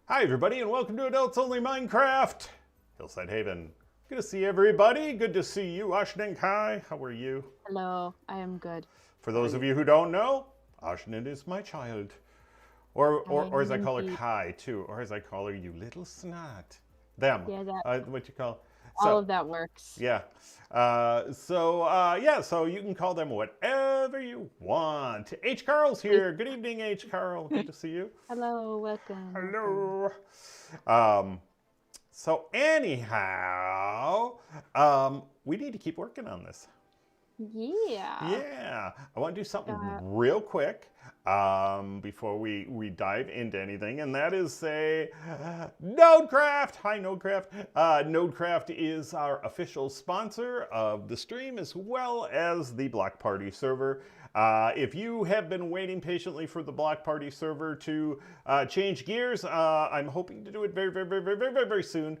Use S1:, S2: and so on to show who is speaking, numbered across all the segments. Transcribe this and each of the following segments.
S1: Hi everybody and welcome to Adults Only Minecraft, Hillside Haven. Good to see everybody. Good to see you, AtypicKai. How are you?
S2: Hello, I am good.
S1: For those of you who don't know, Ashnan is my child. Or as I call her,
S2: Indeed.
S1: Kai too. Or as I call her, you little snot. Them.
S2: Yeah,
S1: What you call.
S2: all
S1: So,
S2: of that works.
S1: yeah. So you can call them whatever you want. H. Carl's here. Good evening, H. Carl. Good to see you.
S2: Hello, welcome.
S1: Hello. So anyhow, we need to keep working on this.
S2: Yeah.
S1: Yeah, I want to do something
S2: Got-
S1: real quick before we dive into anything, and that is say Nodecraft. Hi, Nodecraft. Nodecraft is our official sponsor of the stream as well as the Block Party server. If you have been waiting patiently for the Block Party server to change gears, I'm hoping to do it very, very, very, very, very, very, very soon.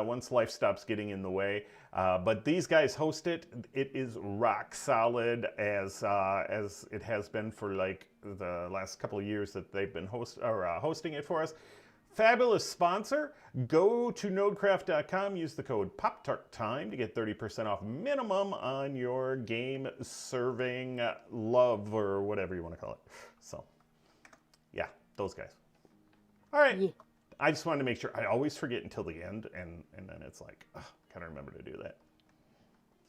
S1: Once life stops getting in the way. But these guys host it. It is rock solid as it has been for like the last couple of years that they've been hosting it for us. Fabulous sponsor. Go to nodecraft.com, use the code POPTARTTIME to get 30% off minimum on your game serving love or whatever you want to call it. So, yeah, those guys. All right.
S2: Yeah.
S1: I just wanted to make sure. I always forget until the end, and then it's like, gotta remember to do that.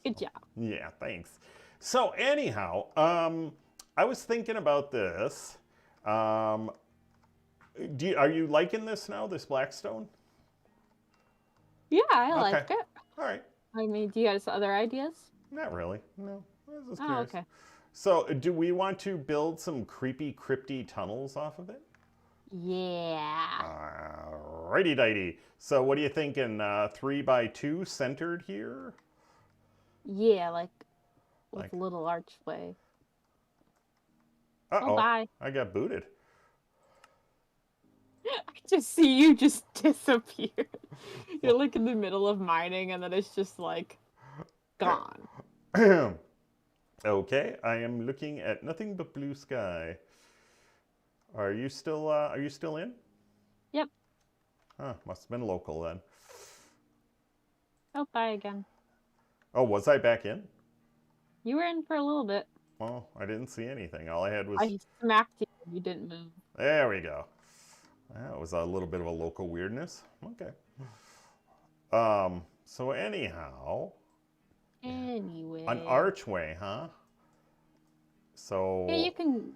S2: Good job.
S1: Yeah, thanks. So anyhow, I was thinking about this. Are you liking this now, this Blackstone?
S2: Yeah, I like it.
S1: All right.
S2: I mean, do you guys other ideas?
S1: Not really. No. I was just
S2: Oh,
S1: curious.
S2: okay.
S1: So, do we want to build some creepy, crypty tunnels off of it?
S2: Yeah.
S1: Righty dighty. So, what are you thinking? 3x2 centered here?
S2: Yeah, like with
S1: Like-
S2: a little archway.
S1: Uh-oh.
S2: Oh, bye.
S1: I got booted.
S2: I just see you just disappear. You're like in the middle of mining and then it's just like gone.
S1: Okay, I am looking at nothing but blue sky. Are you still in?
S2: Yep.
S1: Huh, must have been local then.
S2: Oh, bye again.
S1: Oh, was I back in?
S2: You were in for a little bit.
S1: Well, I didn't see anything. All I had was...
S2: I smacked you and you didn't move.
S1: There we go. That was a little bit of a local weirdness. Okay. So anyhow...
S2: Anyway.
S1: An archway, huh? So...
S2: Yeah, you can...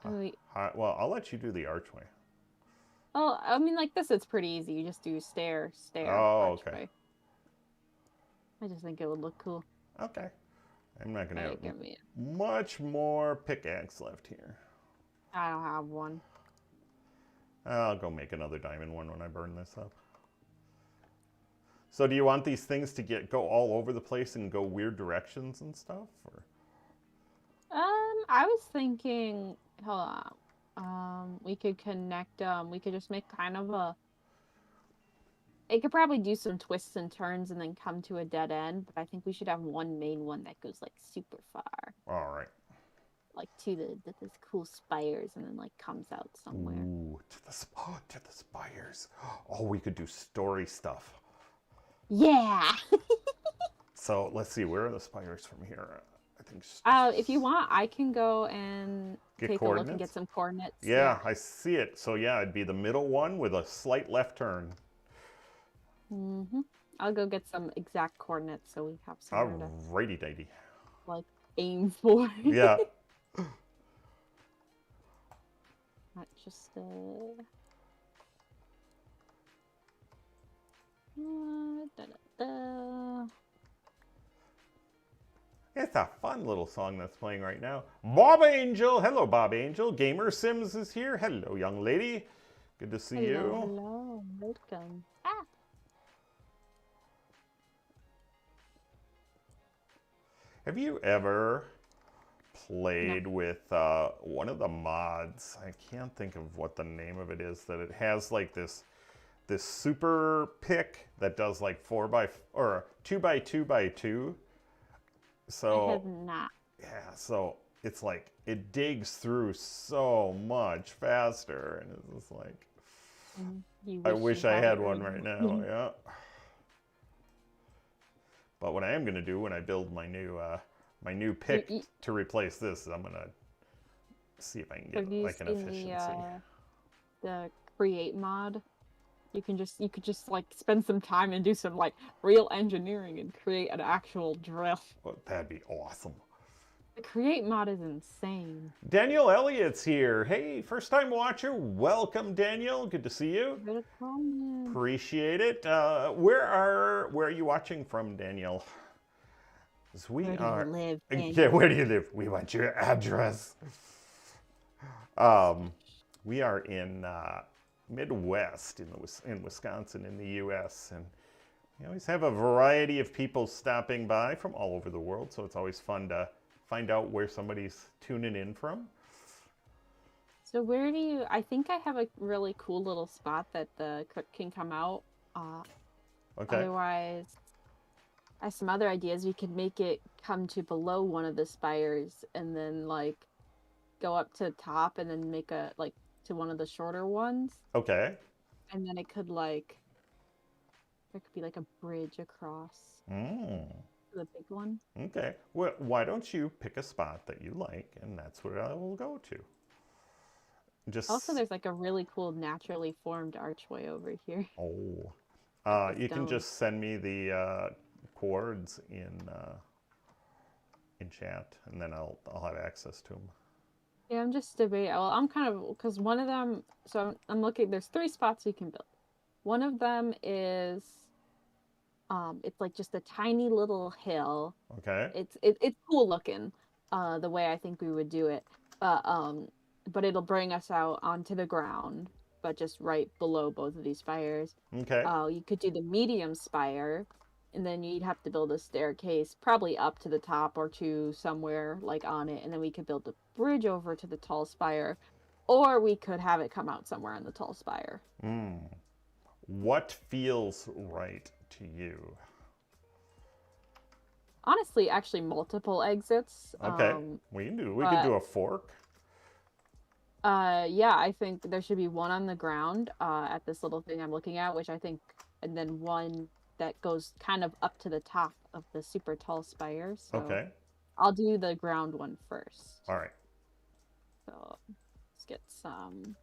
S2: Wait.
S1: Well, I'll let you do the archway.
S2: Oh, I mean, like this, it's pretty easy. You just do stair,
S1: Oh,
S2: archway.
S1: okay.
S2: I just think it would look cool.
S1: Okay. I'm not going to have
S2: Give me
S1: much more pickaxe left here.
S2: I don't have one.
S1: I'll go make another diamond one when I burn this up. So do you want these things to go all over the place and go weird directions and stuff? Or?
S2: I was thinking, hold on. We could connect, we could just make kind of a... It could probably do some twists and turns and then come to a dead end, but I think we should have one main one that goes, like, super far.
S1: All right.
S2: Like, to this cool spires and then, like, comes out somewhere.
S1: Ooh, to the spires. Oh, we could do story stuff.
S2: Yeah!
S1: So let's see, where are the spires from here? I think.
S2: If you want, I can go and take a look and get some coordinates.
S1: Yeah, I see it. So yeah, it'd be the middle one with a slight left turn.
S2: Mm-hmm. I'll go get some exact coordinates so we have somewhere to
S1: Alrighty dighty.
S2: like aim for.
S1: Yeah.
S2: Not just
S1: It's a fun little song that's playing right now. Bob Angel! Hello, Bob Angel. Gamer Sims is here. Hello, young lady. Good to see you.
S2: Hello, welcome. Ah.
S1: Have you ever played with one of the mods? I can't think of what the name of it is. That it has like this super pick that does like 2x2x2. So
S2: I have not.
S1: yeah, so it's like it digs through so much faster, and it's just like I wish I had one right now. Yeah. But what I am gonna do when I build my new pick to replace this is I'm gonna see if I can get like an efficiency.
S2: The create mod. You could just like spend some time and do some like real engineering and create an actual drill.
S1: Well, that'd be awesome.
S2: The create mod is insane.
S1: Daniel Elliott's here. Hey, first time watcher. Welcome, Daniel. Good to see you.
S2: Good comment.
S1: Appreciate it. Where are you watching from, Daniel?
S2: Where do you live, Daniel?
S1: Yeah, where do you live? We want your address. We are in Midwest in Wisconsin in the U.S. and we always have a variety of people stopping by from all over the world, so it's always fun to find out where somebody's tuning in from.
S2: So where do you... I think I have a really cool little spot that the Crypt can come out.
S1: Okay.
S2: Otherwise, I have some other ideas. We could make it come to below one of the spires and then like go up to top and then make a like to one of the shorter ones.
S1: Okay.
S2: And then it could like... There could be like a bridge across. The big one.
S1: Okay. Well, why don't you pick a spot that you like, and that's where I will go to. Just
S2: also, there's like a really cool naturally formed archway over here.
S1: Oh, you can just send me the chords in chat, and then I'll have access to them.
S2: Yeah, I'm just debating. Well, I'm kind of because one of them. So I'm looking. There's 3 spots you can build. One of them is. It's like just a tiny little hill.
S1: Okay.
S2: It's cool looking, the way I think we would do it. But it'll bring us out onto the ground, but just right below both of these spires.
S1: Okay.
S2: You could do the medium spire, and then you'd have to build a staircase, probably up to the top or to somewhere like on it, and then we could build a bridge over to the tall spire, or we could have it come out somewhere on the tall spire.
S1: What feels right to you?
S2: Honestly, actually, multiple exits.
S1: Okay, we can do a fork.
S2: Yeah, I think there should be one on the ground at this little thing I'm looking at, which I think, and then one that goes kind of up to the top of the super tall spire. So
S1: Okay.
S2: I'll do the ground one first.
S1: All right.
S2: So let's get some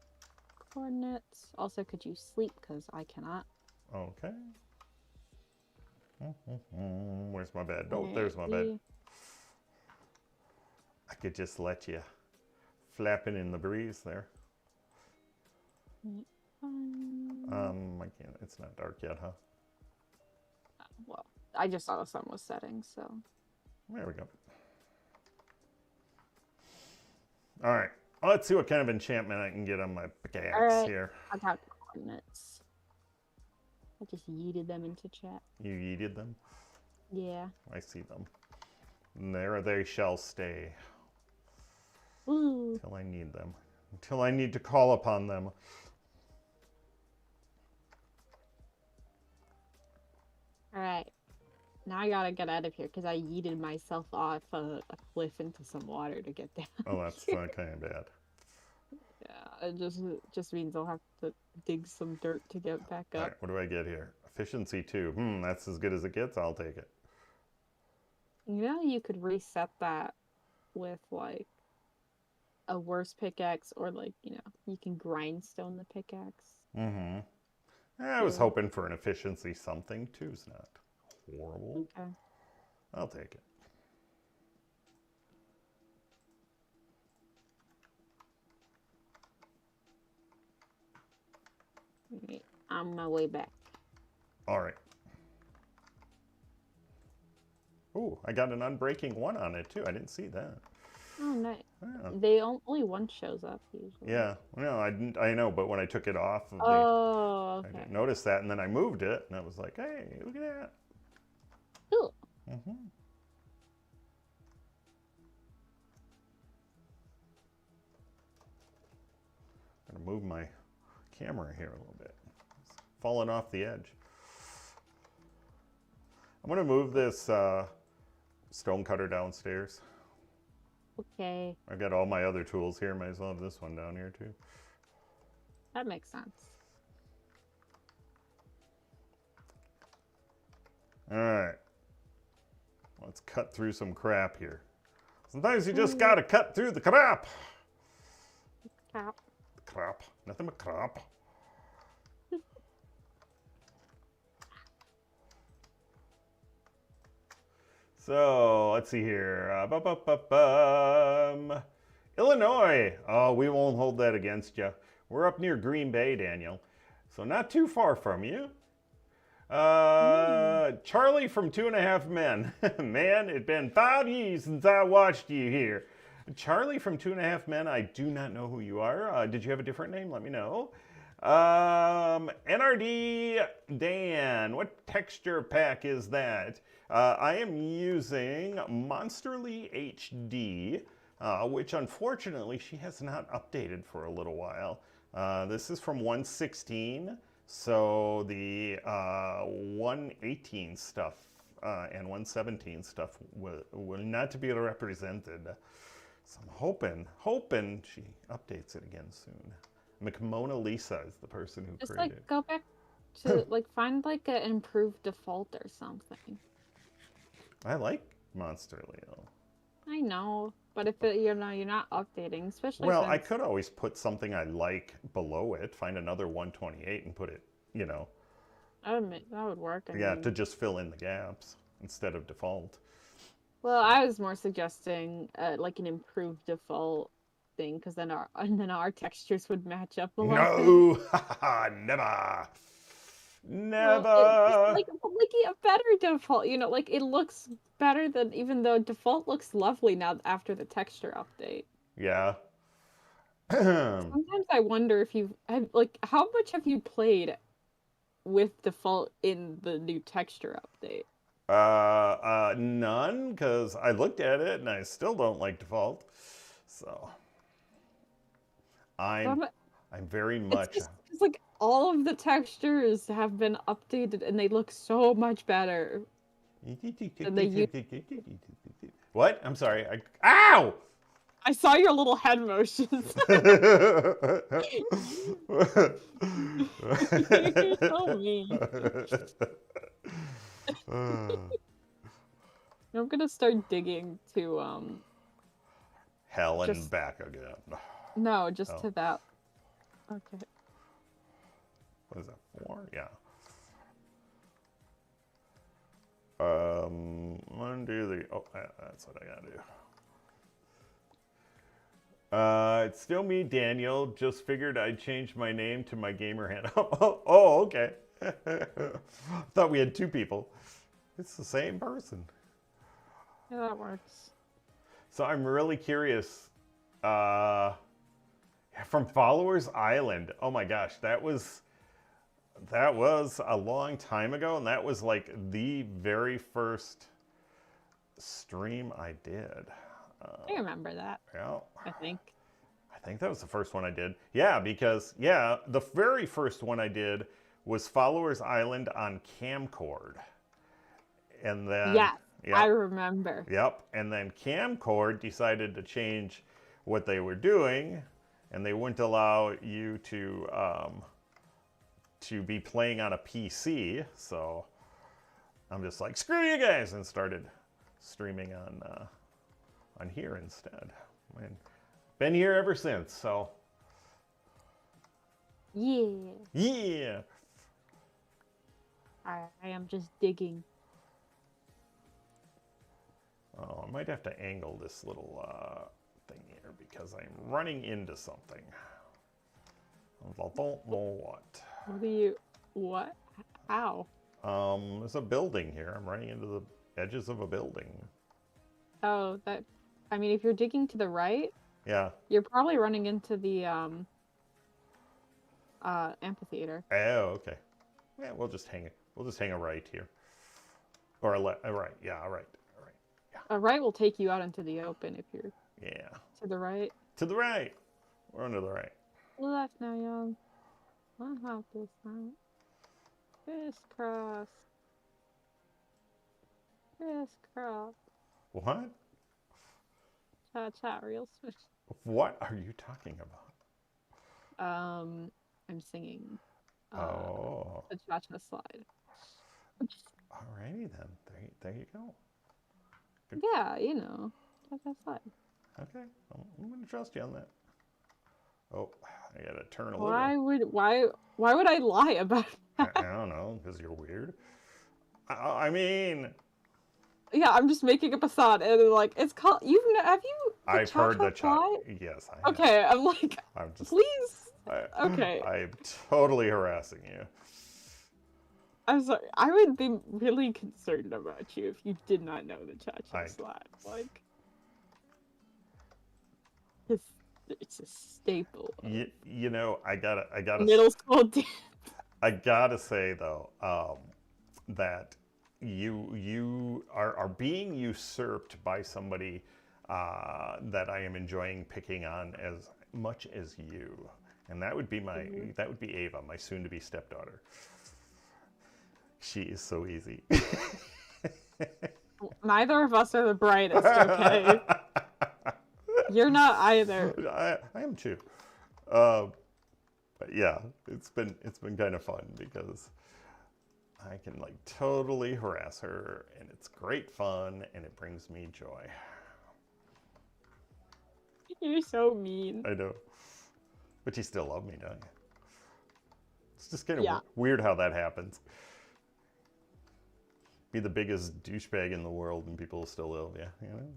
S2: coordinates. Also, could you sleep? Because I cannot.
S1: Okay. Where's my bed? Oh, there's my bed. I could just let you flapping in the breeze there. I can't. It's not dark yet, huh?
S2: Well, I just saw the sun was setting, so.
S1: There we go. All right. Let's see what kind of enchantment I can get on my pickaxe here.
S2: I got the coordinates. I just yeeted them into chat.
S1: You yeeted them?
S2: Yeah.
S1: I see them. And there they shall stay.
S2: Ooh.
S1: Until I need them. Until I need to call upon them.
S2: Alright. Now I gotta get out of here because I yeeted myself off a cliff into some water to get down.
S1: Oh, that's not kind of bad.
S2: Yeah, it just means I'll have to dig some dirt to get back up.
S1: All right, what do I get here? Efficiency 2. That's as good as it gets. I'll take it.
S2: You know, you could reset that with like a worse pickaxe, or like, you know, you can grindstone the pickaxe.
S1: I was hoping for an efficiency something. 2's not horrible.
S2: Okay.
S1: I'll take it.
S2: Right. On my way back.
S1: All right. Ooh, I got an unbreaking 1 on it too. I didn't see that.
S2: Oh, nice.
S1: Yeah.
S2: Only one shows up usually.
S1: Yeah, well, I know, but when I took it off,
S2: okay.
S1: I didn't notice that, and then I moved it, and I was like, hey, look at that.
S2: Cool.
S1: I'm gonna move my camera here a little bit. It's falling off the edge. I'm gonna move this stone cutter downstairs.
S2: Okay,
S1: I've got all my other tools here. Might as well have this one down here too.
S2: that makes sense.
S1: All right. Let's cut through some crap here. Sometimes you just gotta cut through the crap.
S2: Crap.
S1: Crap. Nothing but crap. So, let's see here. Illinois. Oh, we won't hold that against you. We're up near Green Bay, Daniel. So, not too far from you. Charlie from 2.5 Men. Man, it's been 5 years since I watched you here. Charlie from 2.5 Men, I do not know who you are. Did you have a different name? Let me know. NRD Dan, what texture pack is that? I am using Monsterly HD, which unfortunately she has not updated for a little while. This is from 116. So the 118 stuff and 117 stuff will not be represented. So I'm hoping she updates it again soon. McMona Lisa is the person who
S2: Just
S1: created.
S2: like go back to like find like an improved default or something.
S1: I like Monster Leo.
S2: I know, but if it, you're not updating, especially
S1: Well,
S2: since...
S1: I could always put something I like below it, find another 128 and put it, you know.
S2: that would work. I
S1: Yeah,
S2: mean.
S1: to just fill in the gaps instead of default.
S2: Well, I was more suggesting like an improved default thing, because then our textures would match up a lot better.
S1: No, never, never.
S2: Well, just like a better default, like it looks better than, even though default looks lovely now after the texture update.
S1: Yeah.
S2: Sometimes I wonder if like how much have you played with default in the new texture update?
S1: None, because I looked at it and I still don't like default. So I'm very much.
S2: It's like all of the textures have been updated and they look so much better than they used.
S1: What? I'm sorry. Ow!
S2: I saw your little head motions. You're so mean. I'm gonna start digging to
S1: Hell and
S2: just...
S1: back again.
S2: No, just to that. Okay.
S1: What is that for? Yeah. Undo the. Oh, that's what I gotta do. It's still me, Daniel. Just figured I'd change my name to my gamer handle. Oh, okay. Thought we had 2 people. It's the same person.
S2: Yeah, that works.
S1: So I'm really curious. From Followers Island. Oh my gosh, that was a long time ago, and that was like the very first stream I did.
S2: I remember that.
S1: Yeah.
S2: I think
S1: that was the first one I did. Yeah, because the very first one I did was Followers Island on Camcord. And then
S2: yes, I remember.
S1: Yep. And then Camcord decided to change what they were doing, and they wouldn't allow you to be playing on a PC. So I'm just like, screw you guys, and started streaming on here instead. And been here ever since. So
S2: yeah. I am just digging.
S1: Oh, I might have to angle this little thing here because I'm running into something. I don't know what.
S2: What? How?
S1: There's a building here. I'm running into the edges of a building.
S2: Oh, I mean, if you're digging to the right,
S1: yeah,
S2: you're probably running into the amphitheater.
S1: Oh, okay. Yeah, we'll just hang it. We'll just hang a right here, or a right. Yeah, a right. Yeah.
S2: A right will take you out into the open if you're.
S1: Yeah.
S2: To the right.
S1: To the right. We're on to the right.
S2: Left now, young. One hop this time. Crisscross. Crisscross.
S1: What?
S2: cha-cha real smooth.
S1: What are you talking about?
S2: I'm singing
S1: Oh.
S2: the cha-cha slide.
S1: Alrighty then. There you go.
S2: Yeah, you know, cha-cha slide.
S1: Okay. I'm going to trust you on that. Oh, I got to turn a
S2: Why
S1: little.
S2: why would I lie about
S1: I
S2: that?
S1: don't know, because you're weird. I mean,
S2: Yeah, I'm just making up a song, and like it's called. Have you the
S1: I've heard
S2: cha-cha
S1: the
S2: slide?
S1: Yes, I have.
S2: Okay, I'm like,
S1: I'm just.
S2: please. Okay,
S1: I'm totally harassing you.
S2: I'm sorry. I would be really concerned about you if you did not know the cha-cha slide. Like, it's a staple of
S1: You know, I gotta.
S2: middle school dance.
S1: I gotta say though, that you are being usurped by somebody that I am enjoying picking on as much as you, and that would be Ava, my soon-to-be stepdaughter. She is so easy.
S2: Neither of us are the brightest, okay? You're not either.
S1: I am too. But yeah, it's been kind of fun because I can like totally harass her, and it's great fun, and it brings me joy.
S2: You're so mean.
S1: I know, but you still love me, don't you? It's just kind of weird how that happens. Be the biggest douchebag in the world, and people will still love you. You know.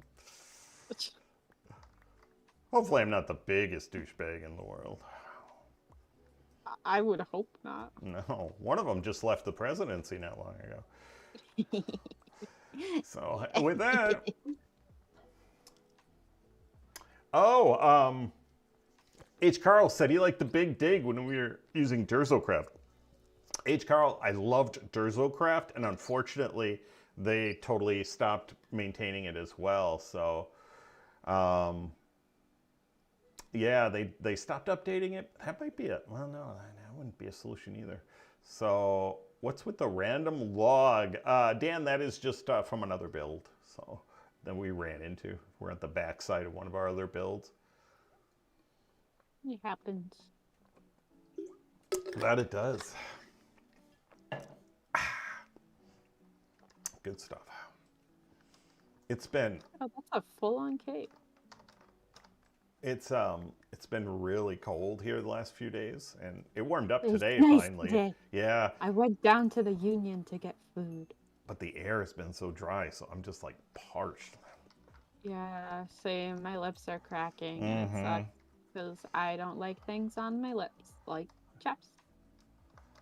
S1: Hopefully, I'm not the biggest douchebag in the world.
S2: I would hope not.
S1: No, one of them just left the presidency not long ago. So with that, H. Carl said he liked the big dig when we were using Durzocraft. H. Carl, I loved Durzocraft, and unfortunately, they totally stopped maintaining it as well. So, yeah, they stopped updating it. That might be it. Well, no, that wouldn't be a solution either. So, what's with the random log? Dan, that is just from another build. So, that we ran into. We're at the backside of one of our other builds.
S2: It happens.
S1: That it does. Good stuff. It's been.
S2: Oh, that's a full-on cake.
S1: It's been really cold here the last few days, and it warmed up today
S2: nice
S1: finally.
S2: Today.
S1: Yeah.
S2: I went down to the Union to get food.
S1: But the air has been so dry, so I'm just like parched.
S2: Yeah, same. My lips are cracking. And it sucks because I don't like things on my lips, like chaps.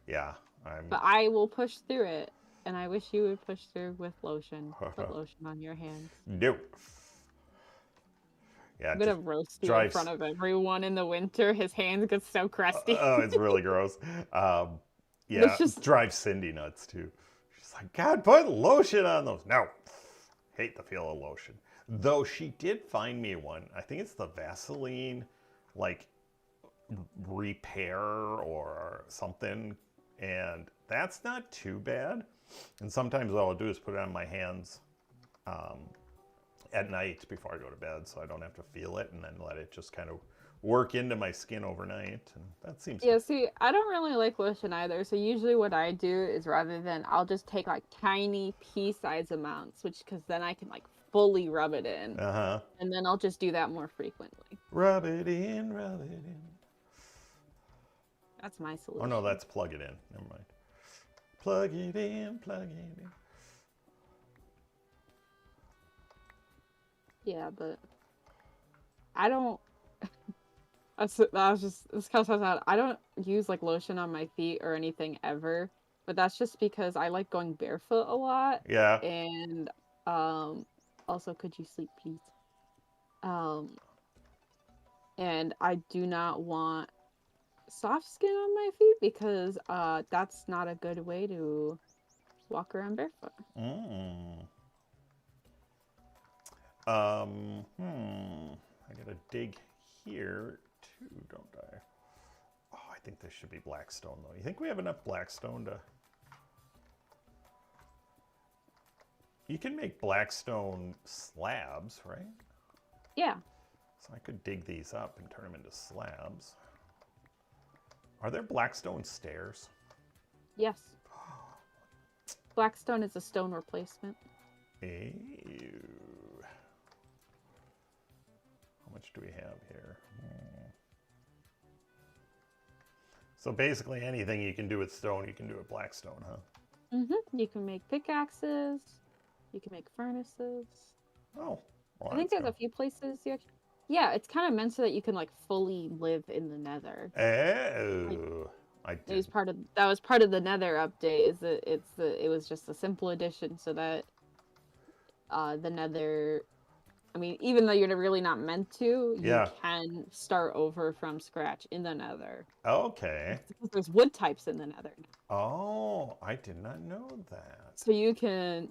S1: Yeah,
S2: But I will push through it, and I wish you would push through with lotion. Put lotion on your hands.
S1: No. Yeah,
S2: I'm gonna roast you in front of everyone in the winter. His hands get so crusty.
S1: Oh, it's really gross. Yeah, it just drives Cindy nuts too. She's like, God, put lotion on those. No, hate the feel of lotion. Though she did find me one. I think it's the Vaseline, like repair or something, and that's not too bad. And sometimes all I'll do is put it on my hands at night before I go to bed, so I don't have to feel it, and then let it just kind of work into my skin overnight, and that seems
S2: yeah. See, I don't really like lotion either, so usually what I do is I'll just take like tiny pea-sized amounts, because then I can like fully rub it in, and then I'll just do that more frequently.
S1: Rub it in, rub it in.
S2: That's my solution.
S1: Oh no, that's plug it in. Never mind. Plug it in, plug it in.
S2: Yeah, but I don't. This kind of sounds odd. I don't use like lotion on my feet or anything ever, but that's just because I like going barefoot a lot.
S1: Yeah.
S2: And also, could you sleep, please? And I do not want soft skin on my feet because that's not a good way to walk around barefoot.
S1: I gotta dig here too, don't I? Oh, I think this should be Blackstone though. You think we have enough Blackstone to... You can make Blackstone slabs, right?
S2: Yeah.
S1: So I could dig these up and turn them into slabs. Are there Blackstone Stairs?
S2: Yes. Blackstone is a stone replacement.
S1: Ew. How much do we have here? So basically anything you can do with stone, you can do with Blackstone, huh?
S2: You can make pickaxes. You can make furnaces.
S1: Oh. Well,
S2: I think there's a few places you actually... Yeah, it's kind of meant so that you can like fully live in the Nether.
S1: Oh.
S2: It was part of the Nether update. Is that it was just a simple addition so that the Nether, I mean, even though you're really not meant to, you can start over from scratch in the Nether.
S1: Okay.
S2: Because there's wood types in the Nether.
S1: Oh, I did not know that.
S2: So you can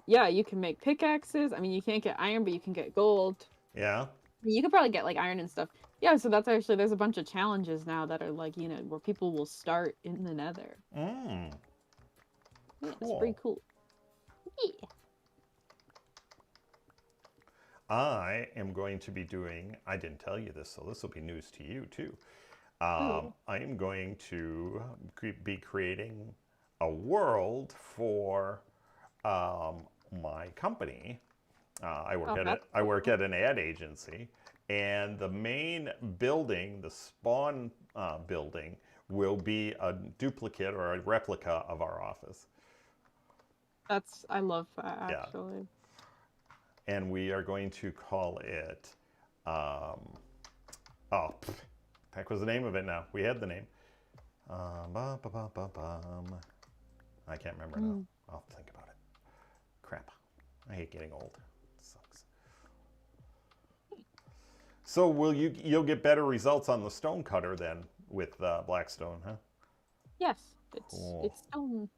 S2: make pickaxes. I mean, you can't get iron, but you can get gold.
S1: Yeah.
S2: You could probably get like iron and stuff. Yeah, so that's actually, there's a bunch of challenges now that are like, where people will start in the Nether.
S1: Yeah,
S2: cool. It's pretty cool. Yeah.
S1: I am going to be doing, I didn't tell you this, so this will be news to you too. I am going to be creating a world for my company. I work at an ad agency, and the main building, the spawn building, will be a duplicate or a replica of our office.
S2: I love that, actually.
S1: Yeah. And we are going to call it, heck was the name of it now? We had the name. I can't remember now. I'll think about it. Crap. I hate getting old. It sucks. So you'll get better results on the stone cutter then with Blackstone, huh?
S2: Yes. It's stone.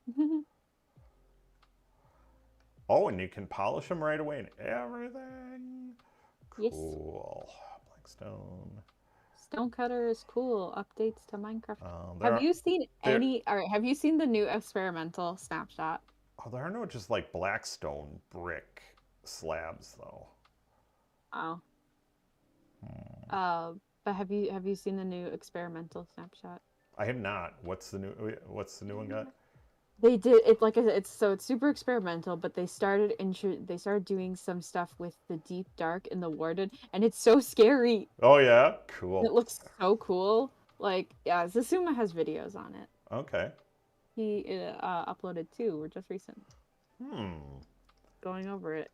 S1: Oh, and you can polish them right away and everything. Cool.
S2: Yes.
S1: Blackstone.
S2: Stonecutter is cool. Updates to Minecraft. Have you seen the new experimental snapshot?
S1: Oh, there are no just like Blackstone brick slabs though.
S2: Oh. But have you seen the new experimental snapshot?
S1: I have not. What's the new one got?
S2: They did it, like I said, it's super experimental, but they started doing some stuff with the deep dark in the Warden, and it's so scary.
S1: Oh yeah, cool.
S2: It looks so cool. Like, yeah, Zasuma has videos on it.
S1: Okay.
S2: He uploaded 2, or just recent. Going over it,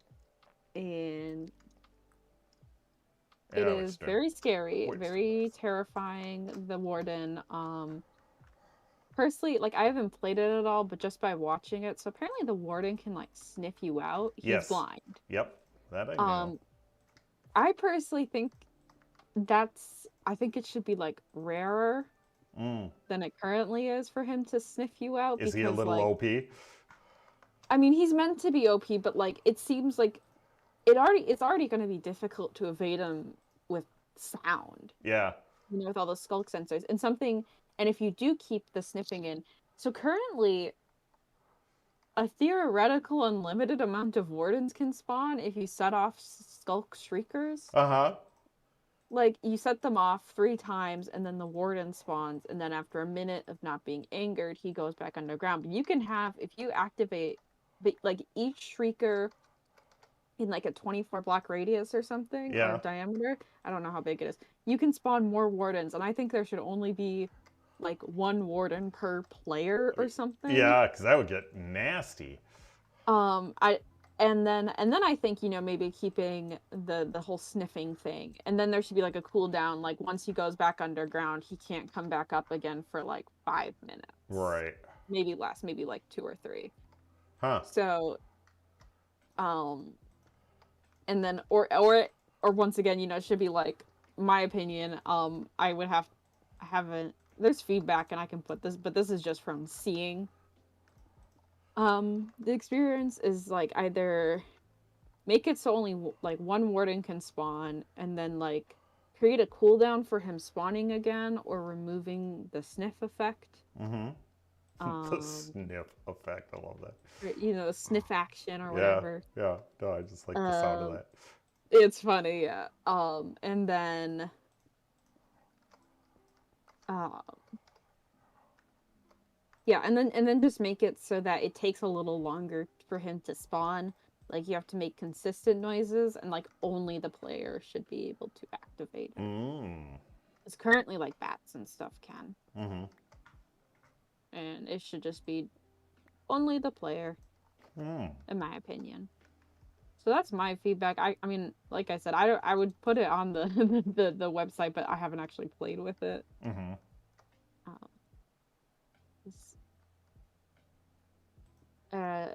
S2: and it is very scary, very terrifying. The Warden, personally, like, I haven't played it at all, but just by watching it, so apparently the Warden can like sniff you out. He's blind.
S1: Yep, that I know.
S2: I personally think I think it should be like rarer than it currently is for him to sniff you out.
S1: Is he a little OP?
S2: I mean, he's meant to be OP, but like it seems like it's already going to be difficult to evade him with sound.
S1: Yeah.
S2: With all the skulk sensors and if you do keep the sniffing in. So currently, a theoretical unlimited amount of Wardens can spawn if you set off skulk shriekers. Like, you set them off 3 times, and then the Warden spawns, and then after a minute of not being angered, he goes back underground. But you can have, if you activate, like, each shrieker in, like, a 24-block radius or something, or diameter, I don't know how big it is, you can spawn more Wardens, and I think there should only be, like, 1 Warden per player or something.
S1: Yeah, because that would get nasty.
S2: And then I think, maybe keeping the whole sniffing thing. And then there should be like a cooldown, like once he goes back underground, he can't come back up again for like 5 minutes.
S1: Right.
S2: Maybe less, maybe like 2 or 3.
S1: Huh.
S2: So and then or once again, it should be like, my opinion, I would have there's feedback and I can put this, but this is just from seeing. The experience is like either make it so only like 1 Warden can spawn, and then like create a cooldown for him spawning again, or removing the sniff effect.
S1: The sniff effect, I love that.
S2: The sniff action or whatever.
S1: Yeah, no, I just like the sound of that.
S2: It's funny, yeah. And then um yeah, and then just make it so that it takes a little longer for him to spawn. Like you have to make consistent noises, and like only the player should be able to activate it.
S1: Mm.
S2: Because currently like bats and stuff can.
S1: Mm-hmm.
S2: And it should just be only the player,
S1: Mm.
S2: in my opinion. So that's my feedback. I mean, like I said, I would put it on the the website, but I haven't actually played with it.
S1: Mm-hmm.
S2: Um, it's-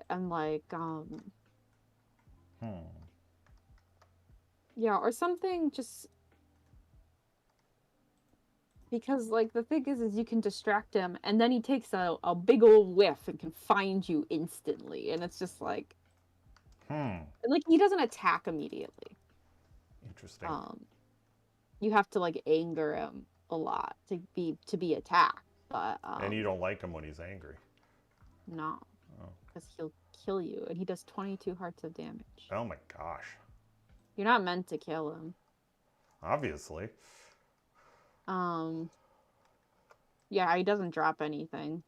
S2: and like
S1: Hmm.
S2: yeah, or something just because like the thing is you can distract him, and then he takes a big old whiff and can find you instantly, and it's just like he doesn't attack immediately.
S1: Interesting.
S2: You have to like anger him a lot to be attacked, but
S1: And you don't like him when he's angry.
S2: no,
S1: Oh.
S2: because he'll kill you, and he does 22 hearts of damage.
S1: Oh my gosh.
S2: You're not meant to kill him.
S1: Obviously.
S2: Yeah, he doesn't drop anything.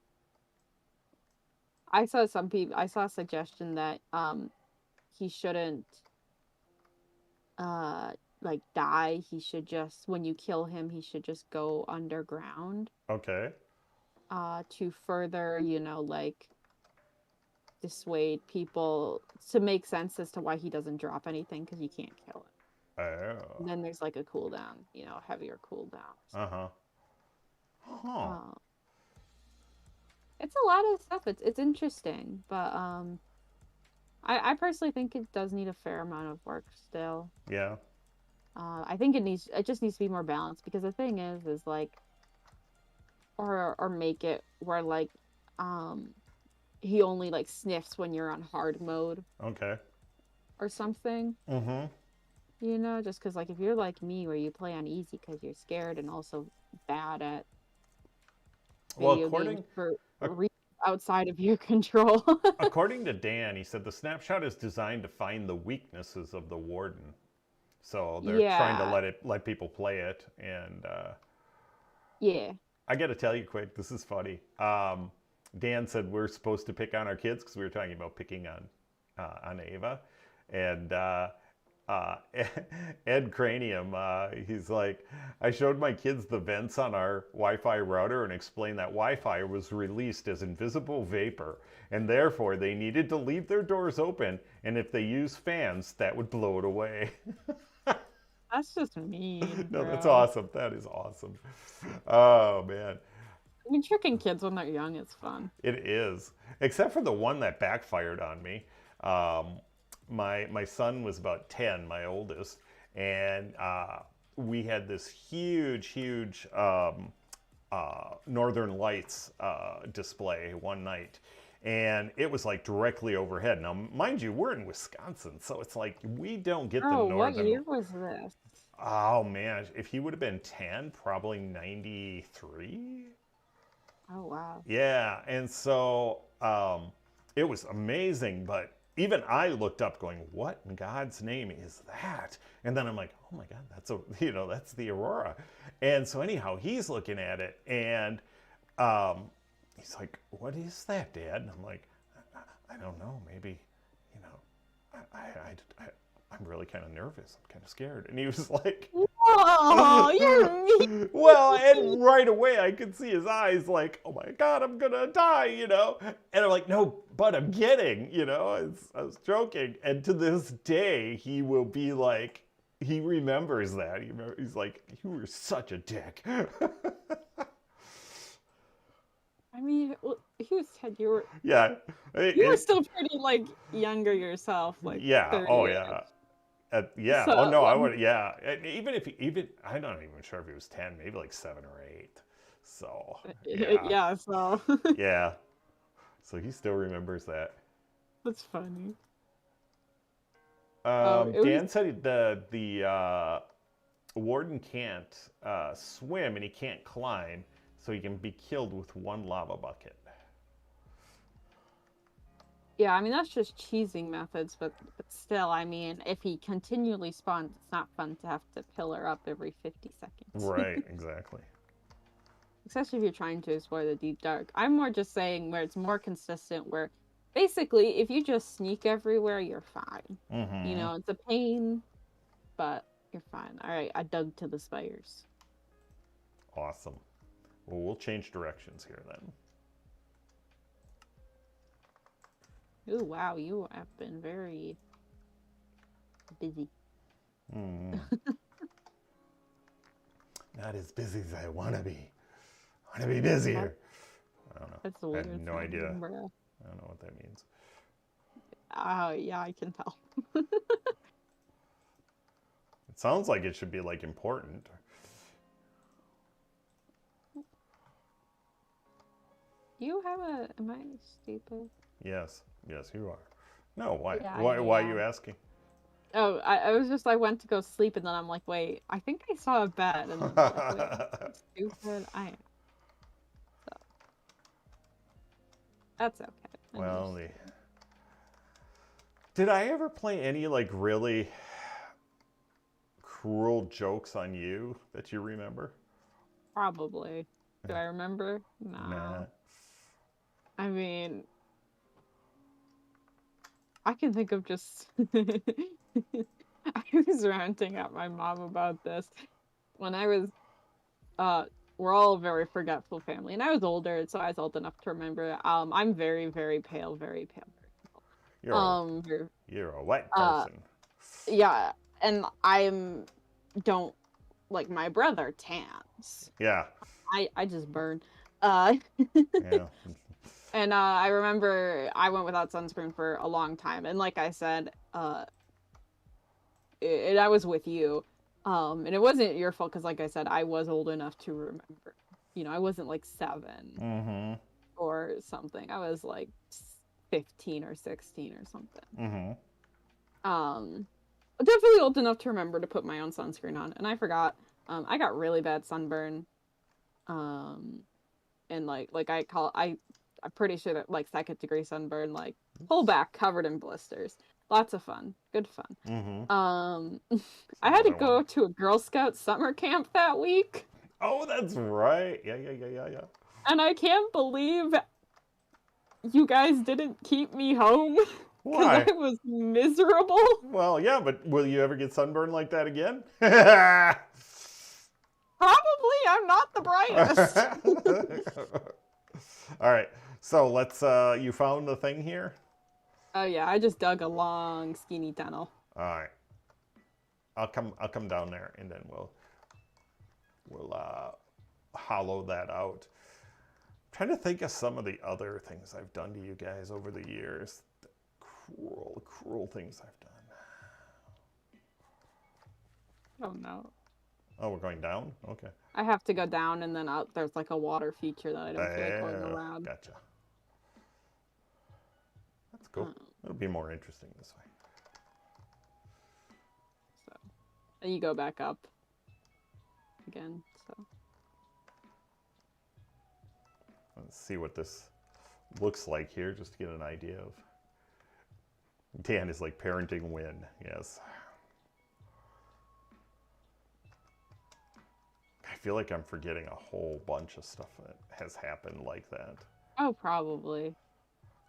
S2: I saw a suggestion that he shouldn't like die. He should just, when you kill him, he should just go underground
S1: Okay.
S2: to further, like dissuade people, to make sense as to why he doesn't drop anything, because you can't kill him.
S1: Oh.
S2: And then there's like a cooldown, heavier cooldown.
S1: Uh-huh. Huh.
S2: It's a lot of stuff. It's interesting, but I personally think it does need a fair amount of work still.
S1: Yeah.
S2: I think it just needs to be more balanced, because the thing is like, or make it where like he only like sniffs when you're on hard mode
S1: Okay.
S2: or something.
S1: Mm-hmm.
S2: Just because like if you're like me where you play on easy because you're scared and also bad at video games for reasons outside of your control.
S1: According to Dan, he said the snapshot is designed to find the weaknesses of the Warden. So they're trying to let people play it, and
S2: yeah.
S1: I got to tell you quick, this is funny. Dan said we're supposed to pick on our kids because we were talking about picking on Ava, and Ed Cranium, he's like, I showed my kids the vents on our Wi-Fi router and explained that Wi-Fi was released as invisible vapor, and therefore they needed to leave their doors open, and if they use fans, that would blow it away.
S2: That's just mean.
S1: No,
S2: bro.
S1: that's awesome. That is awesome. Oh, man.
S2: I mean, tricking kids when they're young is fun.
S1: It is. Except for the one that backfired on me. My son was about 10, my oldest, and we had this huge Northern Lights display one night. And it was like directly overhead. Now, mind you, we're in Wisconsin, so it's like we don't get the northern.
S2: What year was this?
S1: Oh man, if he would have been 10, probably 93.
S2: Oh wow.
S1: Yeah, and so it was amazing, but even I looked up going, what in God's name is that? And then I'm like, oh my God, that's the Aurora. And so anyhow, he's looking at it, and he's like, what is that, Dad? And I'm like, I don't know, maybe, I'm really kind of nervous. I'm kind of scared. And he was like,
S2: oh, you're mean.
S1: Well, and right away I could see his eyes like, oh my God, I'm going to die, And I'm like, no, but I'm kidding, I was joking. And to this day, he will be like, he remembers that. He's like, you were such a dick.
S2: I mean, you said you were.
S1: Yeah.
S2: You were still pretty like younger yourself, like.
S1: Yeah.
S2: 30
S1: Oh
S2: ish.
S1: Yeah. Yeah.
S2: So,
S1: oh no, I would. Yeah. And even I'm not even sure if he was 10, maybe like 7 or 8. So. Yeah.
S2: Yeah. So.
S1: Yeah. So he still remembers that.
S2: That's funny.
S1: Dan said the Warden can't swim and he can't climb, so he can be killed with one lava bucket.
S2: Yeah, I mean, that's just cheesing methods, but still, I mean, if he continually spawns, it's not fun to have to pillar up every 50 seconds.
S1: Right, exactly.
S2: Especially if you're trying to explore the deep dark. I'm more just saying where it's more consistent, where basically, if you just sneak everywhere, you're fine. You
S1: Mm-hmm.
S2: know, it's a pain, but you're fine. All right, I dug to the spires.
S1: Awesome. Well, we'll change directions here then.
S2: Ooh, wow, you have been very busy.
S1: Mm. Not as busy as I want to be. I want to be busier. I don't know.
S2: That's a
S1: I
S2: weird
S1: have no
S2: thing,
S1: idea.
S2: bro.
S1: I don't know what that means.
S2: Oh, yeah, I can tell.
S1: It sounds like it should be like important.
S2: You have a. Am I stupid?
S1: Yes, yes, you are. No, why?
S2: Yeah,
S1: Why are you asking?
S2: Oh, I was just, I went to go sleep, and then I'm like, wait, I think I saw a bed, and then I'm like, wait, I'm stupid. I am. So, that's okay.
S1: Well, did I ever play any like really cruel jokes on you that you remember?
S2: Probably. Do I remember? No.
S1: Nah.
S2: I mean, I can think of just. I was ranting at my mom about this when I was. We're all a very forgetful family, and I was older, so I was old enough to remember. I'm very, very pale, very pale, very pale.
S1: You're you're a white
S2: Uh,
S1: person.
S2: yeah, and don't like my brother tans.
S1: Yeah.
S2: I just burn. Uh,
S1: Yeah.
S2: and I remember I went without sunscreen for a long time, and like I said, I was with you, and it wasn't your fault because, like I said, I was old enough to remember. You know, I wasn't like 7
S1: Mm-hmm.
S2: or something. I was like 15 or 16 or something.
S1: Mm-hmm.
S2: Definitely old enough to remember to put my own sunscreen on, and I forgot. I got really bad sunburn. And I'm pretty sure that like 2nd-degree sunburn, like whole back covered in blisters. Lots of fun, good fun.
S1: Mm-hmm.
S2: I had to
S1: Another one.
S2: go to a Girl Scout summer camp that week,
S1: Oh, that's right. Yeah.
S2: and I can't believe you guys didn't keep me home because
S1: Why?
S2: I was miserable.
S1: Well, yeah, but will you ever get sunburned like that again?
S2: Probably, I'm not the brightest.
S1: All right. So let's you found the thing here?
S2: Oh yeah, I just dug a long skinny tunnel.
S1: All right. I'll come down there and then we'll hollow that out. I'm trying to think of some of the other things I've done to you guys over the years. The cruel things I've done.
S2: Oh no.
S1: Oh, we're going down? Okay.
S2: I have to go down and then out. There's like a water feature that I don't feel like going around.
S1: Gotcha. That's cool. It'll be more interesting this way.
S2: So, and you go back up again. So
S1: Let's see what this looks like here, just to get an idea of. Dan is like parenting win. Yes. I feel like I'm forgetting a whole bunch of stuff that has happened like that.
S2: oh, probably.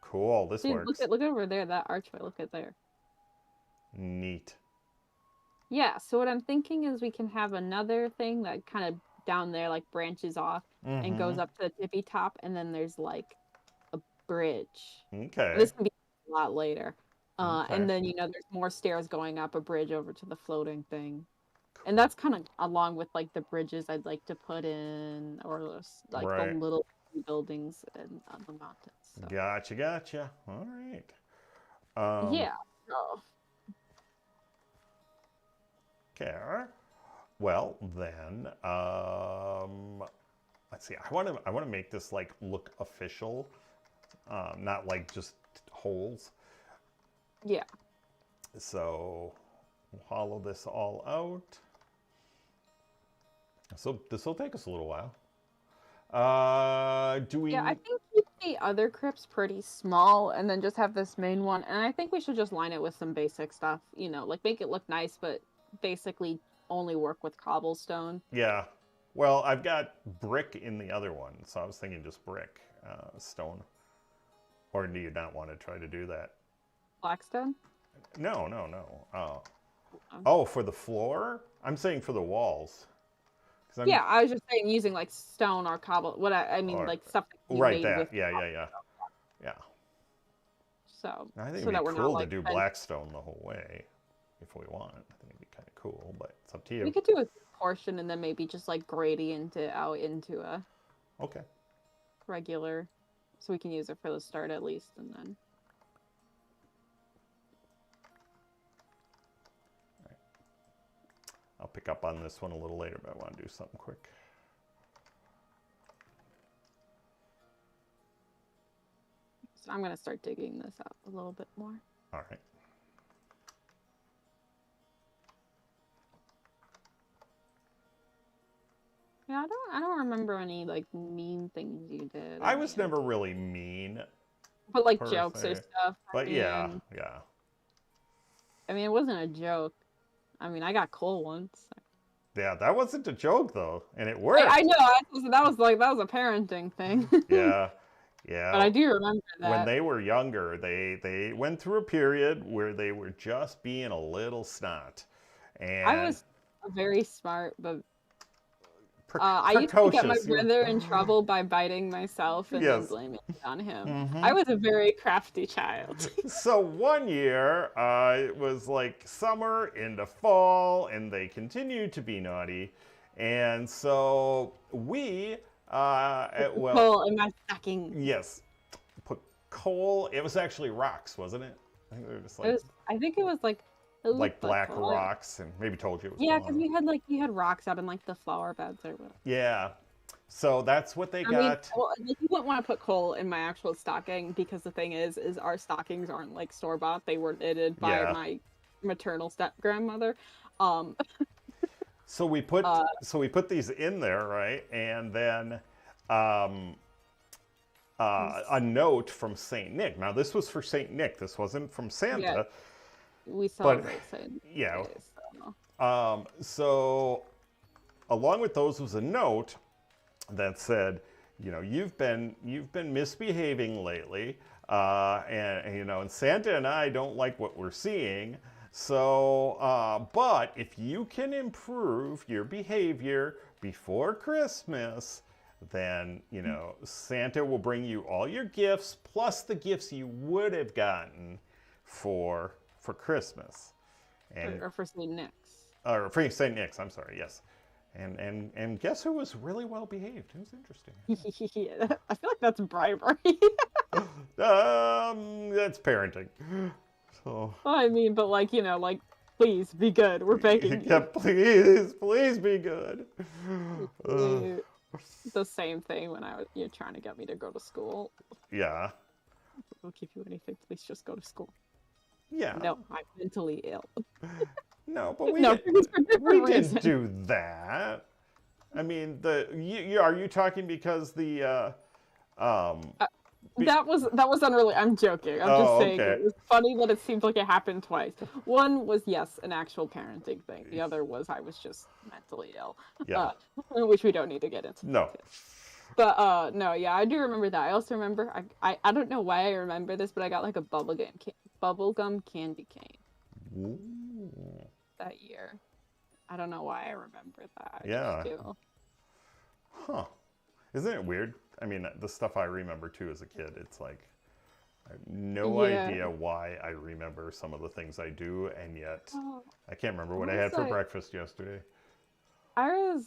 S1: Cool. This
S2: Dude,
S1: works.
S2: look over there. That archway. Look at there.
S1: Neat.
S2: Yeah. So what I'm thinking is we can have another thing that kind of down there like branches off and goes up to the tippy top, and then there's like a bridge.
S1: Okay.
S2: This can be a lot later.
S1: Okay.
S2: And then there's more stairs going up a bridge over to the floating thing. And that's kind of along with like the bridges I'd like to put in, or like the little buildings on the mountains. So.
S1: Gotcha. All right.
S2: Yeah. Oh.
S1: Okay. Well then, let's see. I want to make this like look official, not like just holes.
S2: Yeah.
S1: So we'll hollow this all out. So this will take us a little while. Do we?
S2: Yeah, I think the other crypts pretty small, and then just have this main one. And I think we should just line it with some basic stuff. Like make it look nice, but basically only work with cobblestone.
S1: Yeah. Well, I've got brick in the other one, so I was thinking just brick, stone. Or do you not want to try to do that?
S2: Blackstone?
S1: No. Oh, for the floor? I'm saying for the walls.
S2: Yeah, I was just saying using like stone or cobble. I mean, like stuff that you
S1: right.
S2: made with
S1: Yeah.
S2: So
S1: I think
S2: so
S1: it'd be cool to
S2: like,
S1: do Blackstone the whole way, if we want. I think it'd be kind of cool, but it's up to you.
S2: We could do a portion and then maybe just like gradient it out into a regular, so we can use it for the start at least, and then.
S1: Right. I'll pick up on this one a little later, but I want to do something quick.
S2: So I'm gonna start digging this out a little bit more.
S1: All right.
S2: Yeah, I don't remember any like mean things you did.
S1: I was never really mean.
S2: But like jokes or stuff.
S1: But yeah.
S2: I mean, it wasn't a joke. I mean, I got coal once.
S1: Yeah, that wasn't a joke though, and it worked.
S2: I know. That was a parenting thing.
S1: Yeah.
S2: But I do remember that.
S1: When they were younger, they went through a period where they were just being a little snot. And
S2: I was very smart, but I used to get my brother in trouble by biting myself and then blaming it on him. Mm-hmm. I was a very crafty child.
S1: So one year, it was like summer into fall, and they continued to be naughty. And so we,
S2: coal in my stocking.
S1: Yes, put coal. It was actually rocks, wasn't it? I think they were just like.
S2: I think it was like
S1: black rocks, and maybe told you it was.
S2: Yeah, because you had rocks out in like the flower beds or whatever.
S1: Yeah, so that's what they got.
S2: Mean, well, you wouldn't want to put coal in my actual stocking, because the thing is our stockings aren't like store bought. They were knitted by my maternal step grandmother.
S1: So we put these in there, right, and then a note from Saint Nick. Now this was for Saint Nick. This wasn't from Santa.
S2: Yeah. We celebrate Saint Nick.
S1: Yeah.
S2: So.
S1: So along with those was a note that said, you've been misbehaving lately, and Santa and I don't like what we're seeing. So, but if you can improve your behavior before Christmas, then, Santa will bring you all your gifts plus the gifts you would have gotten for Christmas.
S2: Or for St. Nick's.
S1: Or for St. Nick's, I'm sorry, yes. And guess who was really well behaved? It was interesting.
S2: Yeah, I feel like that's bribery.
S1: That's parenting. So.
S2: Well, I mean, but please be good. We're begging you.
S1: Yeah, please be good.
S2: The same thing when you're trying to get me to go to school.
S1: Yeah.
S2: I'll give you anything. Please just go to school.
S1: Yeah.
S2: No, I'm mentally ill.
S1: No, but we didn't do that. I mean, are you talking because the
S2: that was unrelated. I'm joking. I'm just saying it was funny that it seemed like it happened twice. One was an actual parenting thing. The other was I was just mentally ill.
S1: Yeah.
S2: Which we don't need to get into.
S1: No.
S2: But no, yeah, I do remember that. I also remember I don't know why I remember this, but I got like a bubblegum candy cane.
S1: Ooh.
S2: That year. I don't know why I remember that.
S1: Yeah. Huh. Isn't it weird? I mean, the stuff I remember too as a kid, it's like I have no idea why I remember some of the things I do, and yet I can't remember what I had for breakfast yesterday.
S2: I was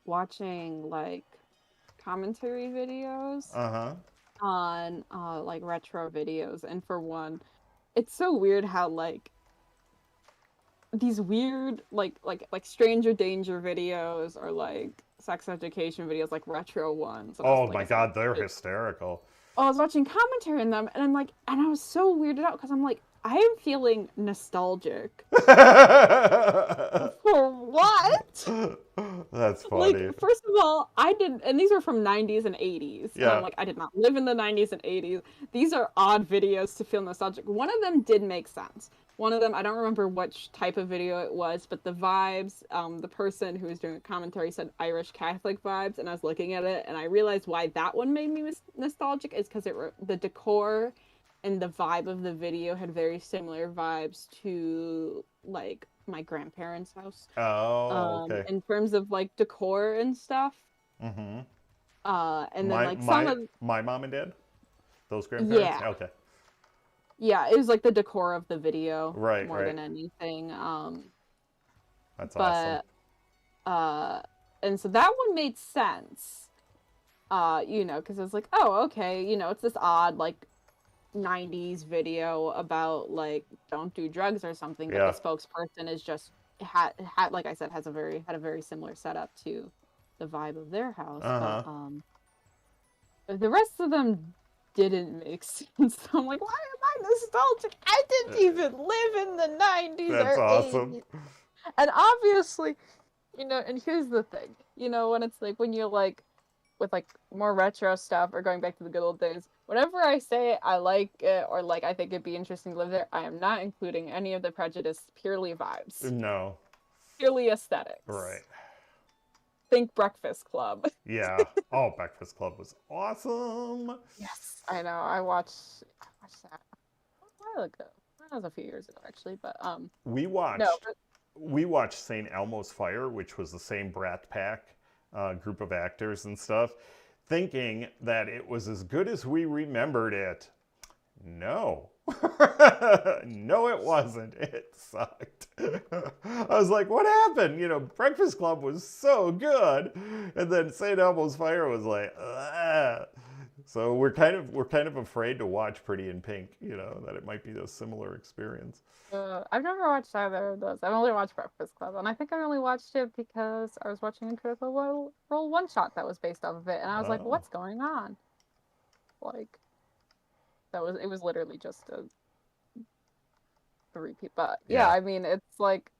S2: watching like commentary videos on like retro videos, and for one, it's so weird how like these weird like stranger danger videos or like sex education videos, like retro ones.
S1: Oh my god, they're hysterical.
S2: I was watching commentary in them, and I'm like, and I was so weirded out because I'm like, I am feeling nostalgic for what?
S1: That's funny.
S2: Like, first of all, I didn't, and these are from 90s and 80s. And
S1: Yeah.
S2: I'm like, I did not live in the 90s and 80s. These are odd videos to feel nostalgic. One of them did make sense. One of them, I don't remember which type of video it was, but the vibes, the person who was doing a commentary said Irish Catholic vibes, and I was looking at it, and I realized why that one made me nostalgic is because the decor and the vibe of the video had very similar vibes to, like, my grandparents' house.
S1: Oh, okay.
S2: In terms of, like, decor and stuff.
S1: Mm-hmm.
S2: And then, like, some of...
S1: My mom and dad? Those grandparents?
S2: Yeah.
S1: Okay.
S2: Yeah, it was like the decor of the video
S1: Right.
S2: than anything.
S1: That's awesome.
S2: And so that one made sense. You know, because it was like, oh, okay, you know, it's this odd, like, 90s video about, like, don't do drugs or something, but the spokesperson is just had like I said, had a very similar setup to the vibe of their house. But the rest of them didn't make sense. I'm like, why am I nostalgic? I didn't even live in the 90s
S1: That's
S2: or
S1: awesome.
S2: 80s. And obviously, you know, and here's the thing, you know, when it's like, when you're like, with like more retro stuff or going back to the good old days, whenever I say I like it or like I think it'd be interesting to live there, I am not including any of the prejudice, purely vibes.
S1: No.
S2: Purely aesthetics.
S1: Right.
S2: Think Breakfast Club.
S1: Yeah. Oh, Breakfast Club was awesome.
S2: Yes, I know. I watched that a while ago. That was a few years ago, actually. But
S1: we watched St. Elmo's Fire, which was the same Brat Pack group of actors and stuff, thinking that it was as good as we remembered it. No. No, it wasn't. It sucked. I was like, what happened? You know, Breakfast Club was so good, and then St. Elmo's Fire was like, ugh. So we're kind of afraid to watch Pretty in Pink, you know, that it might be a similar experience.
S2: I've never watched either of those. I've only watched Breakfast Club, and I think I only watched it because I was watching a Critical Role one-shot that was based off of it, and I was like, what's going on? Like, it was literally just a repeat. But yeah, I mean, it's like,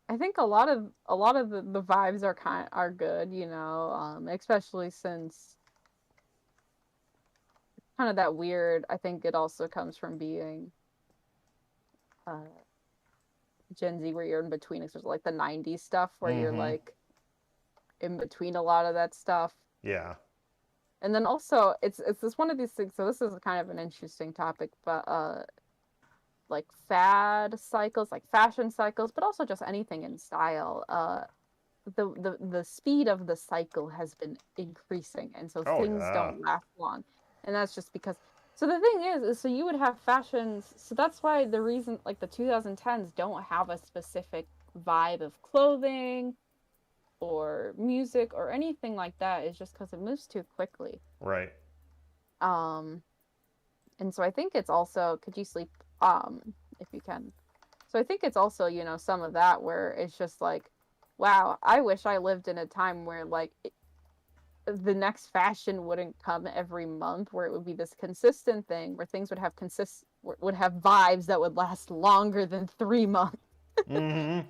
S2: I think a lot of the vibes are good, you know, especially since kind of that weird. I think it also comes from being Gen Z, where you're in between. It's just like the 90s stuff where you're like in between a lot of that stuff.
S1: Yeah.
S2: And then also it's this one of these things, so this is kind of an interesting topic, but like fad cycles, like fashion cycles, but also just anything in style. The speed of the cycle has been increasing, and so things don't last long. And that's just because, so the thing is so you would have fashions, so that's why the reason like the 2010s don't have a specific vibe of clothing or music or anything like that, is just because it moves too quickly.
S1: Right.
S2: And so I think it's also, could you sleep if you can? So I think it's also, you know, some of that where it's just like, wow, I wish I lived in a time where like the next fashion wouldn't come every month, where it would be this consistent thing where things would have vibes that would last longer than 3 months.
S1: Mm-hmm.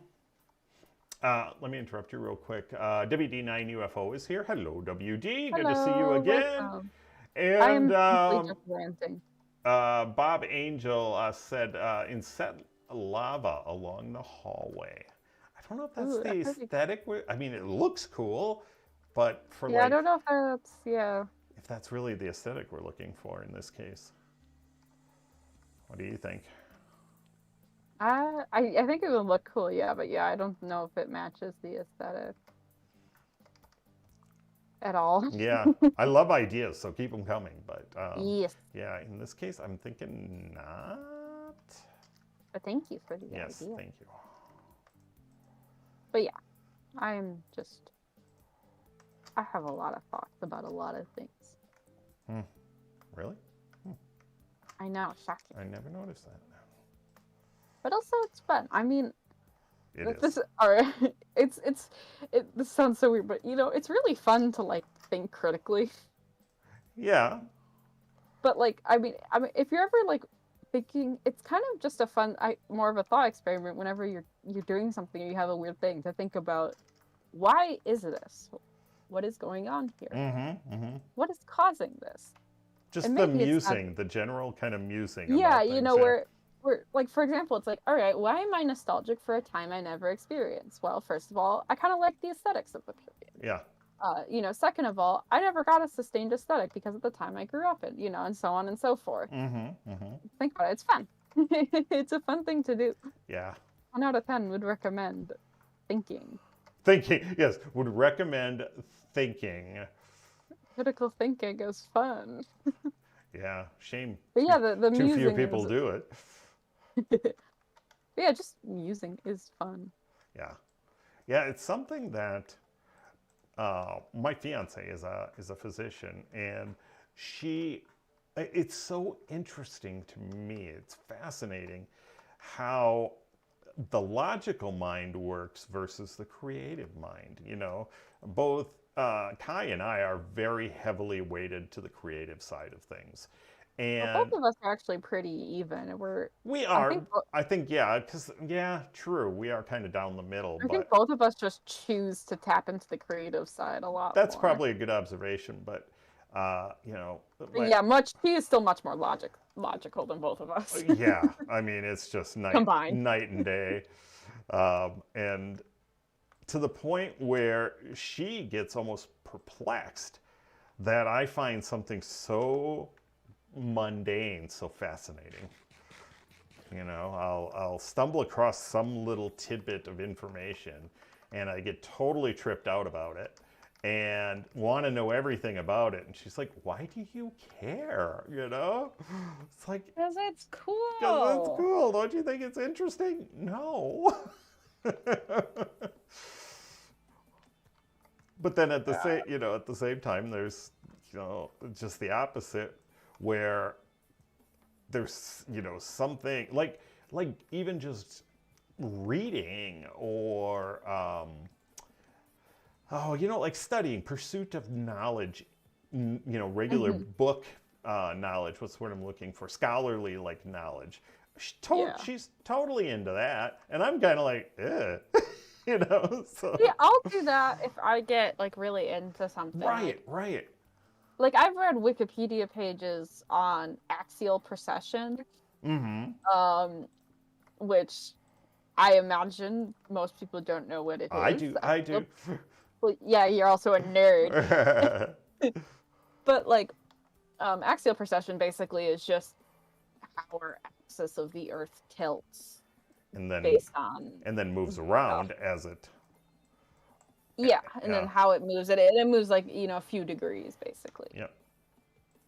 S1: Let me interrupt you real quick. WD9UFO is here. Hello, WD. Good to see you again.
S2: Welcome.
S1: And
S2: I am just ranting.
S1: Bob Angel said, inset lava along the hallway. I don't know if that's the aesthetic. I mean, it looks cool, but for
S2: I don't know if that's,
S1: if that's really the aesthetic we're looking for in this case. What do you think?
S2: I think it would look cool, but I don't know if it matches the aesthetic at all.
S1: Yeah, I love ideas, so keep them coming. But
S2: yes.
S1: Yeah, in this case, I'm thinking not.
S2: But thank you for the idea.
S1: Yes, thank you.
S2: But yeah, I have a lot of thoughts about a lot of things.
S1: Really?
S2: I know, shocking.
S1: I never noticed that.
S2: But also, it's fun. I mean,
S1: this
S2: sounds so weird, but you know, it's really fun to like think critically.
S1: Yeah.
S2: But like, I mean, if you're ever like thinking it's kind of just a fun, more of a thought experiment whenever you're doing something or you have a weird thing to think about. Why is this? What is going on here? What is causing this?
S1: Just
S2: And
S1: the
S2: maybe it's not.
S1: musing, the general kind of musing
S2: Yeah,
S1: about
S2: you
S1: things.
S2: know,
S1: Yeah.
S2: we're like, for example, it's like, all right, why am I nostalgic for a time I never experienced? Well, first of all, I kind of like the aesthetics of the period.
S1: Yeah.
S2: You know, second of all, I never got a sustained aesthetic because of the time I grew up in, you know, and so on and so forth. Think about it, it's fun. It's a fun thing to do.
S1: Yeah.
S2: 1 out of 10 would recommend thinking.
S1: Thinking, yes, would recommend thinking.
S2: Critical thinking is fun.
S1: Yeah, shame.
S2: But yeah, the
S1: Too few
S2: musing
S1: people
S2: is,
S1: do it.
S2: yeah, just musing is fun.
S1: Yeah, yeah, it's something that my fiance is a physician, and it's so interesting to me. It's fascinating how the logical mind works versus the creative mind. You know, both Kai and I are very heavily weighted to the creative side of things,
S2: Well,
S1: and
S2: both of us are actually pretty even.
S1: we
S2: I
S1: are.
S2: think,
S1: I think, yeah, because yeah, true. We are kind of down the middle,
S2: I think
S1: but
S2: both of us just choose to tap into the creative side a lot
S1: that's
S2: more.
S1: probably a good observation. But you know,
S2: But yeah, he is still much more logical than both of us
S1: yeah, I mean, it's just
S2: combined.
S1: night and day, and to the point where she gets almost perplexed that I find something so mundane so fascinating. You know, I'll stumble across some little tidbit of information, and I get totally tripped out about it, and want to know everything about it. And she's like, "Why do you care?" You know, it's like,
S2: Because it's
S1: "'Cause it's
S2: cool.
S1: cool. Don't you think it's interesting?" No. But then at the same time, there's just the opposite, where there's something like even just reading or like studying, pursuit of knowledge, regular book knowledge. What's the word I'm looking for? Scholarly like knowledge. She's totally into that, and I'm kind of like, eh. So
S2: Yeah, I'll do that if I get like really into something.
S1: right.
S2: Like I've read Wikipedia pages on axial precession, which I imagine most people don't know what it is.
S1: I do.
S2: Well, yeah, you're also a nerd. But like, axial precession basically is just how our axis of the Earth tilts
S1: and then
S2: based on
S1: moves around as it.
S2: Yeah, and then how it moves. It moves like a few degrees basically.
S1: Yep.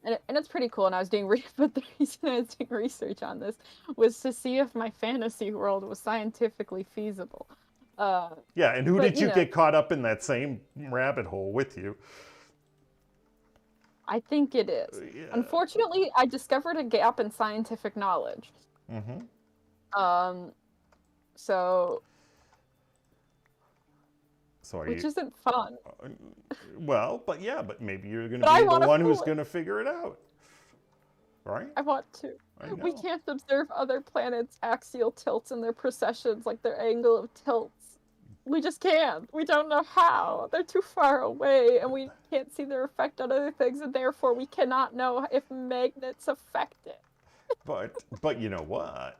S2: And it's pretty cool. And I was doing but the reason I was doing research on this was to see if my fantasy world was scientifically feasible.
S1: Yeah, and who did you get caught up in that same rabbit hole with you?
S2: I think it is.
S1: Yeah.
S2: Unfortunately, I discovered a gap in scientific knowledge. So which isn't fun.
S1: Well, but maybe you're going to be the one who's going to figure it out. Right?
S2: I want to. We can't observe other planets' axial tilts and their precessions, like their angle of tilts. We just can't. We don't know how. They're too far away, and we can't see their effect on other things, and therefore we cannot know if magnets affect it.
S1: But you know what?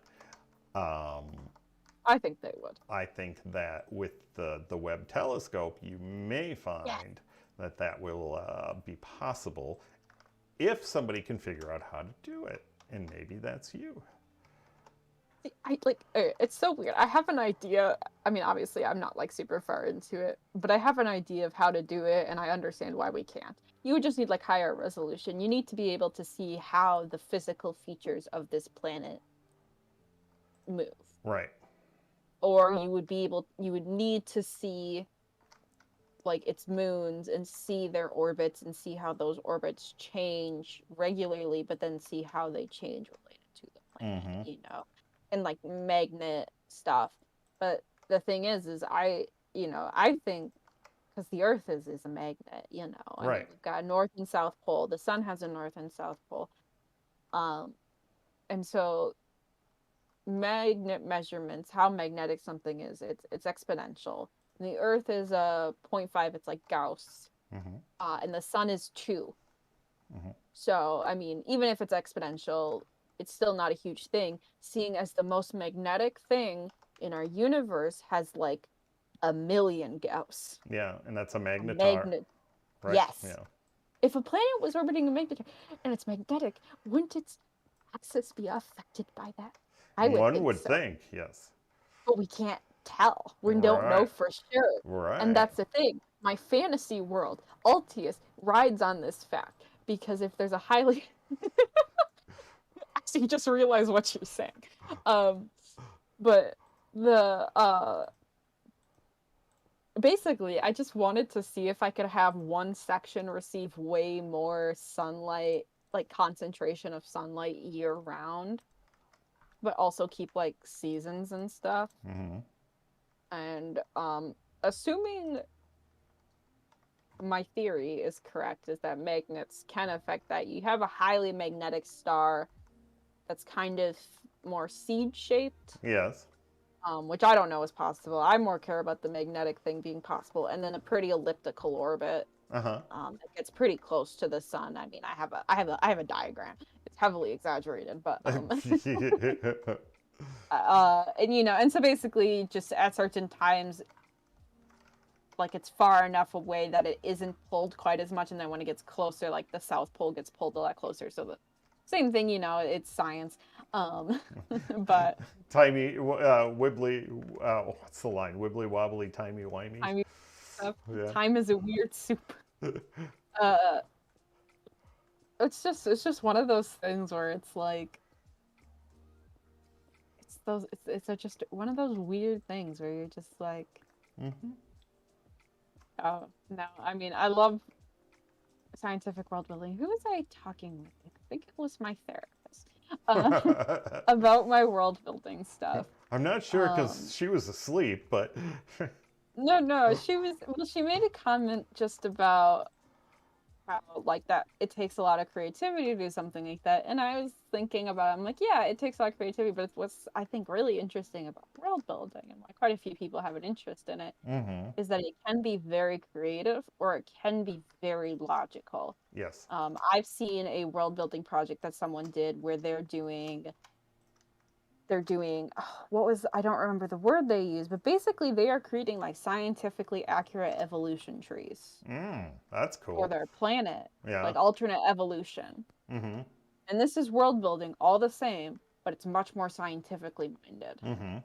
S2: I think they would.
S1: I think that with the Webb telescope, you may find that will be possible if somebody can figure out how to do it, and maybe that's you.
S2: It's so weird. I have an idea. I mean, obviously, I'm not like super far into it, but I have an idea of how to do it, and I understand why we can't. You would just need like higher resolution. You need to be able to see how the physical features of this planet move.
S1: Right.
S2: Or you would need to see like its moons and see their orbits and see how those orbits change regularly, but then see how they change related to the planet, and like magnet stuff. But the thing is I think because the Earth is a magnet, I mean, we've got a North and South Pole. The sun has a North and South Pole. And so magnet measurements, how magnetic something is, it's exponential. And the Earth is a 0.5, it's like Gauss. And the sun is 2. So, I mean, even if it's exponential, it's still not a huge thing, seeing as the most magnetic thing in our universe has like 1,000,000 Gauss.
S1: Yeah, and that's a magnetar. Right?
S2: Yes.
S1: Yeah.
S2: If a planet was orbiting a magnetar and it's magnetic, wouldn't its axis be affected by that?
S1: One would
S2: so.
S1: think, yes.
S2: But we can't tell. We don't know for sure.
S1: Right.
S2: And that's the thing. My fantasy world, Altius, rides on this fact. Because if there's a highly... Actually, you just realized what you're saying. But the... Basically, I just wanted to see if I could have one section receive way more sunlight, like concentration of sunlight year round, but also keep like seasons and stuff. And assuming my theory is correct, is that magnets can affect that. You have a highly magnetic star that's kind of more seed shaped.
S1: Yes.
S2: Which I don't know is possible. I more care about the magnetic thing being possible, and then a pretty elliptical orbit. It gets pretty close to the sun. I mean, I have a diagram. It's heavily exaggerated, but and you know, and so basically, just at certain times, like it's far enough away that it isn't pulled quite as much, and then when it gets closer, like the South Pole gets pulled a lot closer. So the same thing, you know, it's science. But
S1: timey, wibbly, what's the line? Wibbly wobbly, timey wimey.
S2: Timey stuff. Yeah. Time is a weird soup. It's just one of those things where it's like, it's just one of those weird things where you're just like, oh no, I mean, I love scientific world building. Who was I talking with? I think it was my therapist. About my world building stuff.
S1: I'm not sure because she was asleep, but
S2: no, she made a comment just about how like that it takes a lot of creativity to do something like that, and I was thinking about it. I'm like, yeah, it takes a lot of creativity, but what's I think really interesting about world building, and why quite a few people have an interest in it, is that it can be very creative or it can be very logical.
S1: Yes.
S2: I've seen a world building project that someone did where they're doing what was, I don't remember the word they used, but basically they are creating like scientifically accurate evolution trees.
S1: That's cool.
S2: For their planet.
S1: Yeah.
S2: Like alternate evolution. And this is world building all the same, but it's much more scientifically minded. And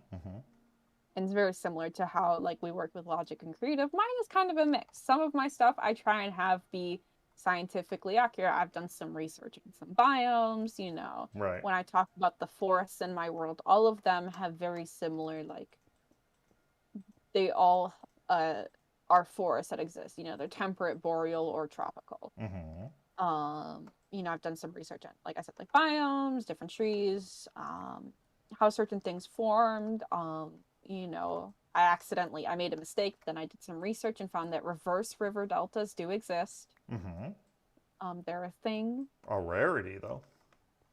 S2: it's very similar to how like we work with logic and creative. Mine is kind of a mix. Some of my stuff I try and have be scientifically accurate. I've done some research in some biomes, you know.
S1: Right.
S2: When I talk about the forests in my world, all of them have very similar, like, they all are forests that exist. You know, they're temperate, boreal, or tropical. You know, I've done some research on, like I said, like biomes, different trees, how certain things formed. You know, I made a mistake. Then I did some research and found that reverse river deltas do exist. They're a thing.
S1: A rarity, though.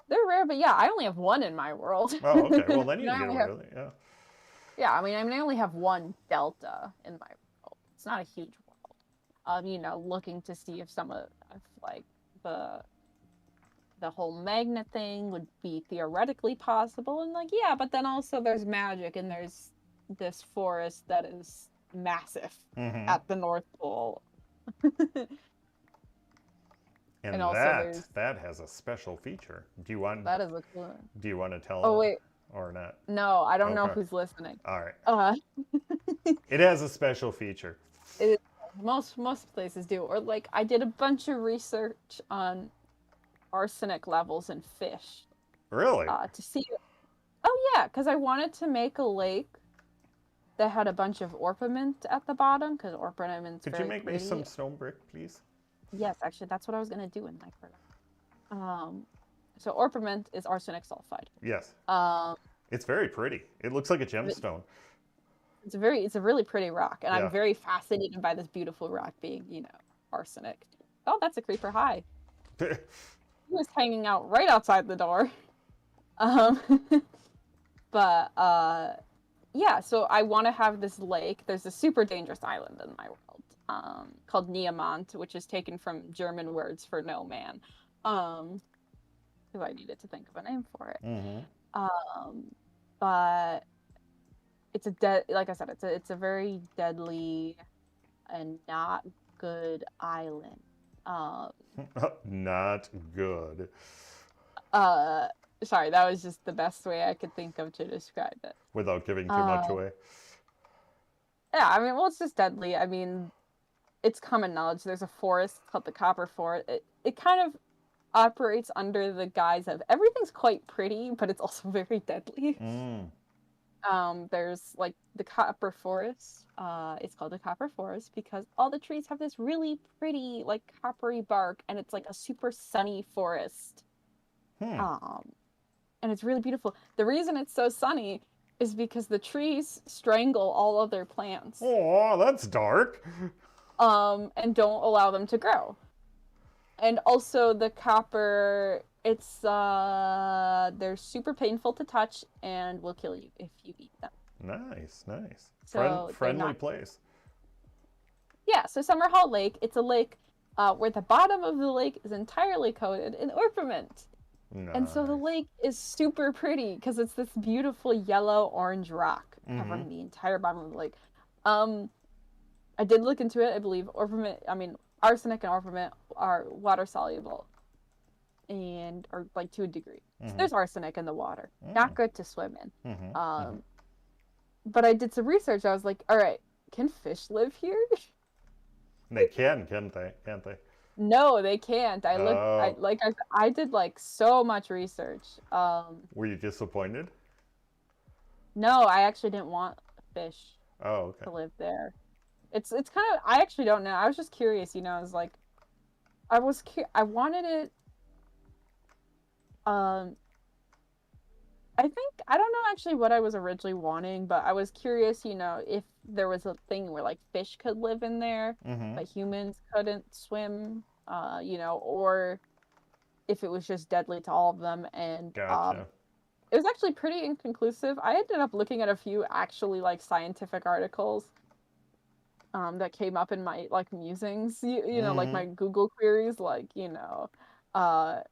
S2: They're rare, but yeah, I only have one in my world.
S1: Oh, okay. Well, then you get away with it, yeah.
S2: Yeah, I mean, I only have one delta in my world. It's not a huge world. You know, looking to see if some of like the whole magnet thing would be theoretically possible, and like, yeah, but then also there's magic, and there's this forest that is massive at the North Pole.
S1: And also that has a special feature. Do you want
S2: that is a cool one.
S1: Do you want to tell
S2: Oh wait.
S1: Or not?
S2: No, I don't know who's listening.
S1: All right. It has a special feature.
S2: Most places do. Or like I did a bunch of research on arsenic levels in fish.
S1: Really?
S2: To see. Oh yeah, because I wanted to make a lake that had a bunch of orpiment at the bottom, because ornament's
S1: Could you make me some stone brick, please?
S2: Yes, actually, that's what I was gonna do in my product. So orpiment is arsenic sulfide.
S1: Yes. It's very pretty. It looks like a gemstone.
S2: It's a really pretty rock, and I'm very fascinated by this beautiful rock being, you know, arsenic. Oh, that's a creeper. Hi. He was hanging out right outside the door. Um, but yeah, so I want to have this lake. There's a super dangerous island in my world, called Niemant, which is taken from German words for no man. Because I needed to think of a name for it.
S1: Mm-hmm.
S2: Um, but it's like I said, it's a very deadly and not good island. Um,
S1: Not good.
S2: uh, sorry, that was just the best way I could think of to describe it.
S1: Without giving too
S2: Uh,
S1: much away.
S2: yeah, I mean, well, it's just deadly. I mean, it's common knowledge. There's a forest called the Copper Forest. It kind of operates under the guise of everything's quite pretty, but it's also very deadly.
S1: Mm.
S2: There's like the Copper Forest. It's called the Copper Forest because all the trees have this really pretty, like coppery bark, and it's like a super sunny forest.
S1: Hmm.
S2: And it's really beautiful. The reason it's so sunny is because the trees strangle all other plants,
S1: Oh, that's dark.
S2: and don't allow them to grow. And also the copper, it's they're super painful to touch and will kill you if you eat them.
S1: Nice, nice.
S2: So
S1: Friendly place.
S2: Yeah, so Summerhall Lake, it's a lake where the bottom of the lake is entirely coated in orpiment.
S1: Nice.
S2: And so the lake is super pretty because it's this beautiful yellow-orange rock covering the entire bottom of the lake. I did look into it. I believe arsenic and orpiment are water soluble, and or like to a degree. So there's arsenic in the water. Not good to swim in. But I did some research. I was like, all right, can fish live here?
S1: They can, can't they? Can't they?
S2: No, they can't. I looked. I did like so much research.
S1: Were you disappointed?
S2: No, I actually didn't want fish
S1: Oh, okay.
S2: to live there. It's kind of, I actually don't know. I was just curious, I was like, I wanted it. I think I don't know actually what I was originally wanting, but I was curious, if there was a thing where like fish could live in there, but humans couldn't swim, or if it was just deadly to all of them. And
S1: Gotcha.
S2: it was actually pretty inconclusive. I ended up looking at a few actually like scientific articles that came up in my like musings, like my Google queries, like, where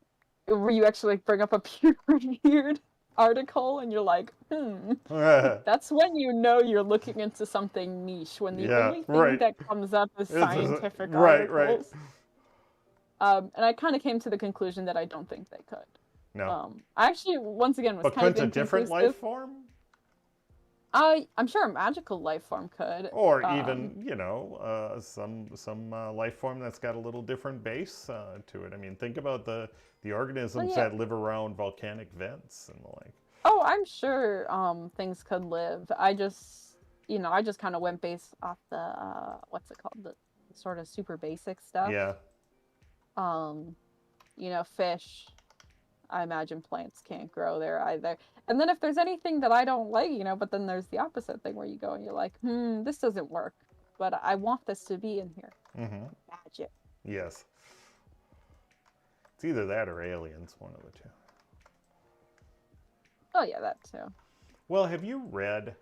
S2: you actually like bring up a peer-reviewed article and you're like, that's when you're looking into something niche, when the only thing that comes up is scientific articles. And I kind of came to the conclusion that I don't think they could.
S1: No.
S2: I actually, once again, was
S1: But
S2: kind of
S1: couldn't a different life form?
S2: I'm sure a magical life form could.
S1: Or even, some life form that's got a little different base to it. I mean, think about the organisms that live around volcanic vents and the like.
S2: Oh, I'm sure things could live. I just kind of went based off the what's it called? The sort of super basic stuff.
S1: Yeah.
S2: Fish. I imagine plants can't grow there either. And then if there's anything that I don't like, but then there's the opposite thing where you go and you're like, this doesn't work, but I want this to be in here. Magic.
S1: Yes. It's either that or aliens, one of the two.
S2: Oh yeah, that too.
S1: Well, have you read,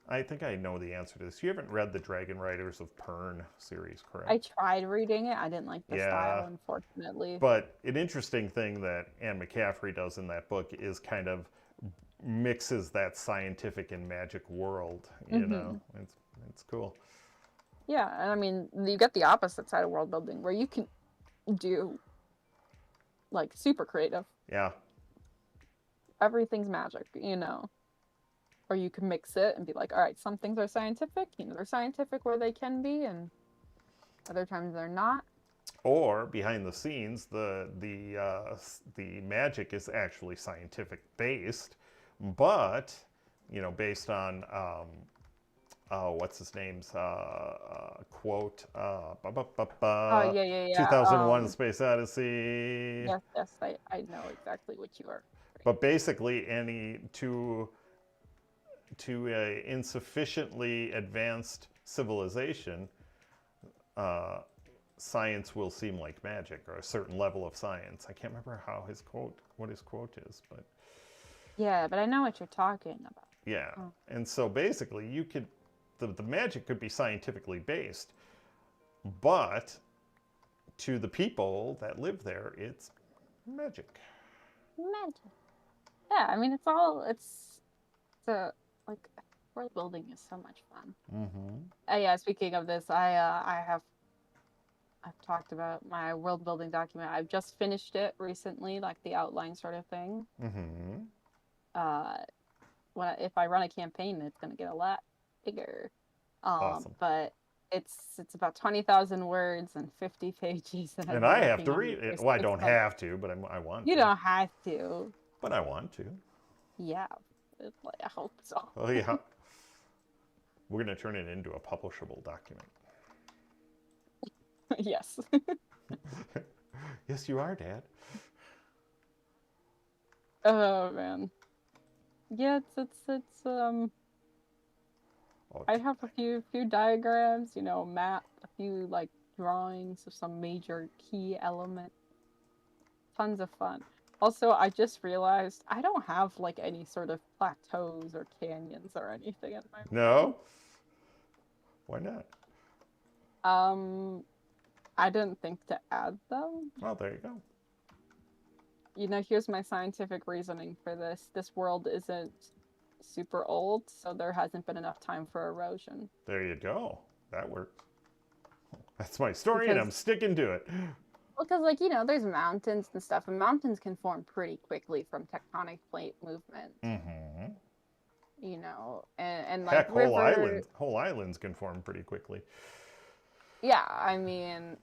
S1: I think I know the answer to this. You haven't read the Dragon Riders of Pern series, correct?
S2: I tried reading it. I didn't like the style, unfortunately.
S1: But an interesting thing that Anne McCaffrey does in that book is kind of mixes that scientific and magic world, It's cool.
S2: Yeah, and I mean, you get the opposite side of world building where you can do like super creative.
S1: Yeah.
S2: Everything's magic, Or you can mix it and be like, all right, some things are scientific, they're scientific where they can be, and other times they're not.
S1: Or behind the scenes, the magic is actually scientific based, but based on what's his name's quote? 2001: Space Odyssey.
S2: Yes, I know exactly what you are.
S1: But basically, to a insufficiently advanced civilization, science will seem like magic, or a certain level of science. I can't remember what his quote is, but
S2: Yeah, but I know what you're talking about.
S1: Yeah.
S2: Oh.
S1: And so basically, you could, the magic could be scientifically based, but to the people that live there, it's magic.
S2: Magic. Yeah, I mean, it's a, like, world building is so much fun.
S1: Mm-hmm.
S2: Yeah, speaking of this, I've talked about my world building document. I've just finished it recently, like the outline sort of thing.
S1: Mm-hmm.
S2: Uh, if I run a campaign, it's gonna get a lot bigger.
S1: Awesome.
S2: But it's about 20,000 words and 50 pages, and I've
S1: And
S2: been
S1: I have
S2: working
S1: to
S2: on
S1: read
S2: it
S1: it.
S2: for
S1: Well, I
S2: 6
S1: don't
S2: months.
S1: have to, but I want
S2: You
S1: to.
S2: don't have to.
S1: But I want to.
S2: Yeah, I hope so.
S1: Oh, yeah. We're going to turn it into a publishable document.
S2: Yes.
S1: Yes, you are, Dad.
S2: Oh man. Yeah, it's
S1: Oh,
S2: I have a few diagrams, you know, map, a few like drawings of some major key element. Tons of fun. Also, I just realized I don't have like any sort of plateaus or canyons or anything in my
S1: no? Why not?
S2: I didn't think to add them.
S1: Well, there you go.
S2: You know, here's my scientific reasoning for this. This world isn't super old, so there hasn't been enough time for erosion.
S1: There you go. That works. That's my story, and I'm sticking to it.
S2: Well, because, like, you know, there's mountains and stuff, and mountains can form pretty quickly from tectonic plate movement.
S1: Mm-hmm.
S2: You know, and like
S1: Heck,
S2: river...
S1: whole islands can form pretty quickly.
S2: Yeah, I mean,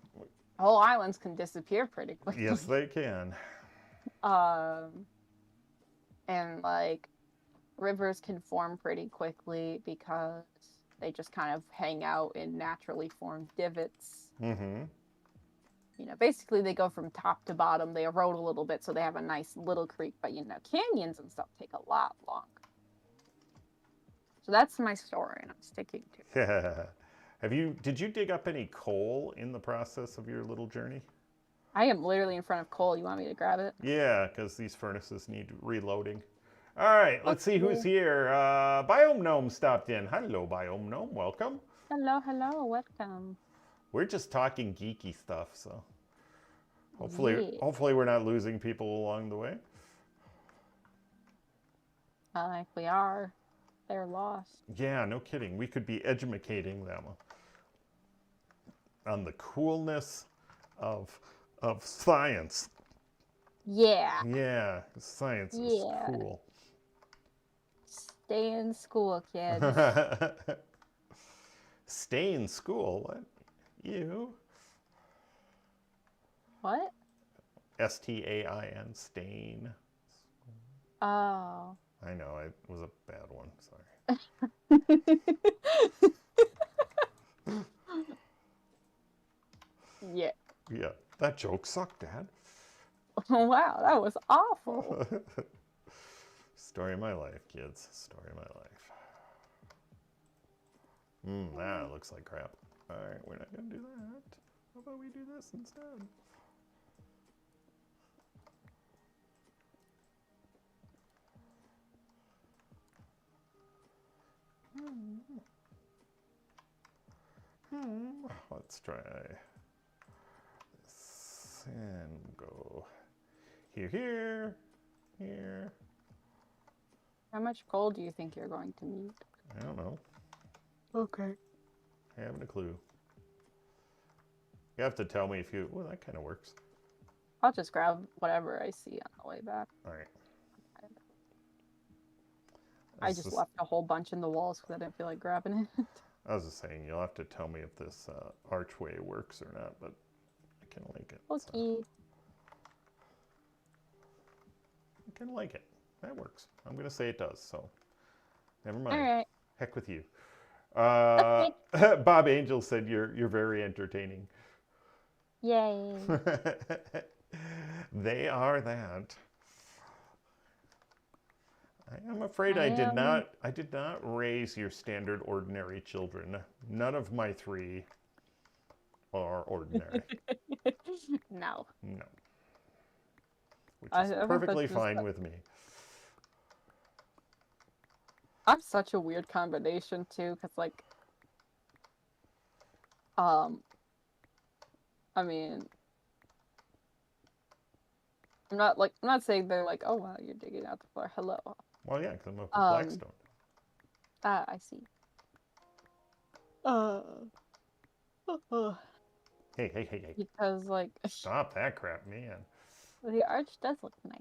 S2: whole islands can disappear pretty quickly.
S1: Yes, they can.
S2: And like rivers can form pretty quickly because they just kind of hang out in naturally formed divots.
S1: Mm-hmm.
S2: You know, basically they go from top to bottom. They erode a little bit, so they have a nice little creek. But you know, canyons and stuff take a lot longer. So that's my story, and I'm sticking to it.
S1: Did you dig up any coal in the process of your little journey?
S2: I am literally in front of coal. You want me to grab it?
S1: Yeah, because these furnaces need reloading. All right, let's see who's
S2: Okay.
S1: here. Biome Gnome stopped in. Hello, Biome Gnome. Welcome.
S2: Hello, welcome.
S1: We're just talking geeky stuff, so
S2: Yeah.
S1: hopefully we're not losing people along the way.
S2: If we are, they're lost.
S1: Yeah, no kidding. We could be edumacating them on the coolness of science.
S2: Yeah.
S1: Yeah, science is cool.
S2: Stay in school, kids.
S1: Stay in school? What? You?
S2: What?
S1: S-T-A-I-N, stain.
S2: Oh.
S1: I know, it was a bad one. Sorry.
S2: Yeah.
S1: Yeah, that joke sucked, Dad.
S2: Wow, that was awful.
S1: Story of my life, kids. Story of my life. That looks like crap. All right, we're not going to do that. How about we do this instead? Let's try this and go here.
S2: How much coal do you think you're going to need?
S1: I don't know.
S2: Okay.
S1: I haven't a clue. You have to tell me if you... Well, that kind of works.
S2: I'll just grab whatever I see on the way back.
S1: All right.
S2: I just left a whole bunch in the walls because I didn't feel like grabbing it.
S1: I was just saying, you'll have to tell me if this archway works or not, but I can link it.
S2: Okay.
S1: So. I can like it. That works. I'm going to say it does, so never mind.
S2: All right.
S1: Heck with you. Bob Angel said you're very entertaining.
S2: Yay.
S1: They are that. I am afraid I did not raise your standard ordinary children. None of my 3 are ordinary.
S2: No.
S1: No. Which is perfectly fine with me.
S2: I'm such a weird combination too, because like, I mean, I'm not saying they're like, oh wow, you're digging out the floor. Hello.
S1: Well, yeah, because I'm up with
S2: Um,
S1: Blackstone.
S2: I see.
S1: Hey.
S2: Because like,
S1: Stop that crap, man.
S2: the arch does look nice.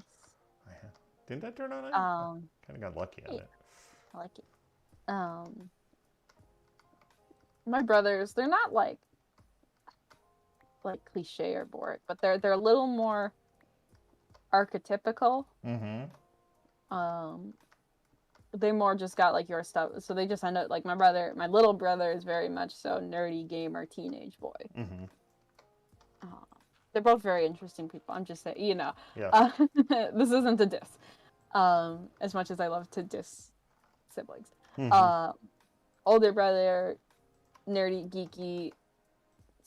S1: Didn't that turn on?
S2: Um,
S1: Kind of got lucky on
S2: yeah,
S1: it.
S2: I like it. My brothers, they're not like cliche or boring, but they're a little more archetypical.
S1: Mm-hmm.
S2: They more just got like your stuff, so they just end up like my little brother is very much so nerdy gamer teenage boy.
S1: Mm-hmm.
S2: They're both very interesting people. I'm just saying,
S1: Yeah.
S2: this isn't a diss. As much as I love to diss siblings.
S1: Mm-hmm.
S2: Older brother, nerdy, geeky,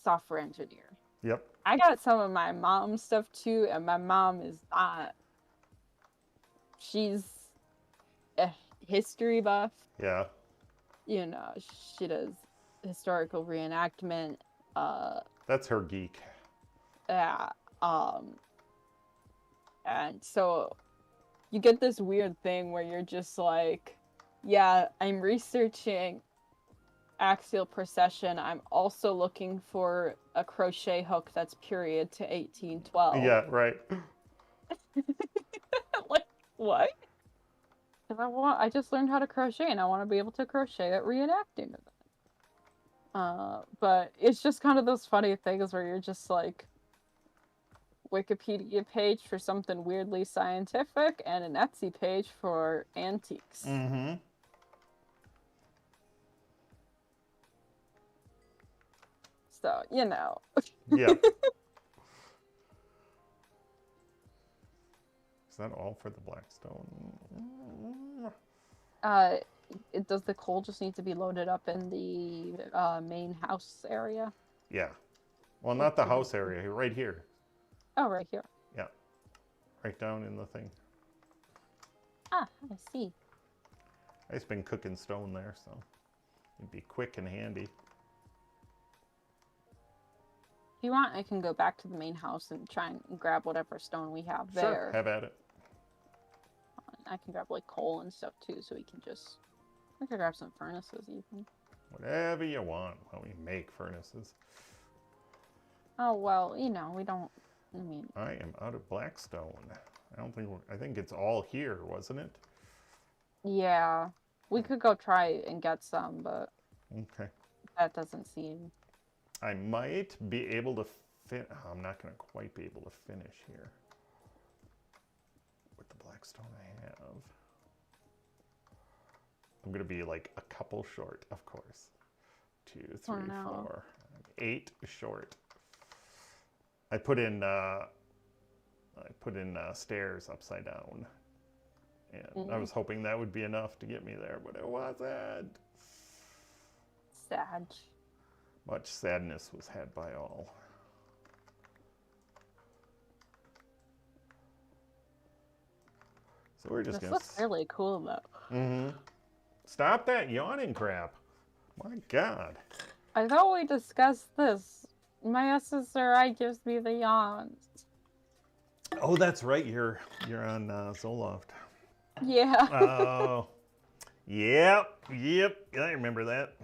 S2: software engineer.
S1: Yep.
S2: I got some of my mom's stuff too, and my mom is not. She's a history buff.
S1: Yeah.
S2: She does historical reenactment.
S1: That's her geek.
S2: Yeah. And so you get this weird thing where you're just like, yeah, I'm researching axial precession. I'm also looking for a crochet hook that's period to 1812.
S1: Yeah, right.
S2: Like, what? Because I just learned how to crochet and I want to be able to crochet at reenacting it. But it's just kind of those funny things where you're just like, Wikipedia page for something weirdly scientific and an Etsy page for antiques.
S1: Mm-hmm.
S2: So,
S1: Yeah. Is that all for the Blackstone?
S2: Does the coal just need to be loaded up in the main house area?
S1: Yeah. Well, not the house area. Right here.
S2: Oh, right here.
S1: Yeah. Right down in the thing.
S2: Ah, I see.
S1: I've been cooking stone there, so it'd be quick and handy.
S2: If you want, I can go back to the main house and try and grab whatever stone we have there.
S1: Sure, have at it.
S2: I can grab like coal and stuff too, so we can grab some furnaces even.
S1: Whatever you want while we make furnaces.
S2: Oh, well, we don't,
S1: I am out of Blackstone. I think it's all here, wasn't it?
S2: Yeah. We could go try and get some, but
S1: Okay.
S2: that doesn't seem...
S1: I might be able to I'm not going to quite be able to finish here with the Blackstone I have. I'm going to be like a couple short, of course. 2, 3, 4, 8 short. I put in stairs upside down, and I was hoping that would be enough to get me there, but it wasn't.
S2: Sad.
S1: Much sadness was had by all. So we're just
S2: This
S1: gonna.
S2: looks really cool though.
S1: Mm-hmm. Stop that yawning crap! My God.
S2: I thought we discussed this. My SSRI gives me the yawns.
S1: Oh, that's right. You're on Zoloft.
S2: Yeah.
S1: Oh. Yep. I remember that.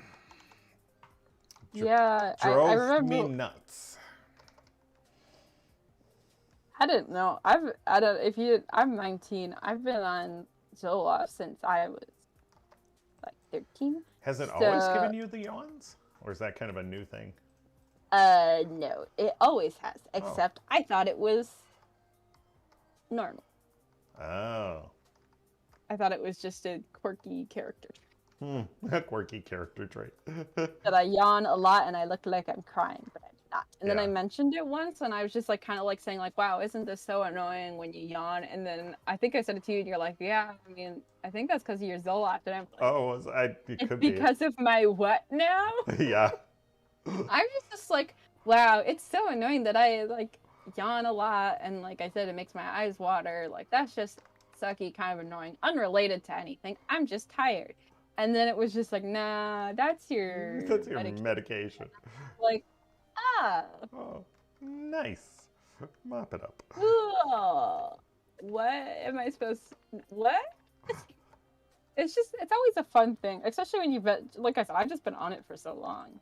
S2: Yeah,
S1: Drove
S2: I remember.
S1: me nuts.
S2: I didn't know. I'm 19. I've been on Zoloft since I was like 13.
S1: Has it always given you the yawns, or is that kind of a new thing?
S2: No, it always has. Except I thought it was normal.
S1: Oh.
S2: I thought it was just a quirky character.
S1: A quirky character trait.
S2: That I yawn a lot and I look like I'm crying, but I'm not. And then
S1: Yeah.
S2: I mentioned it once and I was just like kind of like saying like, wow, isn't this so annoying when you yawn? And then I think I said it to you and you're like, yeah, I mean, I think that's because of your Zoloft. And I'm like,
S1: It could
S2: be. Because of my what now?
S1: Yeah.
S2: I was just like, wow, it's so annoying that I like yawn a lot and like I said, it makes my eyes water. Like that's just sucky, kind of annoying, unrelated to anything. I'm just tired. And then it was just like, nah, that's your
S1: medication.
S2: Like, ah.
S1: Oh, nice. Mop it up.
S2: Ugh. What am I supposed to, what? It's always a fun thing, especially when you've been, like I said, I've just been on it for so long.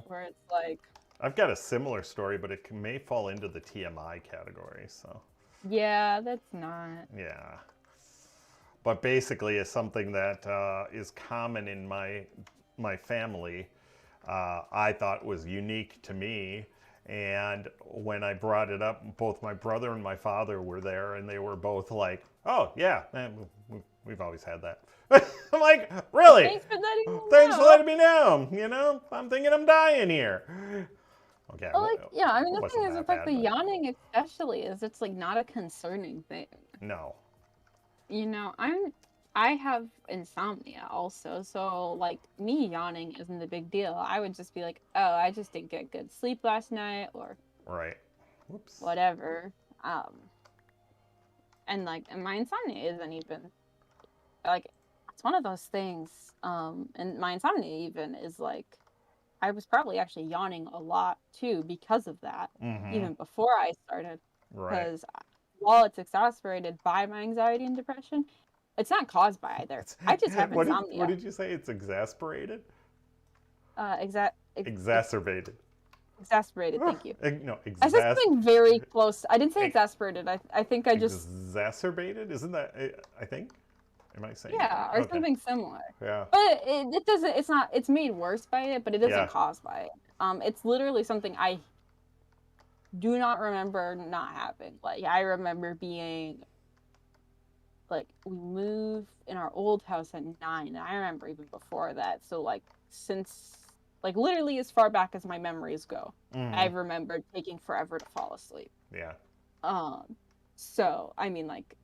S2: Where it's like,
S1: I've got a similar story, but it may fall into the TMI category, so.
S2: Yeah, that's not.
S1: Yeah. But basically, it's something that is common in my family. I thought was unique to me. And when I brought it up, both my brother and my father were there, and they were both like, oh, yeah, man, we've always had that. I'm like, really?
S2: Thanks for letting me know.
S1: Thanks for letting me know. You know, I'm thinking I'm dying here. Okay.
S2: Well, like, yeah, I mean, the thing is,
S1: that
S2: with like
S1: bad,
S2: the
S1: but-
S2: yawning especially, is it's like not a concerning thing.
S1: No.
S2: You know, I have insomnia also, so like me yawning isn't a big deal. I would just be like, oh, I just didn't get good sleep last night, or
S1: Right. Whoops.
S2: whatever. And my insomnia isn't even like, it's one of those things. And my insomnia even is like, I was probably actually yawning a lot too because of that, even before I started.
S1: Right.
S2: Because while it's exacerbated by my anxiety and depression, it's not caused by either. I just have insomnia.
S1: What did you say? It's exasperated?
S2: Exacerbated.
S1: Exacerbated.
S2: Thank you.
S1: No,
S2: I said something very close. I didn't say exasperated. I think I just
S1: exacerbated. Isn't that? I think. Am I saying?
S2: Yeah, or something similar.
S1: Yeah.
S2: But it doesn't. It's not. It's made worse by it, but it isn't
S1: Yeah.
S2: caused by it. It's literally something I do not remember not having. Like I remember being. Like we moved in our old house at 9, and I remember even before that. So like since like literally as far back as my memories go, I've remembered taking forever to fall asleep.
S1: Yeah.
S2: So I mean like,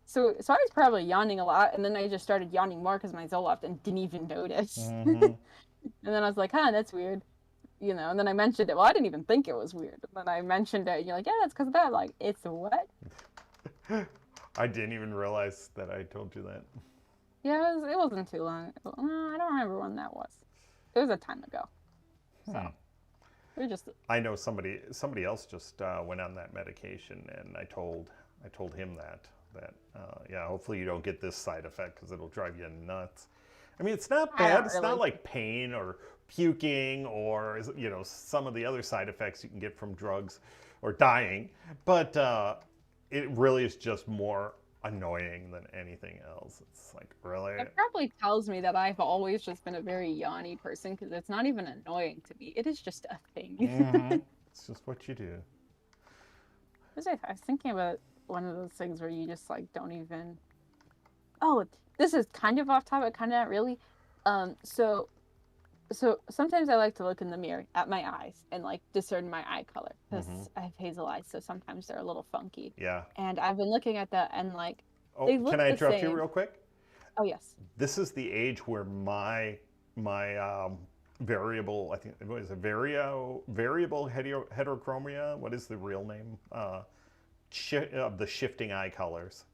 S2: so I was probably yawning a lot, and then I just started yawning more because my Zoloft and didn't even notice. And then I was like, huh, that's weird, you know. And then I mentioned it. Well, I didn't even think it was weird. And then I mentioned it, and you're like, yeah, that's because of that. Like, it's what?
S1: I didn't even realize that I told you that.
S2: Yeah, it wasn't too long. I don't remember when that was. It was a time ago. So we just.
S1: I know somebody else just went on that medication, and I told him that yeah, hopefully you don't get this side effect because it'll drive you nuts. I mean, it's not bad. It's not like pain or puking or, you know, some of the other side effects you can get from drugs or dying, but it really is just more annoying than anything else. It's like, really?
S2: It probably tells me that I've always just been a very yawny person because it's not even annoying to me. It is just a thing.
S1: It's just what you do.
S2: I was thinking about one of those things where you just like don't even. Oh, this is kind of off topic, kind of not really. So sometimes I like to look in the mirror at my eyes and like discern my eye color because I have hazel eyes, so sometimes they're a little funky.
S1: Yeah.
S2: And I've been looking at that and like.
S1: Oh,
S2: they look
S1: can I
S2: the
S1: interrupt
S2: same.
S1: you real quick?
S2: Oh yes.
S1: This is the age where my variable, I think it was a variable heterochromia. What is the real name? Of the shifting eye colors.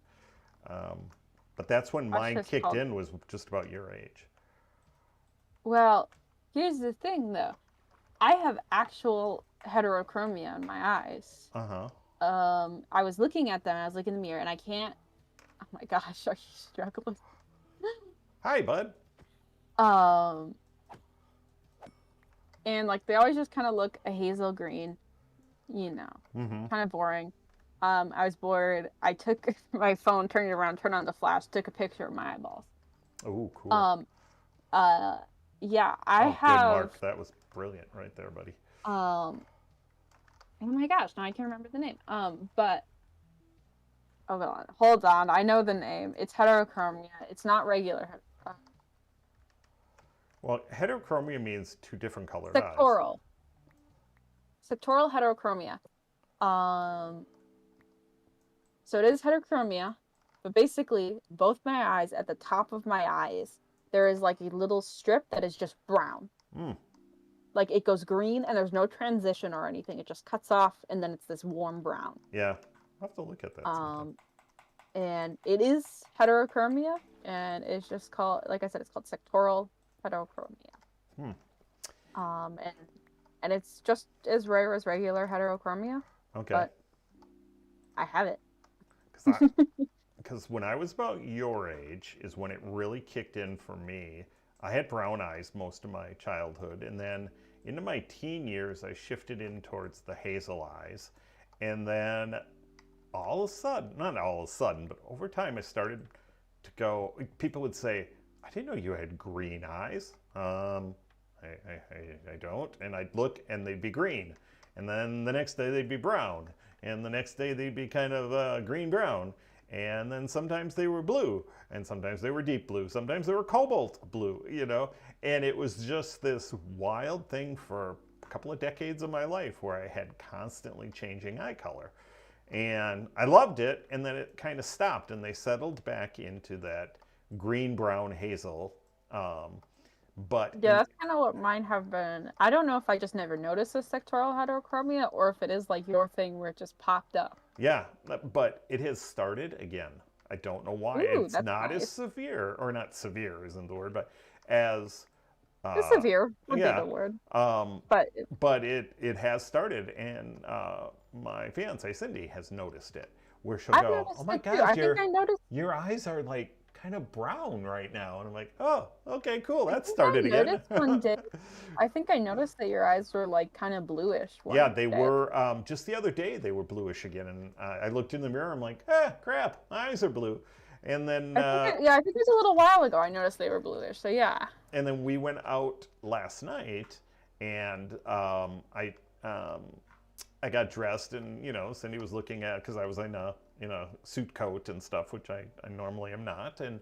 S1: But that's when mine kicked in, was just about your age.
S2: Well, here's the thing though. I have actual heterochromia in my eyes. I was looking at them and I was looking in the mirror and I can't. Oh my gosh, are you struggling?
S1: Hi, bud.
S2: And like they always just kind of look a hazel green, you know, kind of boring. I was bored. I took my phone, turned it around, turned on the flash, took a picture of my eyeballs.
S1: Oh, cool.
S2: Yeah, I have.
S1: Good, Mark. That was brilliant right there, buddy.
S2: Oh my gosh, now I can't remember the name. But hold on. I know the name. It's heterochromia. It's not regular.
S1: Well, heterochromia means two different colored
S2: Sectoral.
S1: eyes.
S2: Sectoral heterochromia. So it is heterochromia, but basically both my eyes, at the top of my eyes, there is like a little strip that is just brown. Like it goes green and there's no transition or anything. It just cuts off and then it's this warm brown.
S1: Yeah, I'll have to look at that sometime.
S2: and it is heterochromia, and it's just called, like I said, it's called Sectoral Heterochromia.
S1: Hmm.
S2: And it's just as rare as regular heterochromia,
S1: Okay.
S2: but I have it.
S1: Because when I was about your age is when it really kicked in for me. I had brown eyes most of my childhood, and then into my teen years, I shifted in towards the hazel eyes. And then all of a sudden, not all of a sudden, but over time, I started to go. People would say, I didn't know you had green eyes. I don't. And I'd look and they'd be green. And then the next day they'd be brown. And the next day they'd be kind of green brown. And then sometimes they were blue. And sometimes they were deep blue. Sometimes they were cobalt blue, you know. And it was just this wild thing for a couple of decades of my life where I had constantly changing eye color. And I loved it. And then it kind of stopped. And they settled back into that green, brown, hazel. But
S2: Yeah, that's kind of what mine have been. I don't know if I just never noticed the sectoral heterochromia or if it is like your thing where it just popped up.
S1: yeah, but it has started again. I don't know why.
S2: Ooh,
S1: It's
S2: that's
S1: not as
S2: nice.
S1: severe, or not severe isn't the word, but as
S2: It's severe would be
S1: yeah.
S2: the word.
S1: But
S2: But
S1: it has started, and my fiance Cindy has noticed it, where she'll
S2: I've
S1: go,
S2: noticed
S1: "Oh my
S2: it too.
S1: gosh,
S2: I think I noticed.
S1: your eyes are like kind of brown right now," and I'm like, "Oh, okay, cool,
S2: I
S1: that
S2: think
S1: started
S2: I
S1: again."
S2: noticed one day. I think I noticed that your eyes were like kind of bluish
S1: Yeah,
S2: one
S1: they
S2: day.
S1: were just the other day. They were bluish again, and I looked in the mirror. I'm like, crap, my eyes are blue. And then
S2: I think it was a little while ago I noticed they were bluish. So yeah.
S1: we went out last night, and I got dressed, and Cindy was looking at, because I was in a suit coat and stuff, which I normally am not, and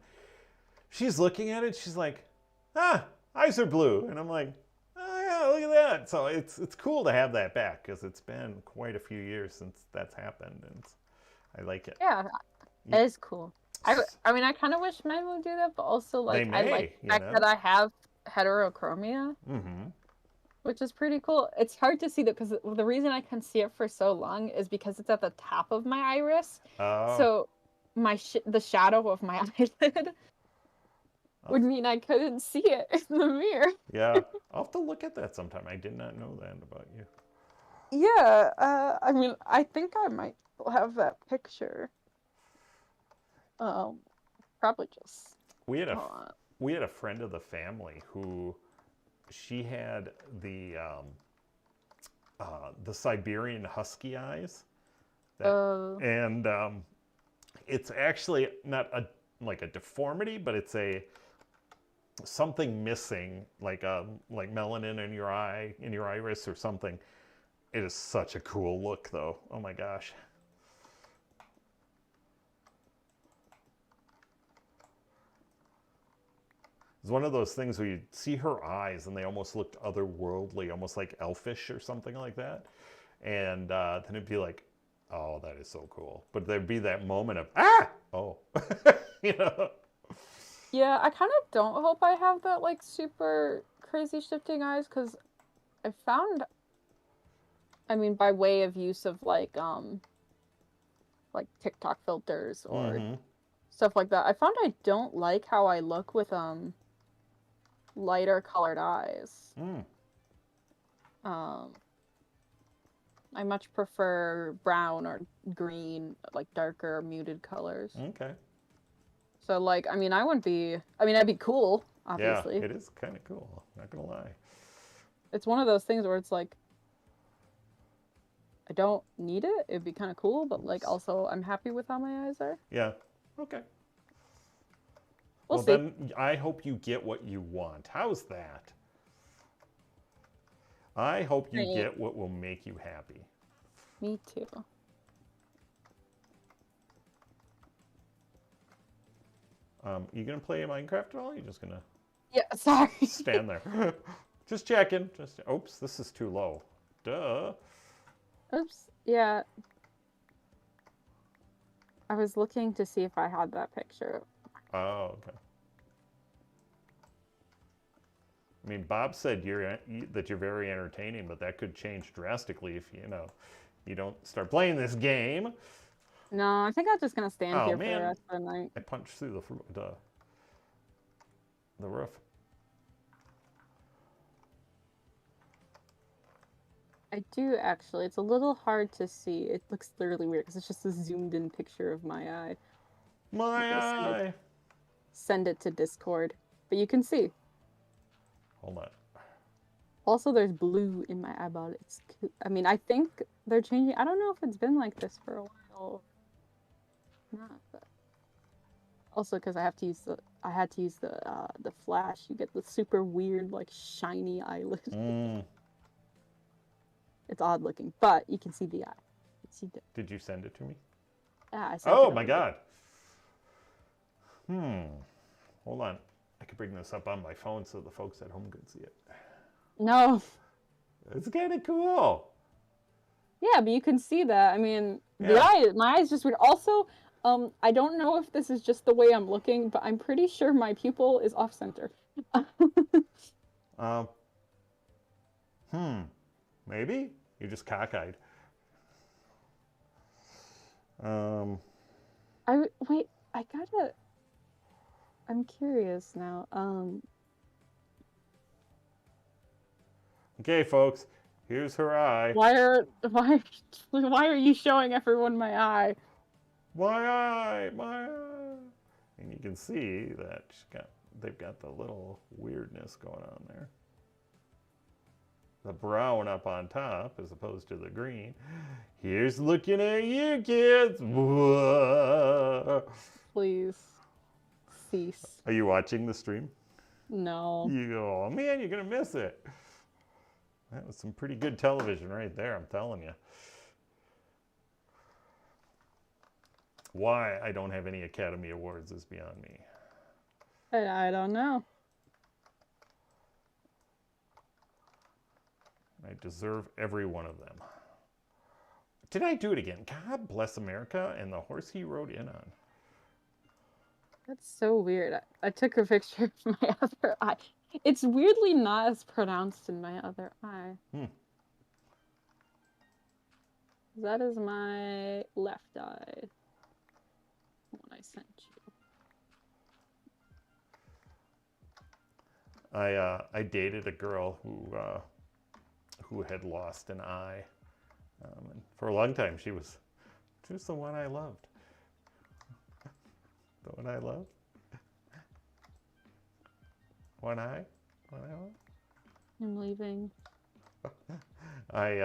S1: she's looking at it. She's like, eyes are blue, and I'm like, oh yeah, look at that. So it's cool to have that back, because it's been quite a few years since that's happened, and I like it.
S2: Yeah, it is cool. I mean, I kind of wish mine would do that, but also
S1: They
S2: like I like
S1: may,
S2: the fact that I have heterochromia,
S1: Mm-hmm.
S2: which is pretty cool. It's hard to see that because the reason I can see it for so long is because it's at the top of my iris.
S1: Oh,
S2: So the shadow of my eyelid would mean I couldn't see it in the mirror.
S1: yeah. I'll have to look at that sometime. I did not know that about you.
S2: Yeah, I mean, I think I might have that picture. Probably just
S1: We had a
S2: hold on.
S1: we had a friend of the family who she had the Siberian husky eyes, and it's actually not like a deformity, but it's something missing, like melanin in your eye, in your iris or something. It is such a cool look, though. Oh my gosh. It's one of those things where you see her eyes and they almost looked otherworldly, almost like elfish or something like that. And then it'd be like, oh, that is so cool. But there'd be that moment of, oh, you know.
S2: Yeah, I kind of don't hope I have that like super crazy shifting eyes because I found, I mean, by way of use of like TikTok filters or stuff like that, I found I don't like how I look with lighter colored eyes. I much prefer brown or green, like darker muted colors.
S1: Okay.
S2: So like, I mean, I'd be cool, obviously.
S1: Yeah, it is kind of cool, not gonna lie.
S2: It's one of those things where it's like, I don't need it. It'd be kind of cool, but like also I'm happy with how my eyes are.
S1: Yeah, okay.
S2: We'll
S1: Well,
S2: see.
S1: then I hope you get what you want. How's that? I hope you
S2: Right.
S1: get what will make you happy.
S2: Me too.
S1: You gonna play Minecraft at all? Or you just gonna
S2: Yeah, sorry.
S1: stand there? Just checking. Oops, this is too low. Duh.
S2: Oops. Yeah. I was looking to see if I had that picture.
S1: Oh, okay. I mean, Bob said that you're very entertaining, but that could change drastically if you don't start playing this game.
S2: No, I think I'm just gonna stand
S1: Oh
S2: here for the
S1: man,
S2: rest of the night.
S1: I punched through the roof.
S2: I do actually. It's a little hard to see. It looks literally weird because it's just a zoomed in picture of my eye.
S1: My eye.
S2: Send it to Discord, but you can see.
S1: Hold on.
S2: Also, there's blue in my eyeball. It's cute. I mean, I think they're changing. I don't know if it's been like this for a while. Not, but also because I had to use the flash. You get the super weird like shiny eyelid.
S1: It's
S2: odd looking, but you can see the eye.
S1: Did you send it to me?
S2: Yeah, I sent it.
S1: Oh my god. Hold on. I could bring this up on my phone so the folks at home can see it.
S2: No.
S1: It's kind of cool.
S2: Yeah, but you can see that. I mean,
S1: Yeah.
S2: my eye's just weird. Also, I don't know if this is just the way I'm looking, but I'm pretty sure my pupil is off center.
S1: Maybe? You're just cockeyed.
S2: Wait, I'm curious now.
S1: Okay, folks. Here's her eye.
S2: Why are you showing everyone my eye?
S1: My eye, my eye. And you can see that they've got the little weirdness going on there. The brown up on top as opposed to the green. Here's looking at you, kids. Whoa.
S2: Please cease.
S1: Are you watching the stream?
S2: No.
S1: Oh man, you're gonna miss it. That was some pretty good television right there, I'm telling you. Why I don't have any Academy Awards is beyond me.
S2: I don't know.
S1: I deserve every one of them. Did I do it again? God bless America and the horse he rode in on.
S2: That's so weird. I took a picture of my other eye. It's weirdly not as pronounced in my other eye. That is my left eye. When I sent you.
S1: I dated a girl who had lost an eye, and for a long time she was the one I loved. The one I loved. One eye. One eye love.
S2: I'm leaving.
S1: I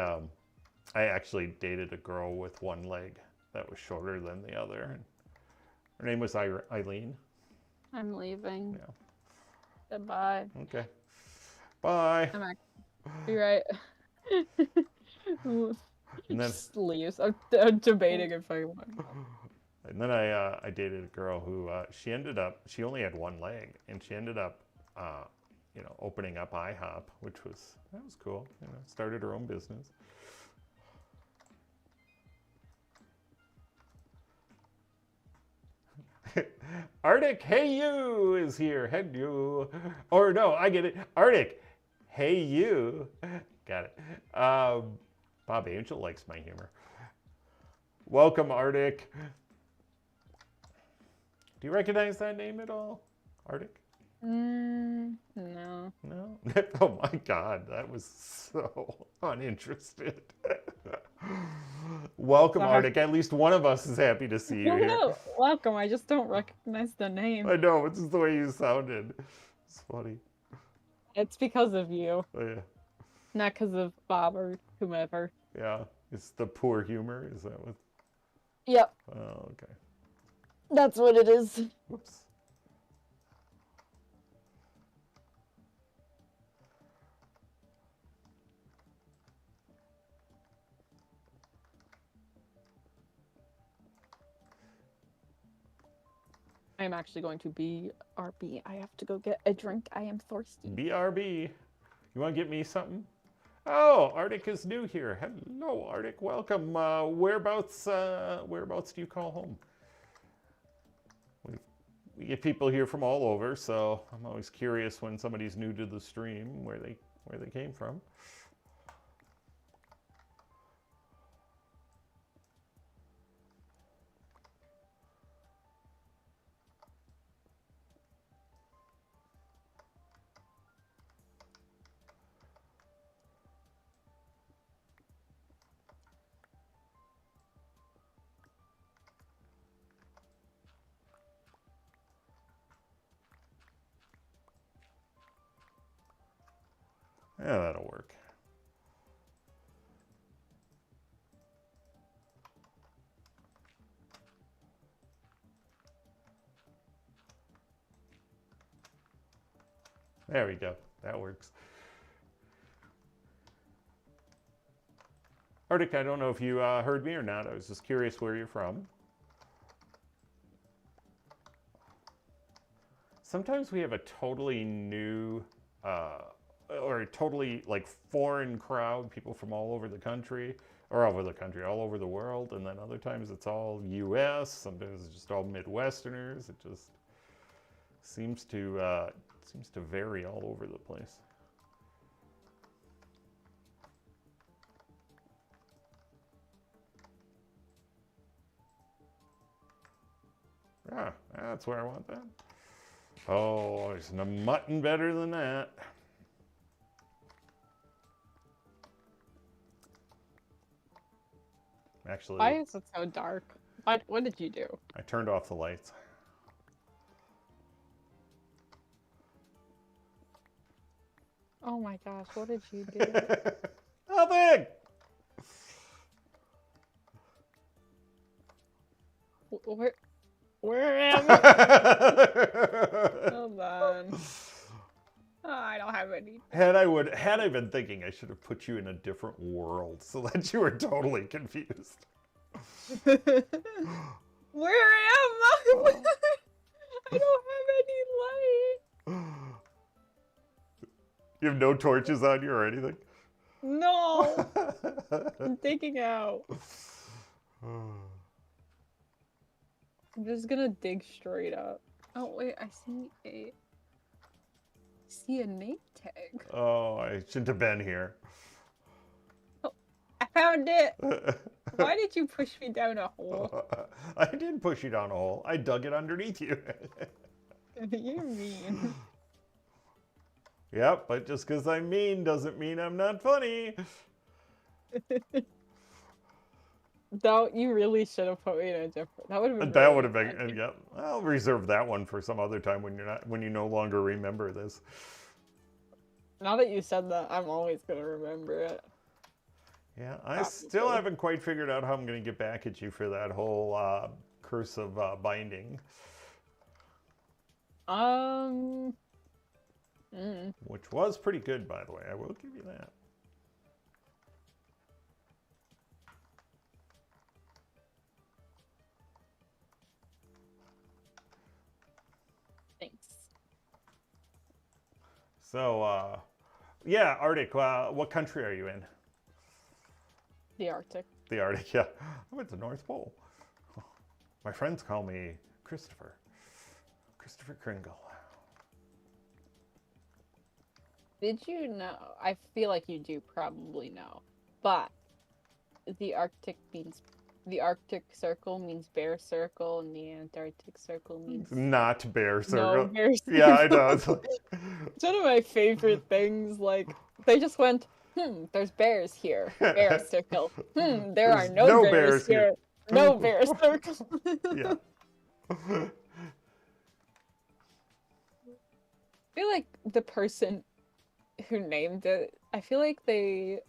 S1: actually dated a girl with one leg that was shorter than the other. Her name was Eileen.
S2: I'm leaving.
S1: Yeah.
S2: Goodbye.
S1: Okay. Bye.
S2: You're right.
S1: And then
S2: just leaves. I'm debating if I want.
S1: And then I dated a girl who she only had one leg, and she ended up opening up IHOP, that was cool. Started her own business. Arctic, hey you is here. Hey you. Or no, I get it. Arctic, hey you. Got it. Bob Angel likes my humor. Welcome, Arctic. Do you recognize that name at all? Arctic?
S2: No.
S1: No? Oh my God, that was so uninterested. Welcome,
S2: Sorry.
S1: Arctic. At least one of us is happy to see you here.
S2: No, welcome. I just don't recognize the name.
S1: I know, it's just the way you sounded. It's funny.
S2: It's because of you.
S1: Oh, yeah.
S2: Not because of Bob or whomever.
S1: Yeah, it's the poor humor. Is that what?
S2: Yep.
S1: Oh, okay.
S2: That's what it is.
S1: Whoops.
S2: I'm actually going to BRB. I have to go get a drink. I am thirsty.
S1: BRB. You want to get me something? Oh, Arctic is new here. Hello, Arctic. Welcome. Whereabouts do you call home? We get people here from all over, so I'm always curious when somebody's new to the stream where they came from. Yeah, that'll work. There we go. That works. Arctic, I don't know if you heard me or not. I was just curious where you're from. Sometimes we have a totally new or a totally like foreign crowd, people from all over the country, or all over the world, and then other times it's all U.S. Sometimes it's just all Midwesterners. It just seems to vary all over the place. Ah, that's where I want that. Oh, there's no mutton better than that. Actually,
S2: Why is it so dark? What did you do?
S1: I turned off the lights.
S2: Oh my gosh, what did you do?
S1: Nothing!
S2: Where am I? Hold on. Oh, I don't have any.
S1: Had I been thinking, I should have put you in a different world so that you were totally confused.
S2: Where am I? I don't have any light.
S1: You have no torches on you or anything?
S2: No. I'm digging out. I'm just gonna dig straight up. Oh wait, I see a name tag.
S1: Oh, I shouldn't have been here.
S2: Oh, I found it. Why did you push me down a hole?
S1: I didn't push you down a hole. I dug it underneath you.
S2: You're mean.
S1: Yep, but just because I'm mean doesn't mean I'm not funny.
S2: No, you really should have put me in a different. That would have been.
S1: That
S2: really
S1: would have been.
S2: funny.
S1: Yeah, I'll reserve that one for some other time when you no longer remember this.
S2: Now that you said that, I'm always gonna remember it.
S1: Yeah, I still haven't quite figured out how I'm going to get back at you for that whole curse of binding. Which was pretty good, by the way. I will give you that.
S2: Thanks.
S1: So, yeah, Arctic, what country are you in?
S2: The Arctic.
S1: The Arctic, yeah. I'm at the North Pole. My friends call me Christopher. Christopher Kringle.
S2: Did you know? I feel like you do probably know, but the Arctic Circle means bear circle, and the Antarctic Circle means
S1: Not bear circle.
S2: no bear circle.
S1: Yeah, I know. It's like...
S2: It's one of my favorite things. Like they just went, there's bears here. Bear circle. There are no bears here. No bear circle.
S1: Yeah.
S2: I feel like the person who named it, I feel like they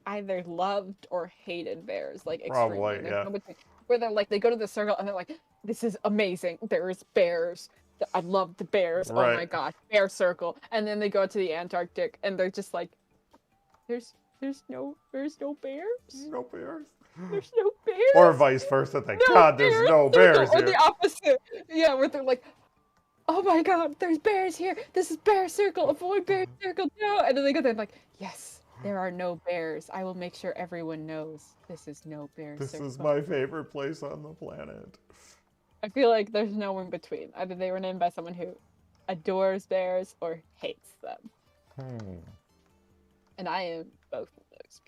S2: either loved or hated bears, like extremely.
S1: Probably,
S2: There's
S1: yeah.
S2: no between. Where they're like, they go to the circle and they're like, this is amazing. There's bears. I love the bears.
S1: Right.
S2: Oh my gosh, bear circle. And then they go to the Antarctic and they're just like, there's no bears.
S1: No bears.
S2: There's no bears.
S1: Or vice versa. Thank
S2: No
S1: God there's no bears
S2: Or
S1: here.
S2: the opposite. Yeah, where they're like, oh my God, there's bears here. This is bear circle. Avoid bear circle now. And then they go there and like, yes, there are no bears. I will make sure everyone knows this is no bear circle.
S1: This is my favorite place on the planet.
S2: I feel like there's no in between. Either they were named by someone who adores bears or hates them. And I am both of those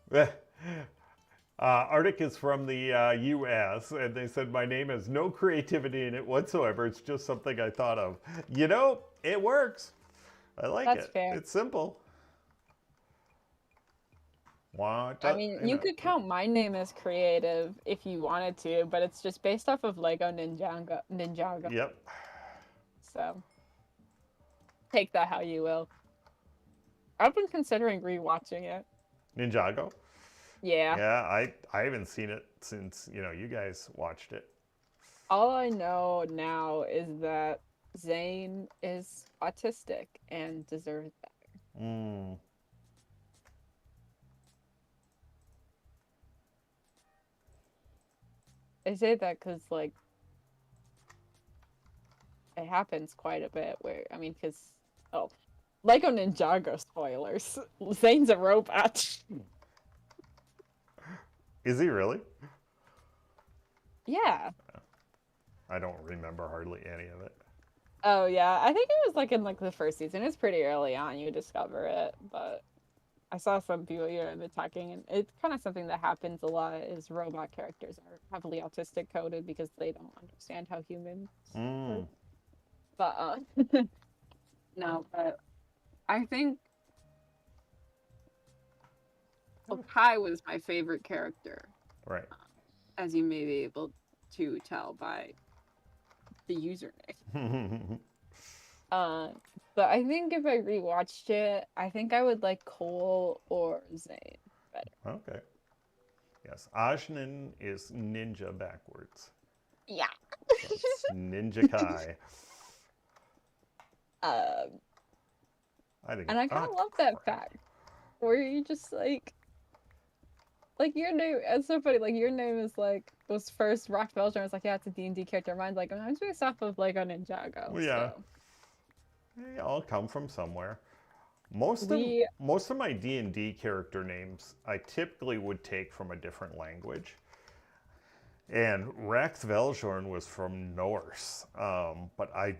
S2: people.
S1: Arctic is from the U.S., and they said my name has no creativity in it whatsoever. It's just something I thought of. You know, it works. I like
S2: That's
S1: it.
S2: fair.
S1: It's simple. What?
S2: I mean, you could count my name as creative if you wanted to, but it's just based off of Lego Ninjago.
S1: Yep.
S2: So. Take that how you will. I've been considering rewatching it.
S1: Ninjago?
S2: Yeah.
S1: Yeah, I haven't seen it since, you guys watched it.
S2: All I know now is that Zane is autistic and deserves better.
S1: Mm.
S2: I say that because, like, it happens quite a bit where, I mean, because, Lego Ninjago spoilers. Zane's a robot.
S1: Is he really?
S2: Yeah.
S1: I don't remember hardly any of it.
S2: Oh, yeah. I think it was, like, in, like, the first season. It's pretty early on you discover it, but I saw some people here and they're talking, and it's kind of something that happens a lot is robot characters are heavily autistic coded because they don't understand how humans work. But, no, but I think Kai was my favorite character.
S1: Right.
S2: As you may be able to tell by the username. But I think if I rewatched it, I think I would like Cole or Zane better.
S1: Okay. Yes, Ajnan is ninja backwards.
S2: Yeah.
S1: So it's Ninja Kai. I think.
S2: And I kind of love that fact, where you just like your name. It's so funny. Like your name is like was first Rock Belgium. I was like, yeah, it's a D&D character. Mine's like I'm based off of like a Ninjago.
S1: Well, yeah.
S2: So.
S1: They all come from somewhere. Most of my D&D character names I typically would take from a different language. And Racth Veljorn was from Norse, but I'd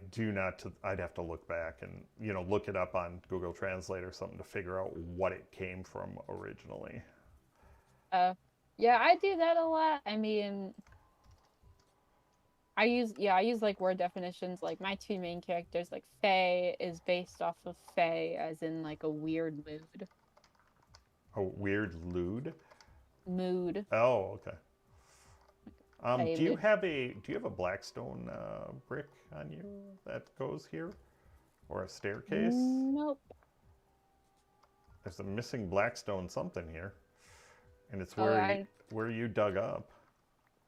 S1: have to look back and look it up on Google Translate or something to figure out what it came from originally.
S2: Yeah, I do that a lot. I mean, I use like word definitions. Like my two main characters, like Faye is based off of Faye, as in like a weird mood.
S1: A weird lewd?
S2: Mood.
S1: Oh, okay. Do you
S2: mood.
S1: have a Blackstone brick on you that goes here, or a staircase?
S2: Nope.
S1: There's a missing Blackstone something here, and it's where you dug up.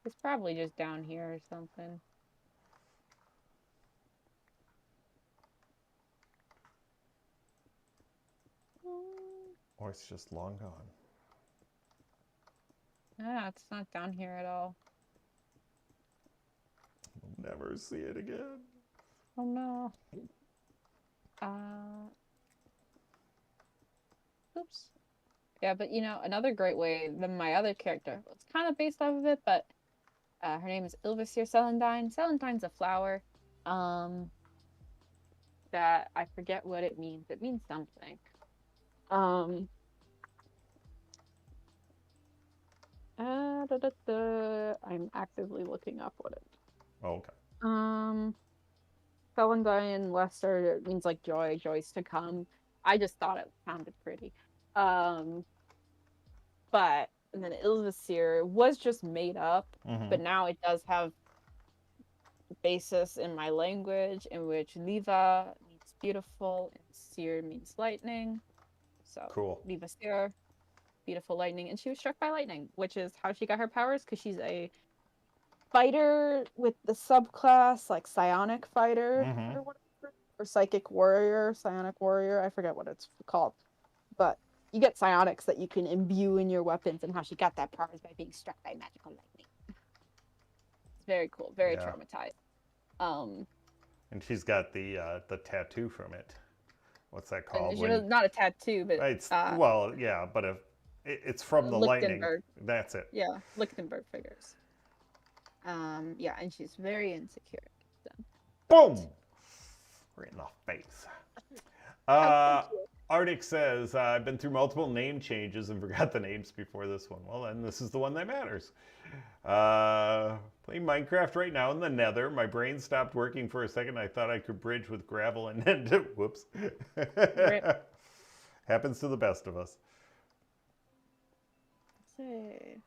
S2: It's probably just down here or something.
S1: Or it's just long gone.
S2: Ah, it's not down here at all.
S1: We'll never see it again.
S2: Oh no. Oops. Yeah, but another great way than my other character. It's kind of based off of it, but her name is Ilvisir Celandine. Celandine's a flower. That I forget what it means. It means something. I'm actively looking up what it.
S1: Oh, okay.
S2: Celandine Lesser means like joy, joys to come. I just thought it sounded pretty. But and then Ilvisir was just made up, but now it does have basis in my language, in which Liva means beautiful and Seer means lightning. So
S1: cool.
S2: Liva Seer, beautiful lightning, and she was struck by lightning, which is how she got her powers, because she's a fighter with the subclass like psionic fighter or whatever, or psychic warrior, psionic warrior. I forget what it's called, but you get psionics that you can imbue in your weapons, and how she got that power is by being struck by magical lightning. It's very cool, very traumatized.
S1: And she's got the tattoo from it. What's that called?
S2: Not a tattoo, but
S1: it's but it's from the lightning. That's it.
S2: Yeah, Lichtenberg figures. Yeah, and she's very insecure. So.
S1: Boom! Right in the face. Arctic says, I've been through multiple name changes and forgot the names before this one. Well, then this is the one that matters. Playing Minecraft right now in the Nether. My brain stopped working for a second. I thought I could bridge with gravel and then, whoops. Happens to the best of us.
S2: Let's see.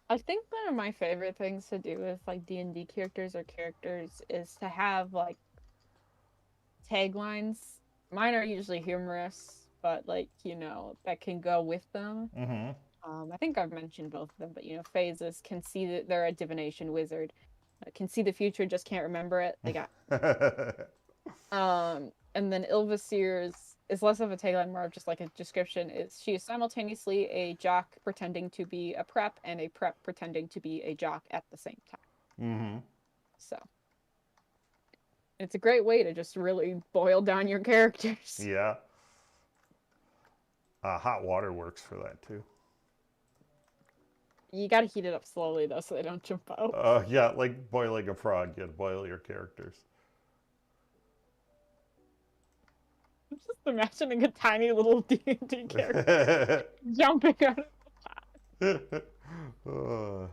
S2: I think one of my favorite things to do with like D&D characters or characters is to have like taglines. Mine are usually humorous, but like, that can go with them.
S1: Mm-hmm.
S2: I think I've mentioned both of them, but phases can see that they're a divination wizard. Can see the future, just can't remember it. They got and then Ilvasir's is less of a tagline, more of just like a description. Is she is simultaneously a jock pretending to be a prep and a prep pretending to be a jock at the same time.
S1: Mm-hmm.
S2: So it's a great way to just really boil down your characters.
S1: Yeah. Hot water works for that too.
S2: You gotta heat it up slowly though, so they don't jump out.
S1: Yeah, like boiling a frog, you gotta boil your characters.
S2: I'm just imagining a tiny little D&D character jumping out of the pot.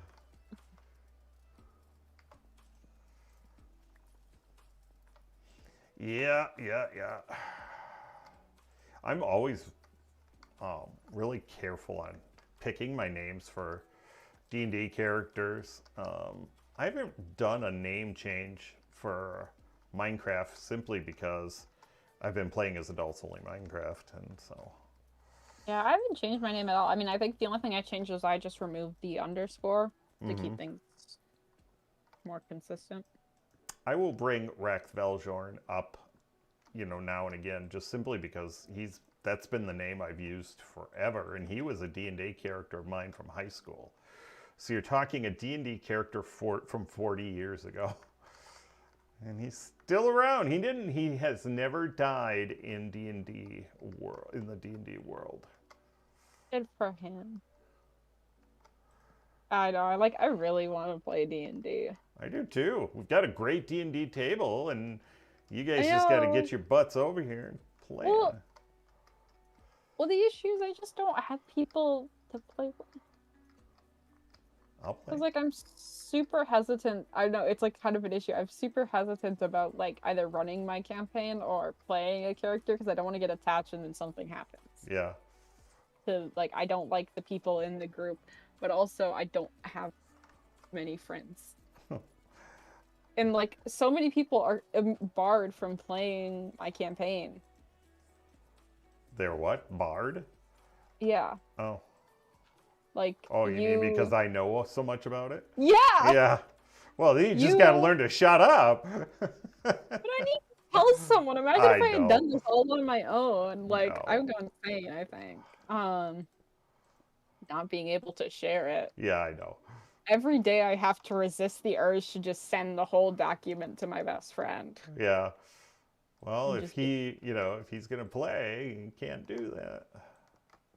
S1: Yeah. I'm always really careful on picking my names for D&D characters. I haven't done a name change for Minecraft simply because I've been playing as adults only Minecraft, and so.
S2: Yeah, I haven't changed my name at all. I mean, I think the only thing I changed was I just removed the underscore to keep things more consistent.
S1: I will bring Racth Veljorn up, now and again, just simply because that's been the name I've used forever, and he was a D&D character of mine from high school. So you're talking a D&D character from 40 years ago. And he's still around. He has never died in D&D world, in the D&D world.
S2: Good for him. I know. I really want to play D&D.
S1: I do too. We've got a great D&D table, and you guys just got to get your butts over here and play.
S2: Well, the issue is I just don't have people to play with.
S1: I'll play.
S2: Because I'm super hesitant. I know it's kind of an issue. I'm super hesitant about either running my campaign or playing a character because I don't want to get attached and then something happens.
S1: Yeah.
S2: So I don't like the people in the group, but also I don't have many friends. And so many people are barred from playing my campaign.
S1: They're what? Barred?
S2: Yeah.
S1: Oh.
S2: You
S1: mean because I know so much about it?
S2: Yeah!
S1: Yeah. Well, you just got to learn to shut up.
S2: But I need to tell someone. Imagine if I had done this all on my own. I would go insane, I think. Not being able to share it.
S1: Yeah, I know.
S2: Every day I have to resist the urge to just send the whole document to my best friend.
S1: Yeah. Well, if he's going to play, he can't do that.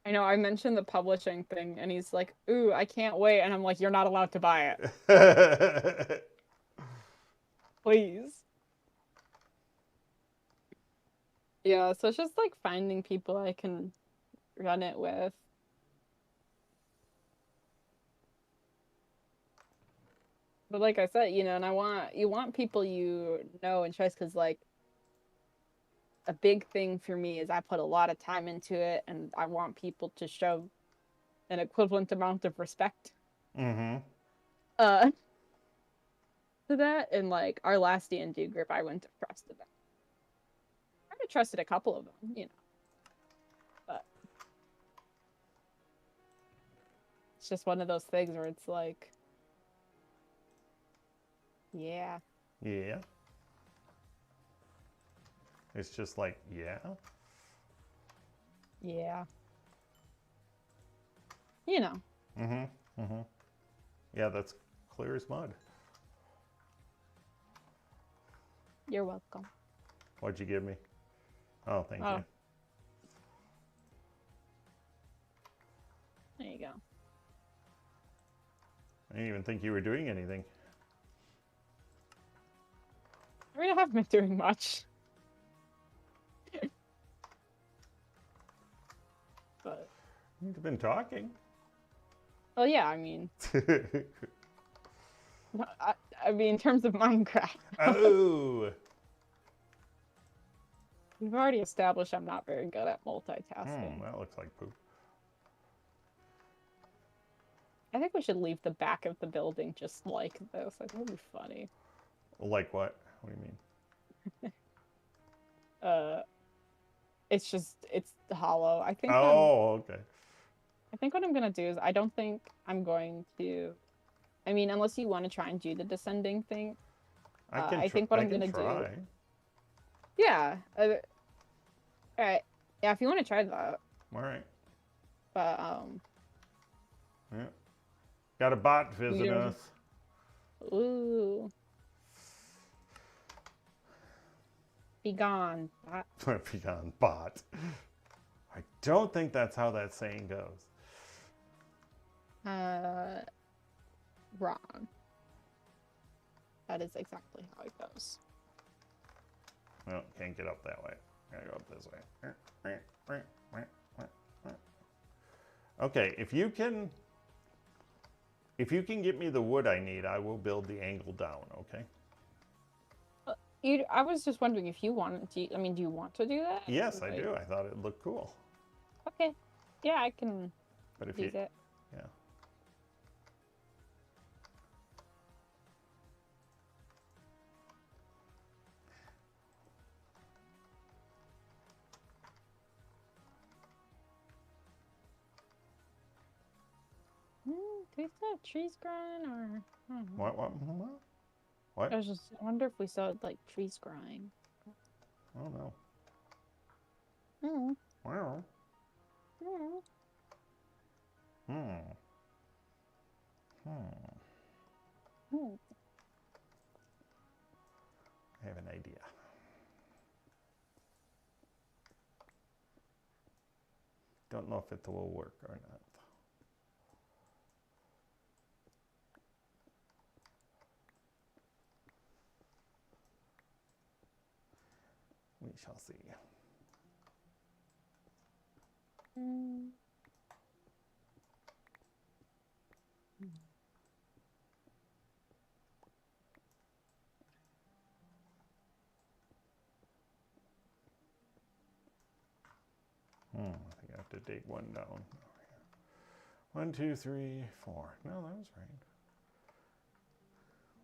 S2: I know, I mentioned the publishing thing, and he's like, ooh, I can't wait. And I'm like, you're not allowed to buy it. Please. Yeah, so it's just finding people I can run it with. But like I said, and you want people and trust, because a big thing for me is I put a lot of time into it, and I want people to show an equivalent amount of respect.
S1: Mm-hmm.
S2: To that, and our last D&D group, I wouldn't have trusted them. I would have trusted a couple of them, but it's just one of those things where it's yeah.
S1: Yeah. It's just yeah.
S2: Yeah.
S1: Mm-hmm. Mm-hmm. Yeah, that's clear as mud.
S2: You're welcome.
S1: What'd you give me? Oh, thank you.
S2: There you go.
S1: I didn't even think you were doing anything.
S2: I mean, I haven't been doing much. But
S1: You've been talking.
S2: well, yeah, I mean, in terms of Minecraft.
S1: Oh.
S2: We've already established I'm not very good at multitasking.
S1: That looks like poop.
S2: I think we should leave the back of the building just like this. I think it would be funny.
S1: Like what? What do you mean?
S2: It's hollow.
S1: Oh, okay.
S2: I think what I'm gonna do is I don't think I'm going to. I mean, unless you want to try and do the descending thing. I think what I'm gonna do. Yeah. All right. Yeah, if you want to try that.
S1: All right.
S2: But
S1: Yeah. Got a bot visiting us.
S2: Ooh. Be gone, bot.
S1: Be gone, bot. I don't think that's how that saying goes.
S2: Wrong. That is exactly how it goes.
S1: Well, can't get up that way. Gotta go up this way. Okay, if you can get me the wood I need, I will build the angle down, okay?
S2: I was just wondering if you wanted to. I mean, do you want to do that?
S1: Yes, I do. I thought it looked cool.
S2: Okay. Yeah, I can
S1: But if
S2: use it.
S1: Yeah.
S2: Do we still have trees growing, or I don't know.
S1: What?
S2: I wonder if we saw like trees growing.
S1: I don't know.
S2: Hmm.
S1: Wow.
S2: Hmm.
S1: I have an idea. Don't know if it will work or not. We shall see. I think I have to dig one down. 1, 2, 3, 4. No, that was right.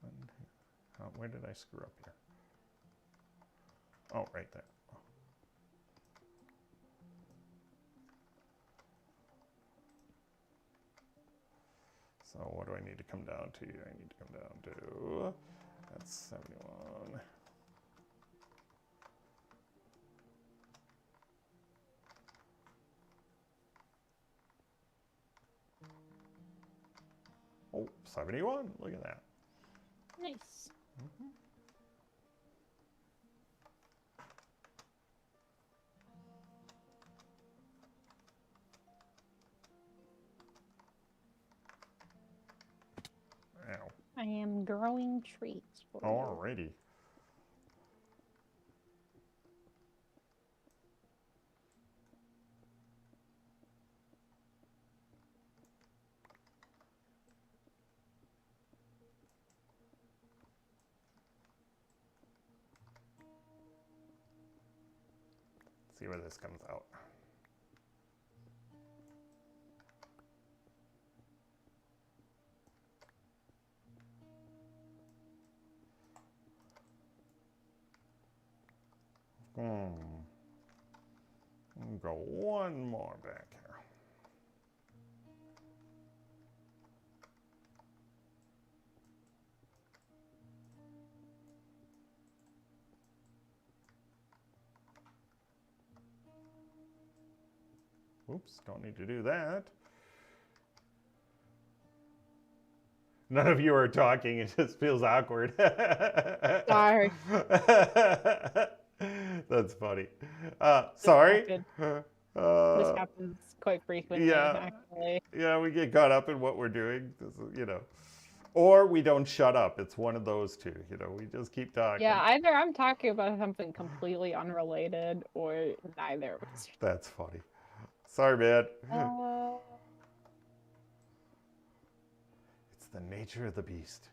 S1: 1, 2. Oh, where did I screw up here? Oh, right there. So what do I need to come down to? I need to come down to, that's 71. Oh, 71. Look at that.
S2: Nice.
S1: Ow.
S2: I am growing trees for you.
S1: Alrighty. See where this comes out. Go one more back here. Oops, don't need to do that. None of you are talking, it just feels awkward.
S2: Sorry.
S1: That's funny. Sorry.
S2: This happens quite frequently, actually.
S1: Yeah, we get caught up in what we're doing, or we don't shut up. It's one of those two, we just keep talking.
S2: Yeah, either I'm talking about something completely unrelated, or neither.
S1: That's funny. Sorry, man. It's the nature of the beast.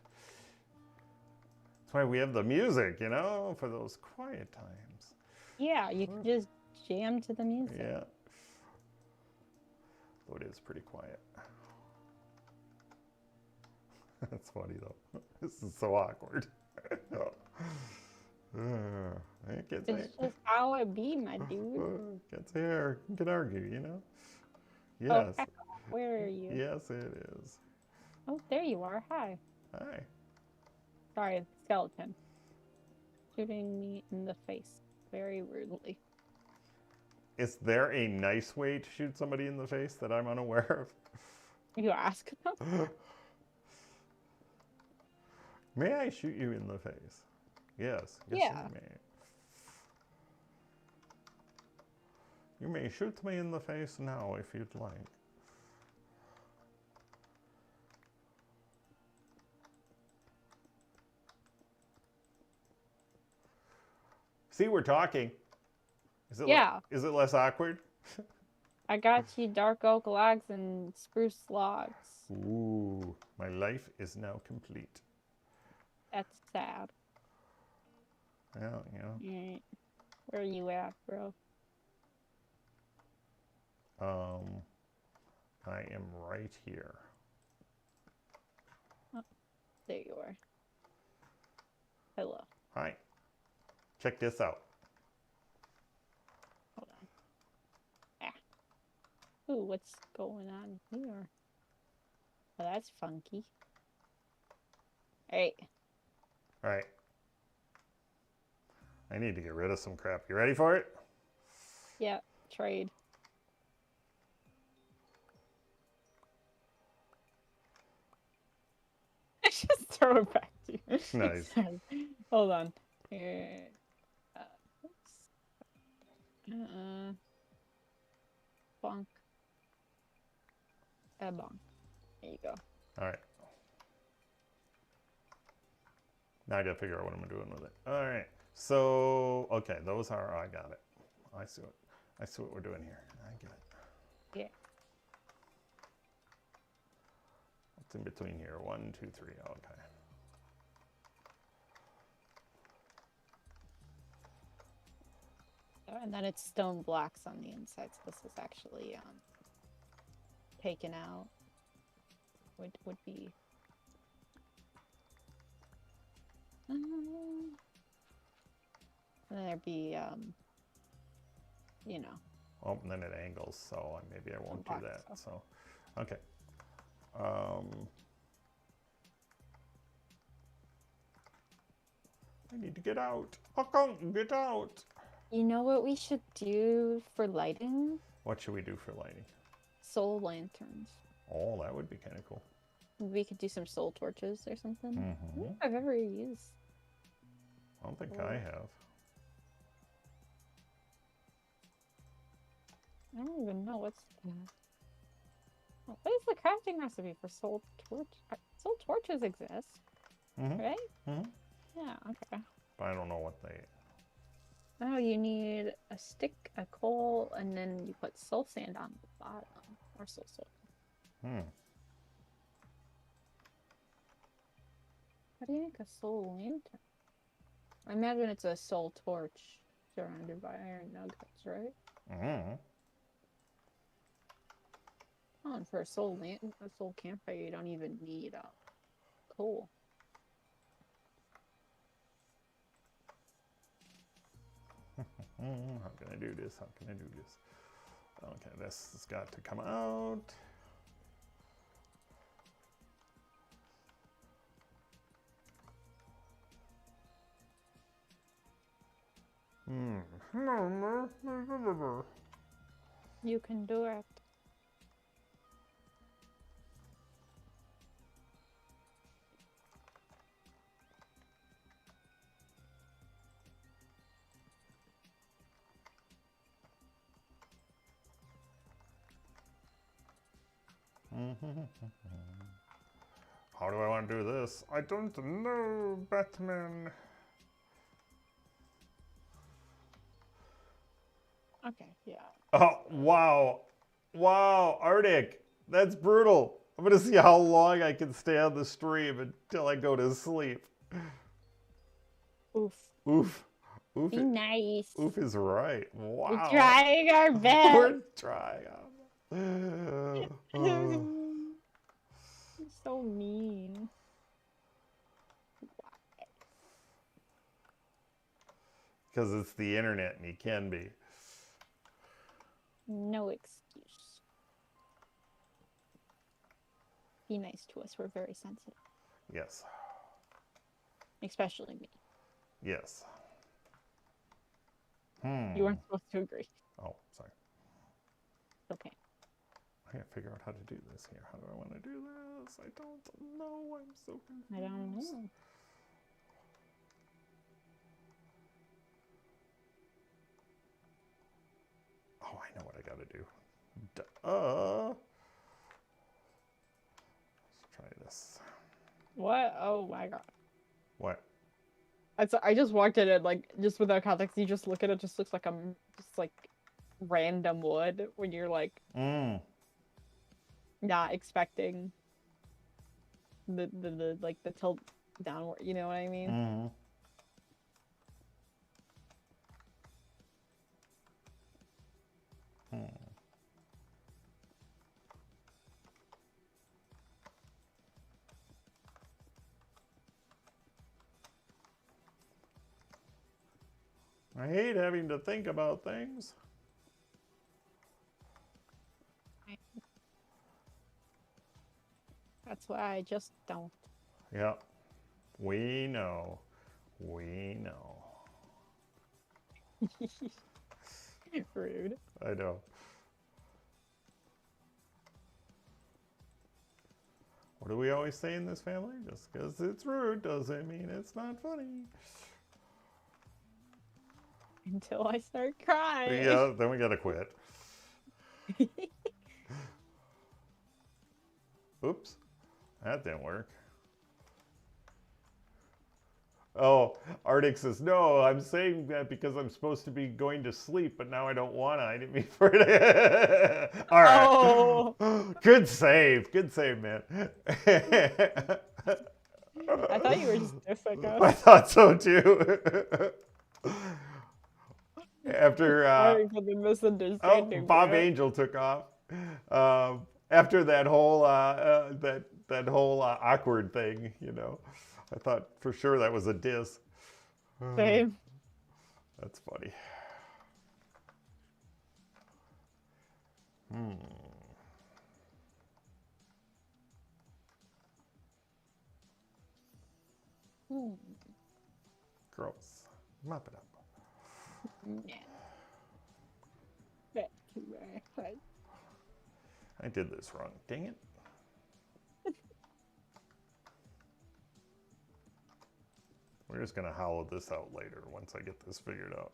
S1: That's why we have the music, for those quiet times.
S2: Yeah, you can just jam to the music.
S1: Yeah. Though it is pretty quiet. That's funny though. This is so awkward.
S2: It's just how it be, my dude.
S1: Gets here. Can argue, you know?
S2: Oh,
S1: Yes.
S2: heck off. Where are you?
S1: Yes, it is.
S2: Oh, there you are. Hi.
S1: Hi.
S2: Sorry, skeleton. Shooting me in the face very rudely.
S1: Is there a nice way to shoot somebody in the face that I'm unaware
S2: You ask them?
S1: of? May I shoot you in the face? Yes. Yes,
S2: Yeah.
S1: you may. You may shoot me in the face now if you'd like. See, we're talking. Is it is it less awkward?
S2: I got you dark oak logs and spruce logs.
S1: Ooh, my life is now complete.
S2: That's sad.
S1: Well, you know.
S2: Alright. Where are you at, bro?
S1: I am right here.
S2: Oh, there you are. Hello.
S1: Hi. Check this out.
S2: Hold on. Ah. Ooh, what's going on here? Oh, that's funky. Alright.
S1: Alright. I need to get rid of some crap. You ready for it?
S2: Yeah, trade. I just throw it back to you.
S1: Nice.
S2: Sorry. Hold on. Here. Oops. Bonk. Bonk. There you go.
S1: Alright. Now I gotta figure out what I'm doing with it. Alright. So, okay, those are, I got it. I see what we're doing here. I get it.
S2: Yeah.
S1: What's in between here? 1, 2, 3. Okay.
S2: And then it's stone blocks on the inside, so this is actually taken out. Would be. And then there'd be you know.
S1: Oh, and then it angles, so maybe I won't do that. So, okay. I need to get out. I can't get out.
S2: You know what we should do for lighting?
S1: What should we do for lighting?
S2: Soul lanterns.
S1: Oh, that would be kind of cool.
S2: We could do some soul torches or something. I
S1: Mm-hmm.
S2: don't think I've ever used.
S1: I don't think I have.
S2: I don't even know what's. What is the crafting recipe for soul torch? Soul torches exist, right?
S1: Mm-hmm.
S2: Yeah. Okay.
S1: But I don't know what they.
S2: Oh, you need a stick, a coal, and then you put soul sand on the bottom, or soul. How do you make a soul lantern? I imagine it's a soul torch surrounded by iron nuggets, right?
S1: Mm-hmm.
S2: Oh, and for a soul campfire, you don't even need coal.
S1: How can I do this? How can I do this? Okay, this has got to come out.
S2: You can do it.
S1: How do I want to do this? I don't know, Batman.
S2: Okay, yeah.
S1: Oh, wow. Wow, Arctic. That's brutal. I'm going to see how long I can stay on the stream until I go to sleep.
S2: Oof.
S1: Oof. Oof.
S2: Be nice.
S1: Oof is right. Wow.
S2: We're trying our best.
S1: We're trying.
S2: You're so mean.
S1: Because it's the internet and he can be.
S2: No excuse. Be nice to us. We're very sensitive.
S1: Yes.
S2: Especially me.
S1: Yes.
S2: You weren't supposed to agree.
S1: Oh, sorry.
S2: Okay.
S1: I gotta figure out how to do this here. How do I want to do this? I don't know. I'm so confused.
S2: I don't know.
S1: Oh, I know what I gotta do. Let's try this.
S2: What? Oh my god.
S1: What?
S2: I just walked in it, like, just without context, you just look at it, just looks like just like random wood when you're like not expecting the like the tilt downward, you know what I mean?
S1: Mm-hmm. I hate having to think about things.
S2: That's why I just don't.
S1: Yep. We know. We know.
S2: Rude.
S1: I know. What do we always say in this family? Just because it's rude doesn't mean it's not funny.
S2: Until I start crying.
S1: Yeah, then we gotta quit. Oops. That didn't work. Oh, Arctic says, no, I'm saying that because I'm supposed to be going to sleep, but now I don't want to. I didn't mean for it. All right.
S2: Oh.
S1: Good save. Good save, man.
S2: I thought you were just dissing us.
S1: I thought so, too. After
S2: Sorry for the misunderstanding.
S1: Bob
S2: bro.
S1: Angel took off. After that whole that whole awkward thing, you know, I thought for sure that was a diss.
S2: Same.
S1: That's funny. Gross. Mop it up.
S2: Yeah. Back to where I was.
S1: I did this wrong. Dang it. We're just going to hollow this out later once I get this figured out.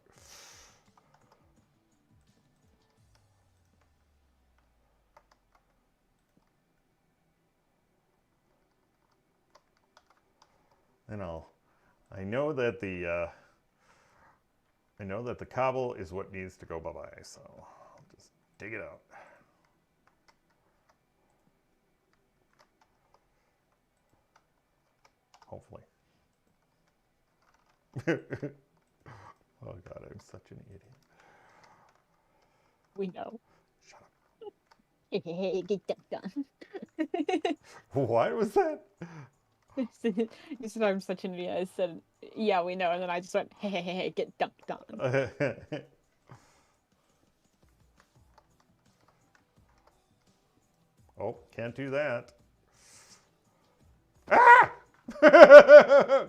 S1: And I know that the cobble is what needs to go bye-bye, so I'll just dig it out. Hopefully. Oh God, I'm such an idiot.
S2: We know.
S1: Shut up.
S2: Hey, get that done.
S1: What was that?
S2: You said I'm such an idiot. I said, yeah, we know. And then I just went, hey, get dunked on.
S1: Oh, can't do that. Ah!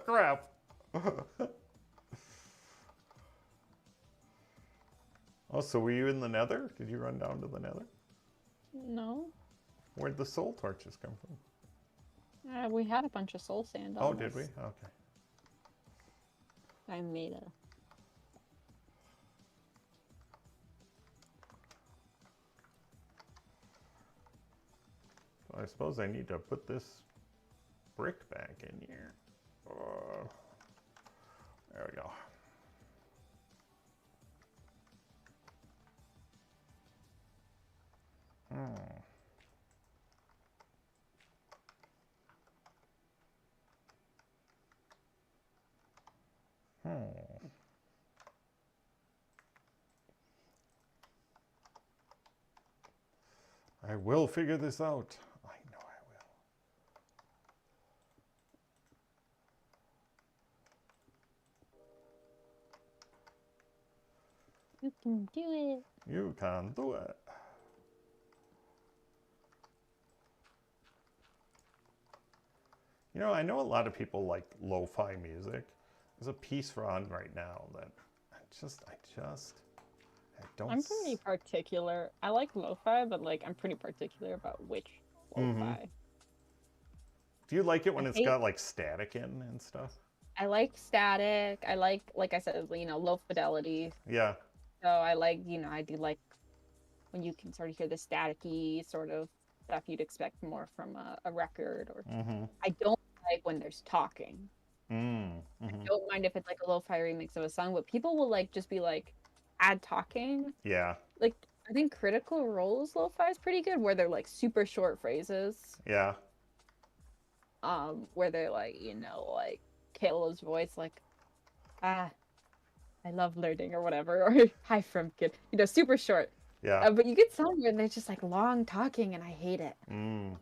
S1: Crap. Oh, so were you in the Nether? Did you run down to the Nether?
S2: No.
S1: Where'd the soul torches come from?
S2: We had a bunch of soul sand on
S1: Oh, did we?
S2: us.
S1: Okay.
S2: I made a...
S1: I suppose I need to put this brick back in here. There we go. I will figure this out. I know I will.
S2: can do it.
S1: You can do it. You know, I know a lot of people like lo-fi music. There's a piece on right now that I don't.
S2: I'm pretty particular. I like lo-fi, but like I'm pretty particular about which lo-fi.
S1: Do you like it when it's got like static in and stuff?
S2: I like static. I like I said, low fidelity.
S1: Yeah.
S2: So I like, I do like when you can sort of hear the staticky sort of stuff you'd expect more from a record. Or I don't like when there's talking. I don't mind if it's like a lo-fi remix of a song, but people will like just be like add talking.
S1: Yeah.
S2: Like I think Critical Role's lo-fi is pretty good, where they're like super short phrases.
S1: Yeah.
S2: Where they're like, like Kayla's voice, like, I love learning or whatever, or hi from kid, super short.
S1: Yeah.
S2: But you get some where they're just like long talking, and I hate it. And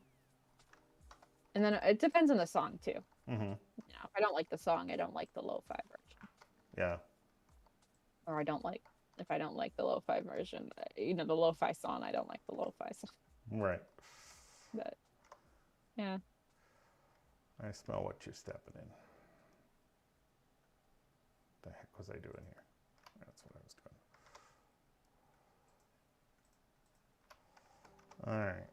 S2: then it depends on the song too. If I don't like the song, I don't like the lo-fi version.
S1: Yeah.
S2: Or if I don't like the lo-fi version, the lo-fi song, I don't like the lo-fi song.
S1: Right.
S2: But yeah.
S1: I smell what you're stepping in. The heck was I doing here? That's what I was doing. All right.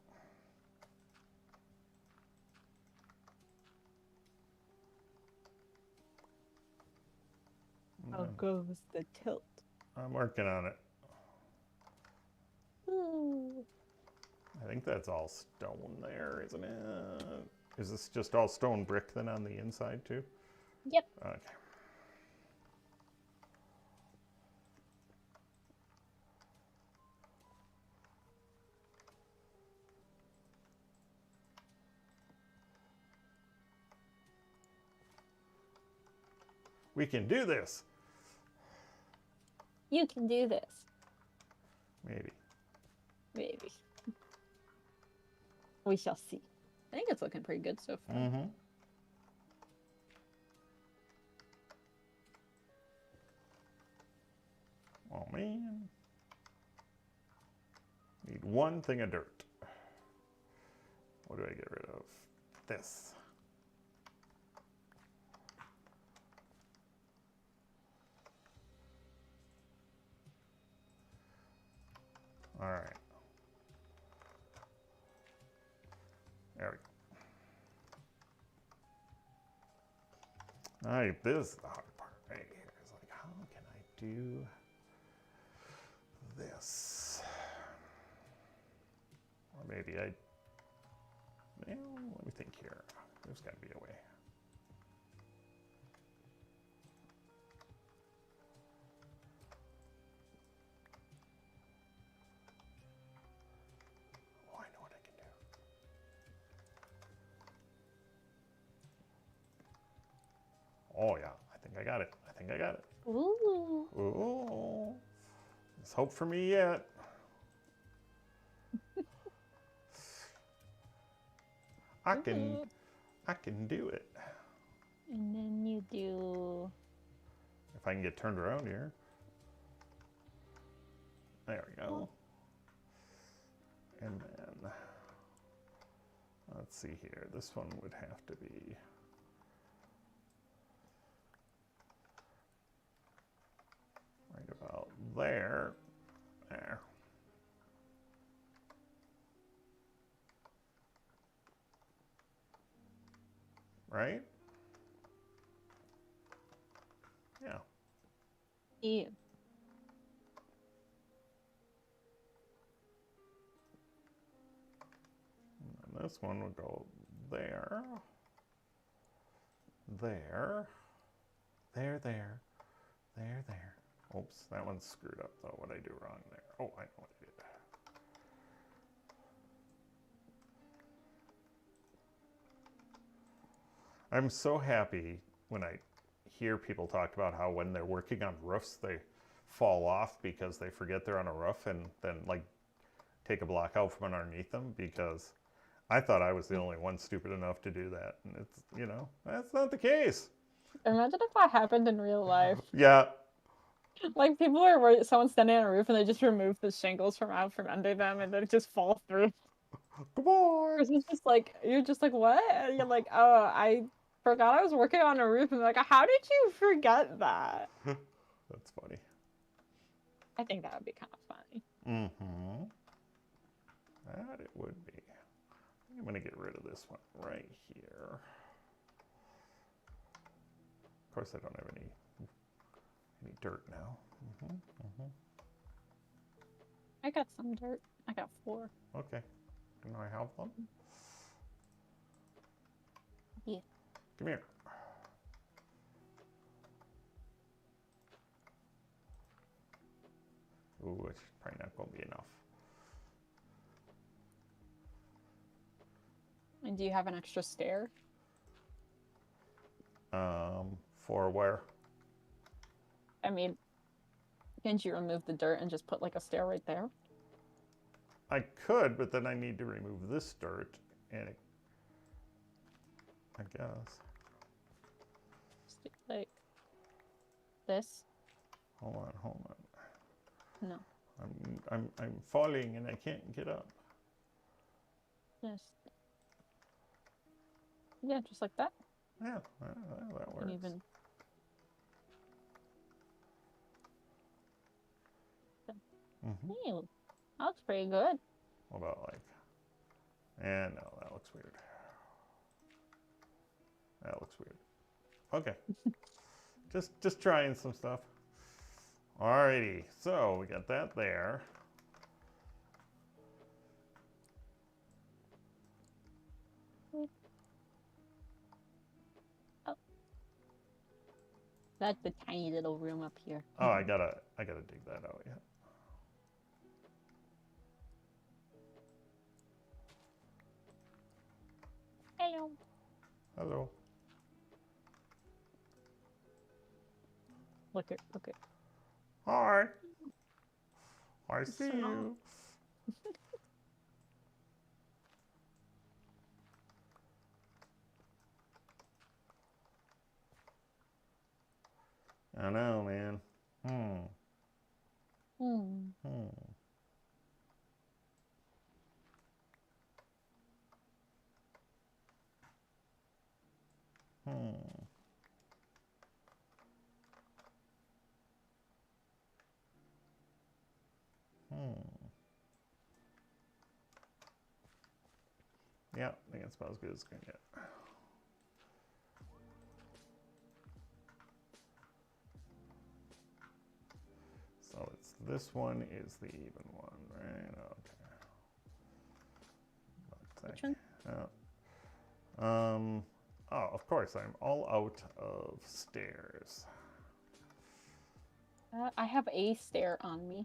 S2: How goes the tilt?
S1: I'm working on it.
S2: Ooh.
S1: I think that's all stone there, isn't it? Is this just all stone brick then on the inside too?
S2: Yep.
S1: Okay. We can do this.
S2: You can do this.
S1: Maybe.
S2: Maybe. We shall see. I think it's looking pretty good so far.
S1: Oh man. Need one thing of dirt. What do I get rid of? This. All right. There we go. All right, this is the hard part right here. It's like, how can I do this? Or maybe let me think here. There's got to be a way. Oh, I know what I can do. Oh yeah, I think I got it.
S2: Ooh.
S1: Ooh. There's hope for me yet. I can do it.
S2: And then you do.
S1: If I can get turned around here. There we go. And then, let's see here. This one would have to be. Right about there. There. Right? Yeah.
S2: Yeah.
S1: And this one would go there. There. There, there. There, there. Oops, that one's screwed up though. What did I do wrong there? Oh, I know what I did. I'm so happy when I hear people talk about how when they're working on roofs, they fall off because they forget they're on a roof and then like take a block out from underneath them, because I thought I was the only one stupid enough to do that. And it's, that's not the case.
S2: Imagine if that happened in real life.
S1: Yeah.
S2: Like people are where someone's standing on a roof and they just remove the shingles from out from under them and then just fall through.
S1: Come on.
S2: It's just like you're just like what? And you're like, oh, I forgot I was working on a roof, and they're like, how did you forget that?
S1: That's funny.
S2: I think that would be kind of funny.
S1: Mm-hmm. That it would be. I think I'm gonna get rid of this one right here. Of course, I don't have any dirt now. Mm-hmm. Mm-hmm.
S2: I got some dirt. I got 4.
S1: Okay. Can I have them?
S2: Yeah.
S1: Come here. Ooh, it's probably not going to be enough.
S2: And do you have an extra stair?
S1: For where?
S2: I mean, can't you remove the dirt and just put like a stair right there?
S1: I could, but then I need to remove this dirt, and I guess.
S2: Like this?
S1: Hold on.
S2: No.
S1: I'm falling and I can't get up.
S2: Just yeah, just like that.
S1: Yeah, that works.
S2: And even
S1: Mm-hmm.
S2: hey, that looks pretty good.
S1: What about like? And no, that looks weird. That looks weird. Okay. just trying some stuff. Alrighty, so we got that there.
S2: Oh. That's the tiny little room up here.
S1: Oh, I gotta dig that out yet.
S2: Hello.
S1: Hello.
S2: Look it.
S1: Hi. I see you. I know, man. Yeah, I think it's about as good as it's gonna get. So it's this one is the even one, right? Okay.
S2: Which one?
S1: Oh, of course, I'm all out of stairs.
S2: I have a stair on me.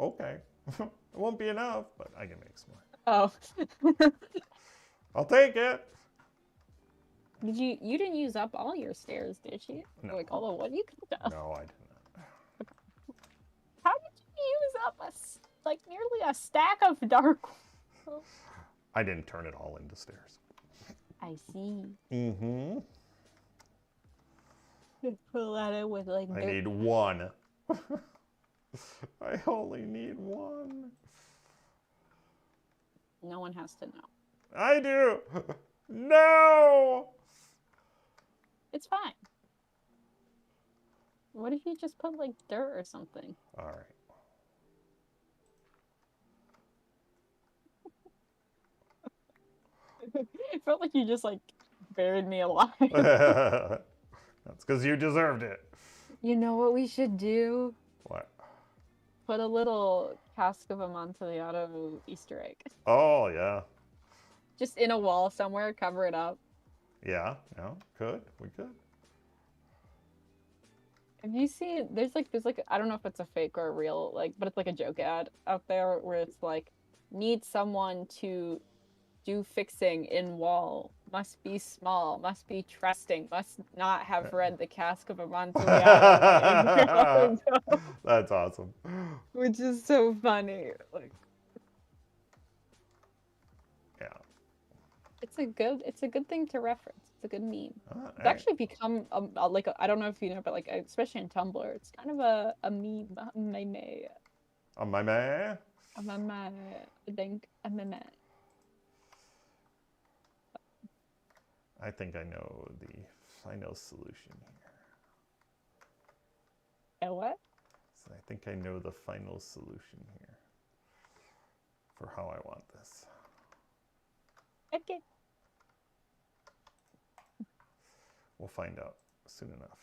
S1: Okay. It won't be enough, but I can make some more.
S2: Oh.
S1: I'll take it.
S2: You didn't use up all your stairs, did you?
S1: No.
S2: Like all the wood you could have.
S1: No, I did not.
S2: How did you use up like nearly a stack of dark?
S1: I didn't turn it all into stairs.
S2: I see.
S1: Mm-hmm.
S2: Fill that in with like.
S1: I need one. I only need one.
S2: No one has to know.
S1: I do. No.
S2: It's fine. What if you just put like dirt or something?
S1: All right.
S2: It felt like you just like buried me alive.
S1: That's because you deserved it.
S2: You know what we should do?
S1: What?
S2: Put a little cask of Amontillado Easter egg.
S1: Oh, yeah.
S2: Just in a wall somewhere, cover it up.
S1: Yeah, we could.
S2: Have you seen, there's like, I don't know if it's a fake or a real, like, but it's like a joke ad out there where it's like, need someone to do fixing in wall, must be small, must be trusting, must not have read the cask of Amontillado.
S1: That's awesome.
S2: Which is so funny. Like,
S1: yeah.
S2: it's a good thing to reference. It's a good meme.
S1: All
S2: It's
S1: right.
S2: actually become like I don't know if you know, but like especially in Tumblr, it's kind of a meme. Meme.
S1: On my man.
S2: A meme. I think a meme.
S1: I think I know the final solution here.
S2: A what?
S1: So I think I know the final solution here for how I want this.
S2: Okay.
S1: We'll find out soon enough.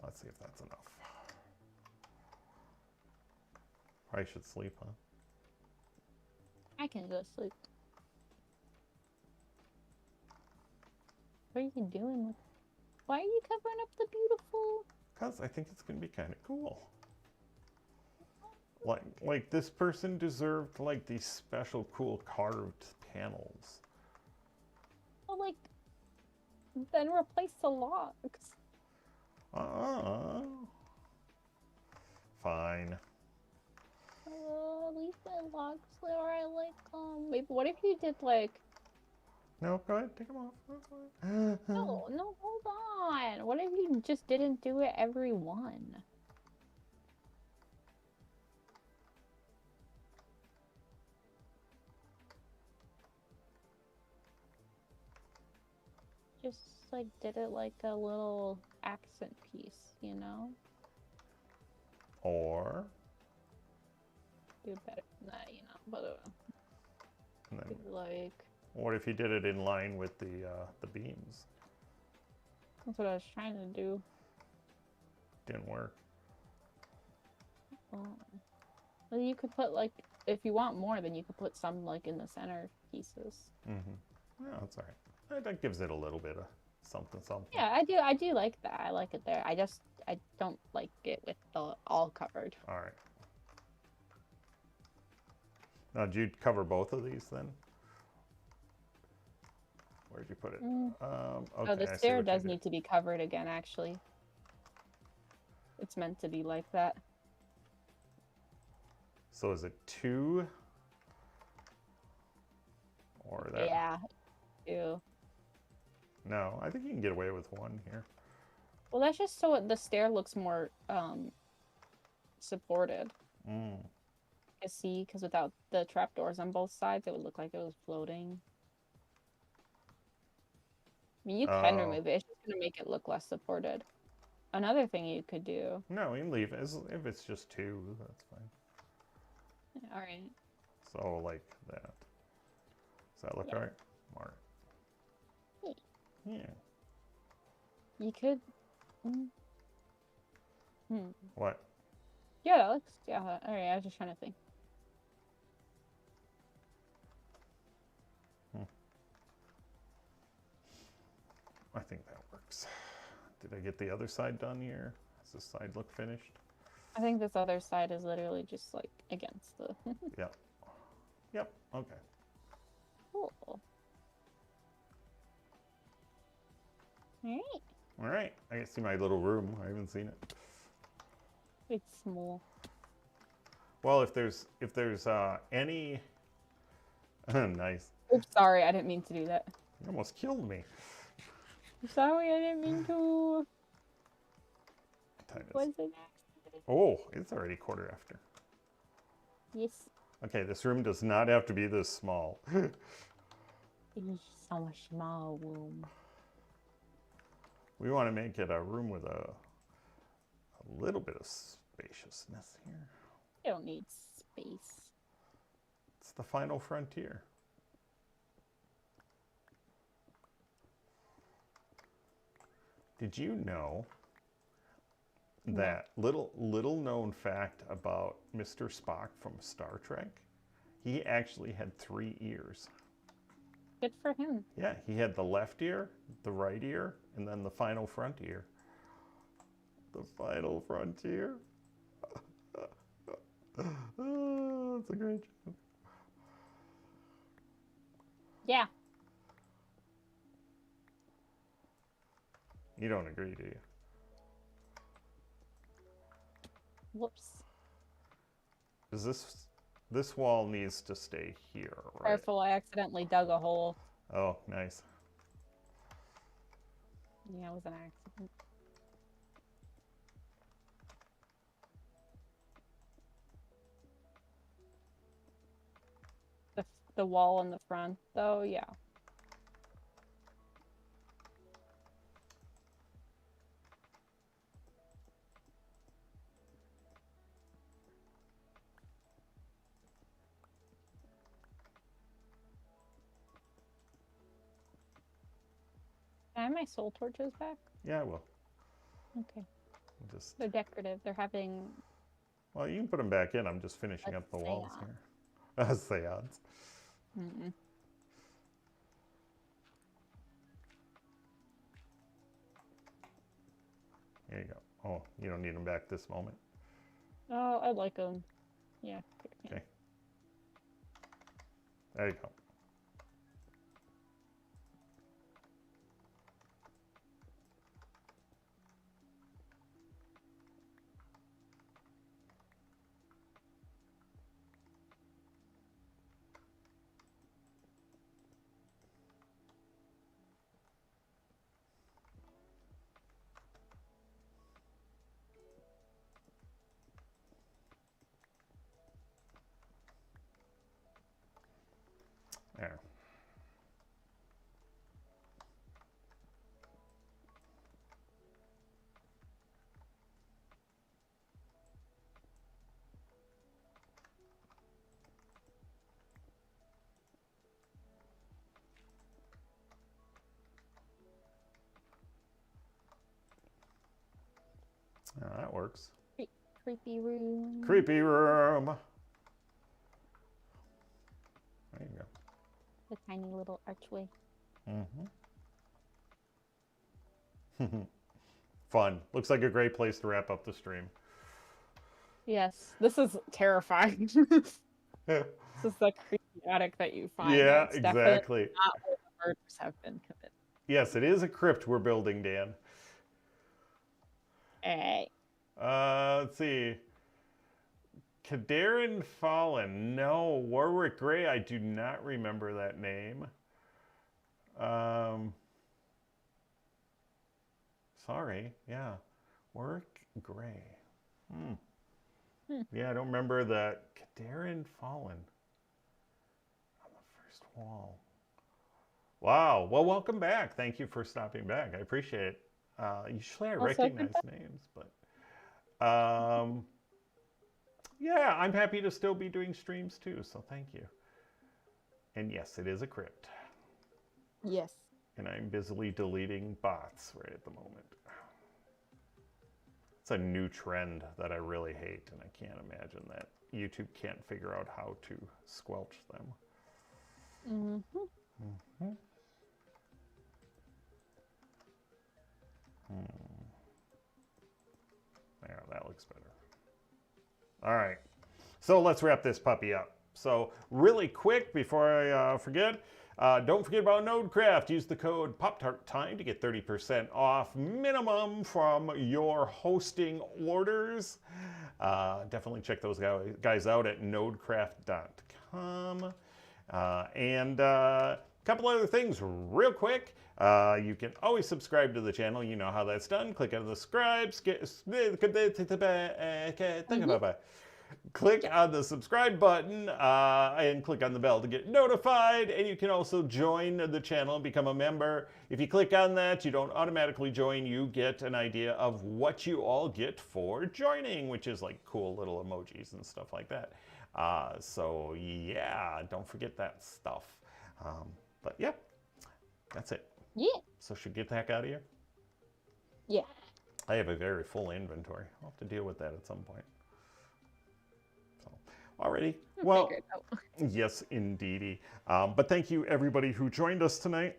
S1: Let's see if that's enough. Probably should sleep, huh?
S2: I can go sleep. What are you doing? Why are you covering up the beautiful?
S1: Because I think it's going to be kind of cool. Like this person deserved like these special cool carved panels.
S2: Well, like, then replace the logs.
S1: Fine.
S2: Leave my logs where I like them. Wait, but what if you did like?
S1: No, go ahead, take them off.
S2: No, hold on. What if you just didn't do it every one? Just like did it like a little accent piece, you know?
S1: Or
S2: Do better than that, you know. But
S1: and then,
S2: like,
S1: what if you did it in line with the beams?
S2: that's what I was trying to do.
S1: Didn't work.
S2: Well, you could put like, if you want more, then you could put some like in the center pieces.
S1: Yeah, that's all right. That gives it a little bit of something.
S2: Yeah, I do like that. I like it there. I don't like it with the all covered.
S1: All right. Now, did you cover both of these then? Where'd you put it? Okay,
S2: Oh, the
S1: I see
S2: stair
S1: what you
S2: does
S1: did.
S2: need to be covered again, actually. It's meant to be like that.
S1: So is it 2? Or that?
S2: Yeah, ew.
S1: No, I think you can get away with 1 here.
S2: Well, that's just so the stair looks more supported. You see, because without the trapdoors on both sides, it would look like it was floating. I mean, you can remove it. It's just going to make it look less supported. Another thing you could do.
S1: No, you can leave it. If it's just 2, that's fine.
S2: Yeah, all right.
S1: So like that. Does that look all right? All right. Yeah.
S2: You could.
S1: What?
S2: Yeah, that looks. Yeah, all right. I was just trying to think.
S1: I think that works. Did I get the other side done here? Does this side look finished?
S2: I think this other side is literally just like against the.
S1: Yep. Yep. Okay.
S2: Cool. All right.
S1: All right. I can see my little room. I haven't seen it.
S2: It's small.
S1: Well, if there's any nice.
S2: Oops, sorry, I didn't mean to do that.
S1: You almost killed me.
S2: I'm sorry, I didn't mean to.
S1: Time is-
S2: Was it?
S1: Oh, it's already 1/4 after.
S2: Yes.
S1: Okay, this room does not have to be this small.
S2: It's so small room.
S1: We want to make it a room with a little bit of spaciousness here.
S2: You don't need space.
S1: It's the final frontier. Did you know that little known fact about Mr. Spock from Star Trek? He actually had 3 ears.
S2: Good for him.
S1: Yeah, he had the left ear, the right ear, and then the final front ear. The final frontier. Oh, that's a great joke.
S2: Yeah.
S1: You don't agree, do you?
S2: Whoops.
S1: Is this wall needs to stay here, right?
S2: Careful, I accidentally dug a hole.
S1: Oh, nice.
S2: Yeah, it was an accident. The wall in the front, though, yeah. Can I have my soul torches back?
S1: Yeah, I will.
S2: Okay.
S1: Just.
S2: They're decorative. They're having.
S1: Well, you can put them back in. I'm just finishing up the walls here. A seance.
S2: Mm-mm.
S1: There you go. Oh, you don't need them back this moment.
S2: Oh, I like them. Yeah.
S1: Okay. There you go. There. Oh, that works.
S2: Creepy room.
S1: Creepy room. There you go.
S2: The tiny little archway.
S1: Mm-hmm. Fun. Looks like a great place to wrap up the stream.
S2: Yes, this is terrifying. This is the creepy attic that you find.
S1: Yeah,
S2: It's
S1: exactly.
S2: not where the murders have been committed.
S1: Yes, it is a crypt we're building, Dan.
S2: Hey.
S1: Let's see. Kadarin Fallen. No. Warwick Gray. I do not remember that name. Sorry. Yeah. Warwick Gray. Yeah, I don't remember that. Kadarin Fallen. On the first wall. Wow. Well, welcome back. Thank you for stopping back. I appreciate it. Usually I recognize names, but yeah, I'm happy to still be doing streams too, so thank you. And yes, it is a crypt.
S2: Yes.
S1: And I'm busily deleting bots right at the moment. It's a new trend that I really hate, and I can't imagine that YouTube can't figure out how to squelch them. There, that looks better. All right, so let's wrap this puppy up. So really quick before I forget, don't forget about Nodecraft. Use the code POPTARTTIME to get 30% off minimum from your hosting orders. Definitely check those guys out at nodecraft.com. And a couple other things real quick. You can always subscribe to the channel. You know how that's done. Click on the subscribe. Click on the subscribe button and click on the bell to get notified. And you can also join the channel and become a member. If you click on that, you don't automatically join. You get an idea of what you all get for joining, which is like cool little emojis and stuff like that. So yeah, don't forget that stuff. But yeah, that's it.
S2: Yeah.
S1: So should we get the heck out of here?
S2: Yeah.
S1: I have a very full inventory. I'll have to deal with that at some point. So, alrighty. Well, yes, indeedy. But thank you everybody who joined us tonight.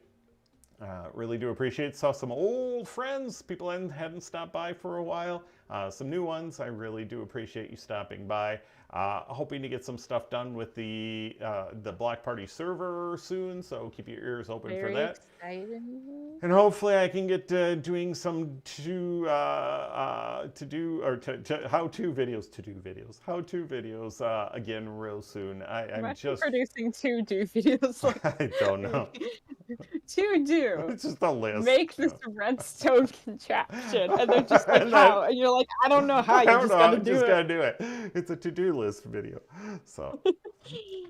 S1: Really do appreciate. Saw some old friends, people hadn't stopped by for a while. Some new ones. I really do appreciate you stopping by. Hoping to get some stuff done with the Block Party server soon, so keep your ears open for
S2: Very
S1: that.
S2: exciting.
S1: And hopefully I can get doing some how to videos again real soon. I'm
S2: Imagine
S1: just
S2: producing 2 do videos. Like,
S1: I don't know.
S2: 2 do.
S1: It's just a list.
S2: Make this redstone contraption, and they're just like,
S1: And
S2: how? And you're like, I don't know how.
S1: I
S2: You
S1: don't
S2: just
S1: know,
S2: gotta
S1: I'm
S2: do
S1: just
S2: it.
S1: gonna do it. It's a to-do list video. So,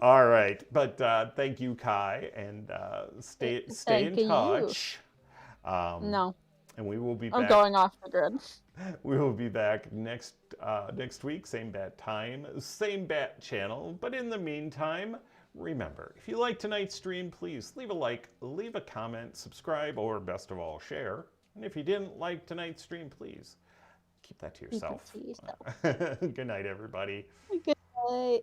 S1: all right, but thank you, Kai, and stay
S2: Thank
S1: in
S2: you.
S1: touch.
S2: No,
S1: And we will be
S2: I'm
S1: back.
S2: going off the grid.
S1: We will be back next week, same bat time, same bat channel. But in the meantime, remember, if you like tonight's stream, please leave a like, leave a comment, subscribe, or best of all, share. And if you didn't like tonight's stream, please keep that to yourself.
S2: Keep it to yourself.
S1: Good night, everybody.
S2: Good night.